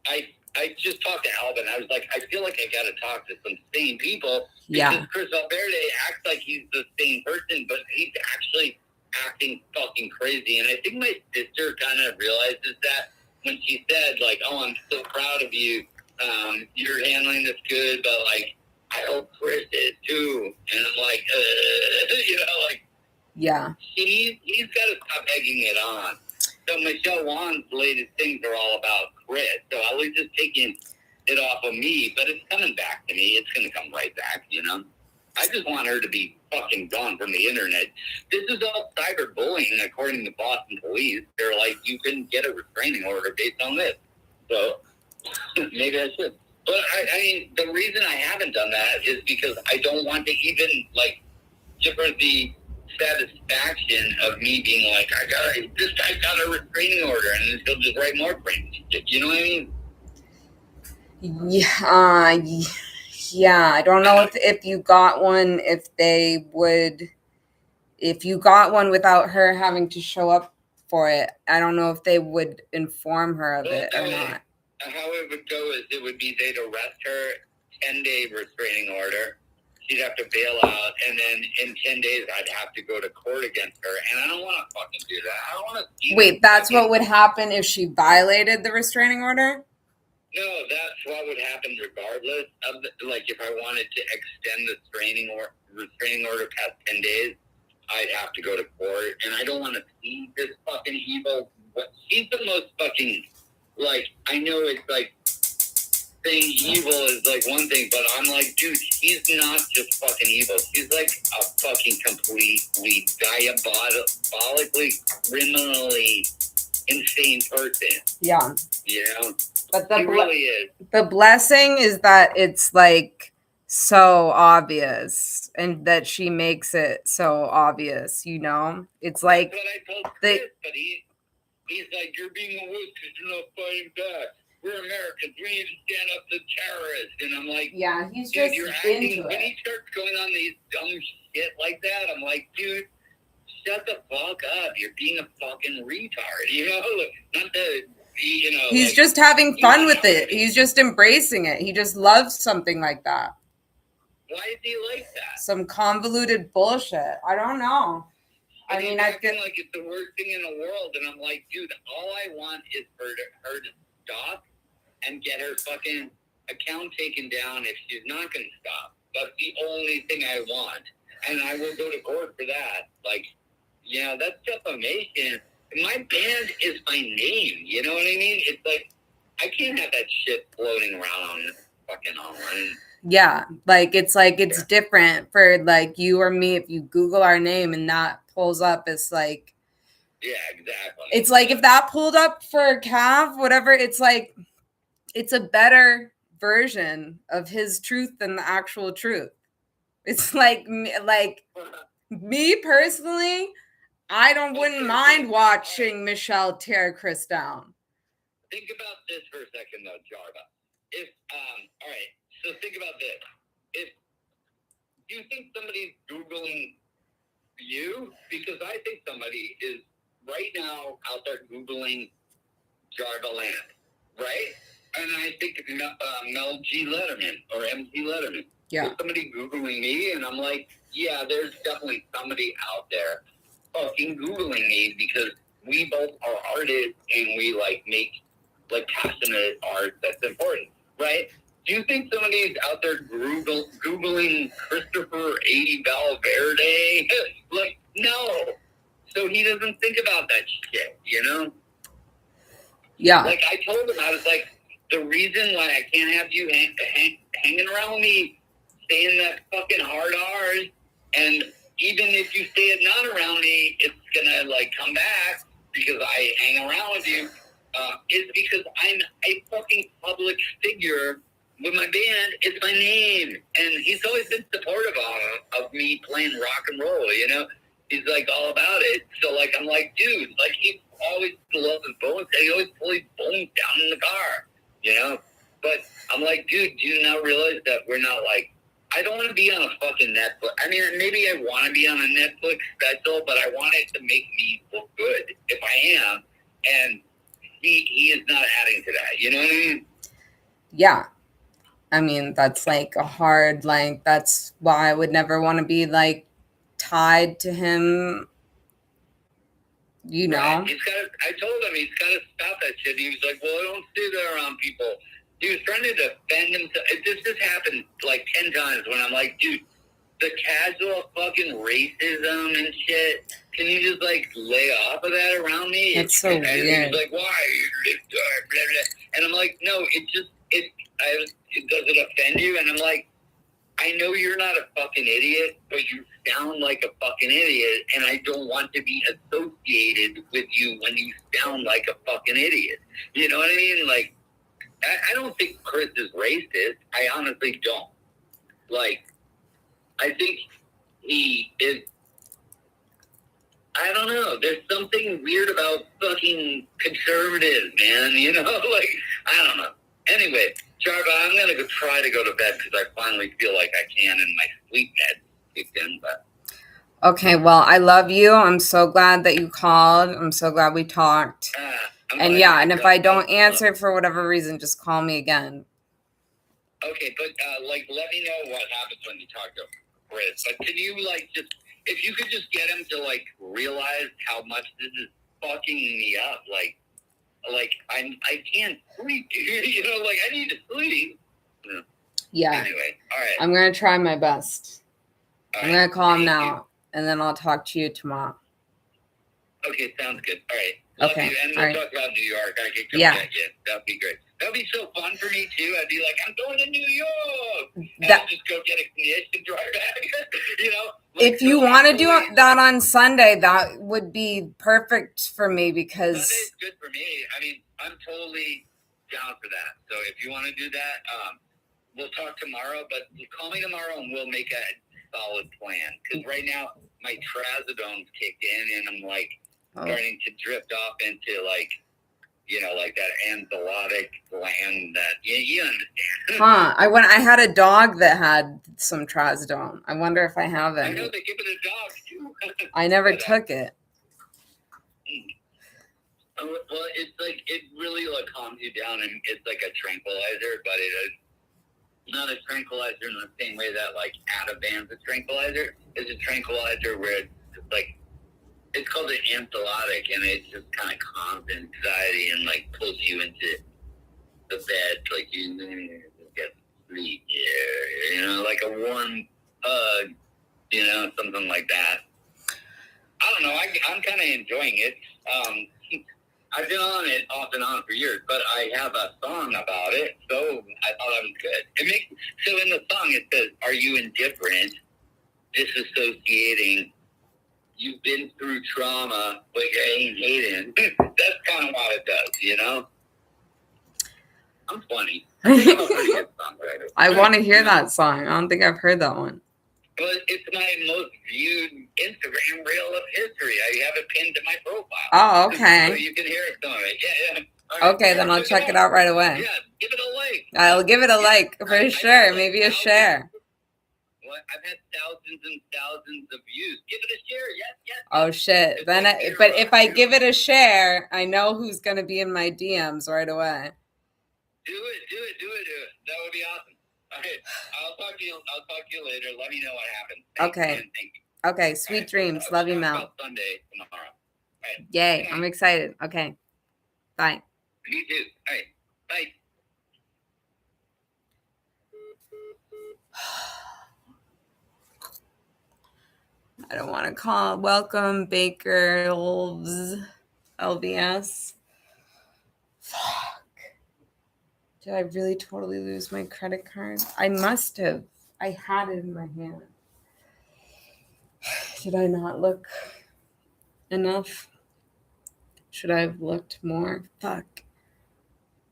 I just talked to Alvin. I was like, I feel like I got to talk to some sane people because Chris Valverde acts like he's the sane person, but he's actually acting fucking crazy. And I think my sister kind of realizes that when she said like, "Oh, I'm so proud of you. You're handling this good, but like." I hope Chris is too. And I'm like, you know, like, yeah. He's got to stop egging it on. So Michelle Wan's latest things are all about Chris. So at least it's taking it off of me, but it's coming back to me. It's going to come right back, you know? I just want her to be fucking gone from the internet. This is all cyberbullying, according to Boston police. They're like, you couldn't get a restraining order based on this. So maybe I should. But I mean, the reason I haven't done that is because I don't want to even like give her the satisfaction of me being like, this guy got a restraining order, and then he'll just write more crazy shit. You know what I mean? Yeah. I don't know if you got one, if you got one without her having to show up for it. I don't know if they would inform her of it or not. How it would go is it would be they'd arrest her, 10-day restraining order. She'd have to bail out, and then in 10 days, I'd have to go to court against her. And I don't want to fucking do that. I don't want to. Wait, that's what would happen if she violated the restraining order? No, that's what would happen regardless of like if I wanted to extend the restraining order past 10 days, I'd have to go to court, and I don't want to see this fucking evil. She's the most fucking. Like, I know it's like, saying evil is like one thing, but I'm like, dude, she's not just fucking evil. She's like a fucking completely diabolically, criminally insane person. Yeah. You know? But She really is. The blessing is that it's like so obvious and that she makes it so obvious, you know? It's like. That's what I told Chris, but he's like, you're being a wuss because you're not fighting back. We're Americans. We need to stand up to terrorists. And I'm like, yeah, he's dude, just you're into acting. it. When he starts going on these dumb shit like that, I'm like, dude, shut the fuck up. You're being a fucking retard. You know, not the, you know. He's like, just having fun with it. He's just embracing it. He just loves something like that. Why is he like that? Some convoluted bullshit. I don't know. And I mean, he's I acting get like it's the worst thing in the world, and I'm like, dude, all I want is for her to stop and get her fucking account taken down if she's not going to stop. That's the only thing I want, and I will go to court for that. Like, yeah, that's defamation. My band is my name. You know what I mean? It's like I can't have that shit floating around on fucking online. yeah, like it's different for like you or me if you Google our name and that pulls up. It's like, yeah, exactly. It's like if that pulled up for Cav, whatever. It's like it's a better version of his truth than the actual truth. It's like me personally, wouldn't mind watching Michelle tear Chris down. Think about this for a second, though, Jarva. If all right, so think about this. If you think somebody's Googling you, because I think somebody is right now out there Googling Jarva Land, right? And I think Mel G. Letterman or MC Letterman. Yeah. There's somebody Googling me, and I'm like, yeah, there's definitely somebody out there fucking Googling me because we both are artists and we like make like passionate art that's important, right? Do you think somebody's out there Googling Christopher A. Valverde? Like, no. So he doesn't think about that shit, you know? Yeah. Like, I told him, I was like, the reason why I can't have you hanging around with me, saying that fucking hard R's, and even if you say it not around me, it's gonna, like, come back because I hang around with you, is because I'm a fucking public figure. With my band, it's my name. And he's always been supportive of me playing rock and roll, you know? He's, like, all about it. So, like, I'm like, dude, like, he always loves his bones, and he always pulls his bones down in the car, you know? But I'm like, dude, do you not realize that we're not, like, I don't want to be on a fucking Netflix. I mean, maybe I want to be on a Netflix special, but I want it to make me look good if I am. And he is not adding to that. You know what I mean? Yeah. I mean, that's like a hard, like, that's why I would never want to be like tied to him, you know? Right. I told him he's got to stop that shit. He was like, well, I don't do that around people. He was trying to defend himself. This just happened like 10 times when I'm like, dude, the casual fucking racism and shit, can you just like lay off of that around me? It's so weird. He's like, why? And I'm like, no, does it offend you? And I'm like, I know you're not a fucking idiot, but you sound like a fucking idiot, and I don't want to be associated with you when you sound like a fucking idiot. You know what I mean? Like, I don't think Chris is racist. I honestly don't. Like, I think he is. I don't know. There's something weird about fucking conservatives, man. You know, like, I don't know. Anyway, Jarva, I'm going to go try to go to bed because I finally feel like I can and my sleep med kicked in. But Okay, well, I love you. I'm so glad that you called. I'm so glad we talked. And yeah, and if I don't answer for whatever reason, just call me again. Okay, but like, let me know what happens when you talk to Chris. But can you like just, if you could just get him to like realize how much this is fucking me up, like I can't sleep, dude. You know, like I need to sleep. Yeah. Anyway, all right. I'm going to try my best. All I'm right. going to call him Thank now, you. and then I'll talk to you tomorrow. Okay, sounds good. All right. Love Okay, you. And all we'll right. talk about New York. I could come Yeah. get you. That'd be great. That'd be so fun for me too. I'd be like, I'm going to New York. And I'll just go get a knish and drive back. You know? Like, If you so want to do actually, that on Sunday, that would be perfect for me because Sunday's good for me. I mean, I'm totally down for that. So if you want to do that, we'll talk tomorrow. But you call me tomorrow and we'll make a solid plan. Because right now my trazodone's kicked in and I'm like starting to drift off into like, you know, like that antholotic gland that you understand. I had a dog that had some trazodone. I wonder if I have I know any. they give it to dogs too. I never took it. Well, it's like it really like calms you down and it's like a tranquilizer, but it is not a tranquilizer in the same way that like Ativan's a tranquilizer. It's a tranquilizer where it's just like, it's called an antholotic, and it just kind of calms anxiety and like pulls you into the bed, like you get sleep, you know, like a warm hug, you know, something like that. I don't know. I'm kind of enjoying it. I've been on it off and on for years, but I have a song about it, so I thought that was good. So in the song it says, "Are you indifferent, disassociating? You've been through trauma, but you ain't hating." That's kind of what it does, you know? I'm funny. I think I'm a pretty good songwriter. I want to hear that song. I don't think I've heard that one. But it's my most viewed Instagram reel of history. I have it pinned to my profile. Oh, okay. So you can hear some of it. Yeah. All right. Okay, then I'll check it out right away. Yeah, give it a like. I'll give it a like for sure. Maybe a share. Well, I've had thousands and thousands of views. Give it a share. Yes. Oh shit. Then but if I give it a share, I know who's going to be in my DMs right away. Do it. That would be awesome. All right. I'll talk to you later. Let me know what happens. Okay. Thank you. Okay, sweet dreams. Love you, Mel. Sunday tomorrow. All right. Yay, I'm excited. Okay. Bye. Me too. All right. Bye. I don't want to call. Welcome, Baker LVS. Fuck. Did I really totally lose my credit card? I must have. I had it in my hand. Did I not look enough? Should I have looked more? Fuck.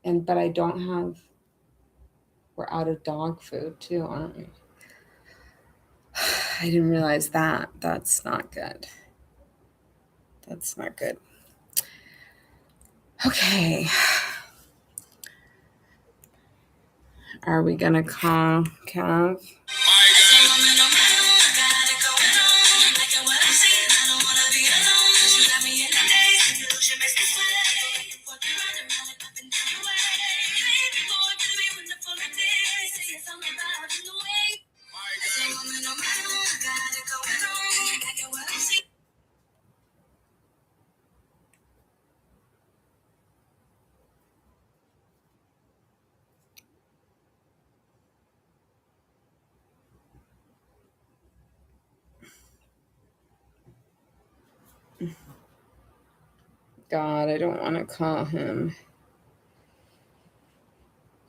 But I don't have. We're out of dog food too, aren't we? I didn't realize that. That's not good. That's not good. Okay. Are we gonna call Cav? God, I don't want to call him.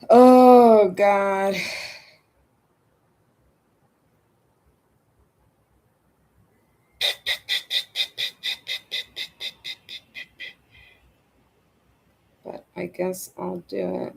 Oh, God. But I guess I'll do it.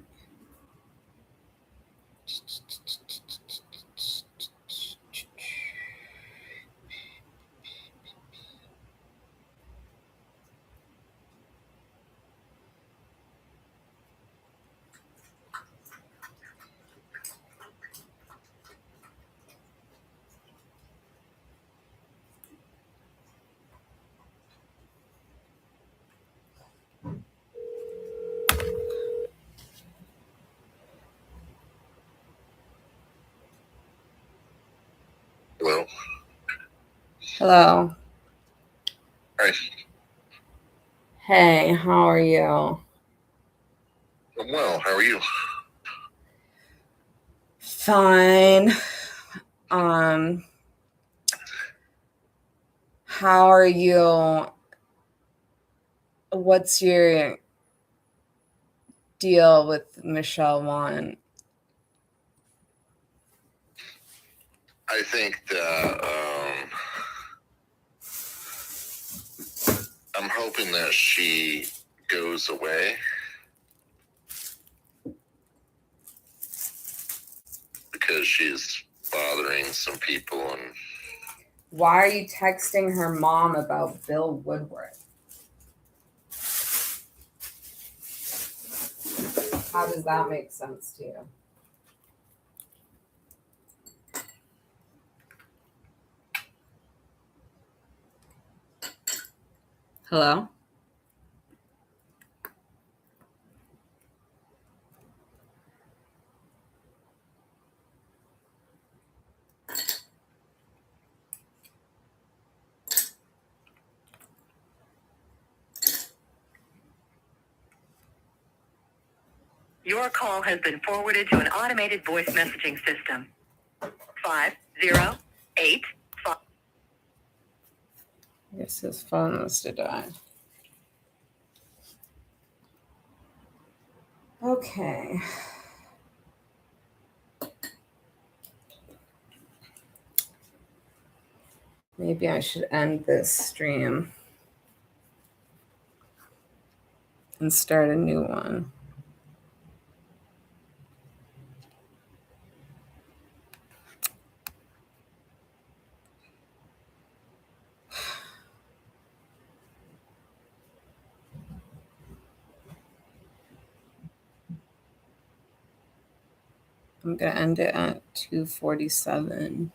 Hello. Hello. Hi. Hey, how are you? I'm well. How are you? Fine. How are you? What's your deal with Michelle Wan? I think that I'm hoping that she goes away because she's bothering some people, and Why are you texting her mom about Bill Woodward? How does that make sense to you? Hello? Your call has been forwarded to an automated voice messaging system. 508. I guess his phone must have died. Okay. Maybe I should end this stream and start a new one. I'm going to end it at 2:47:13.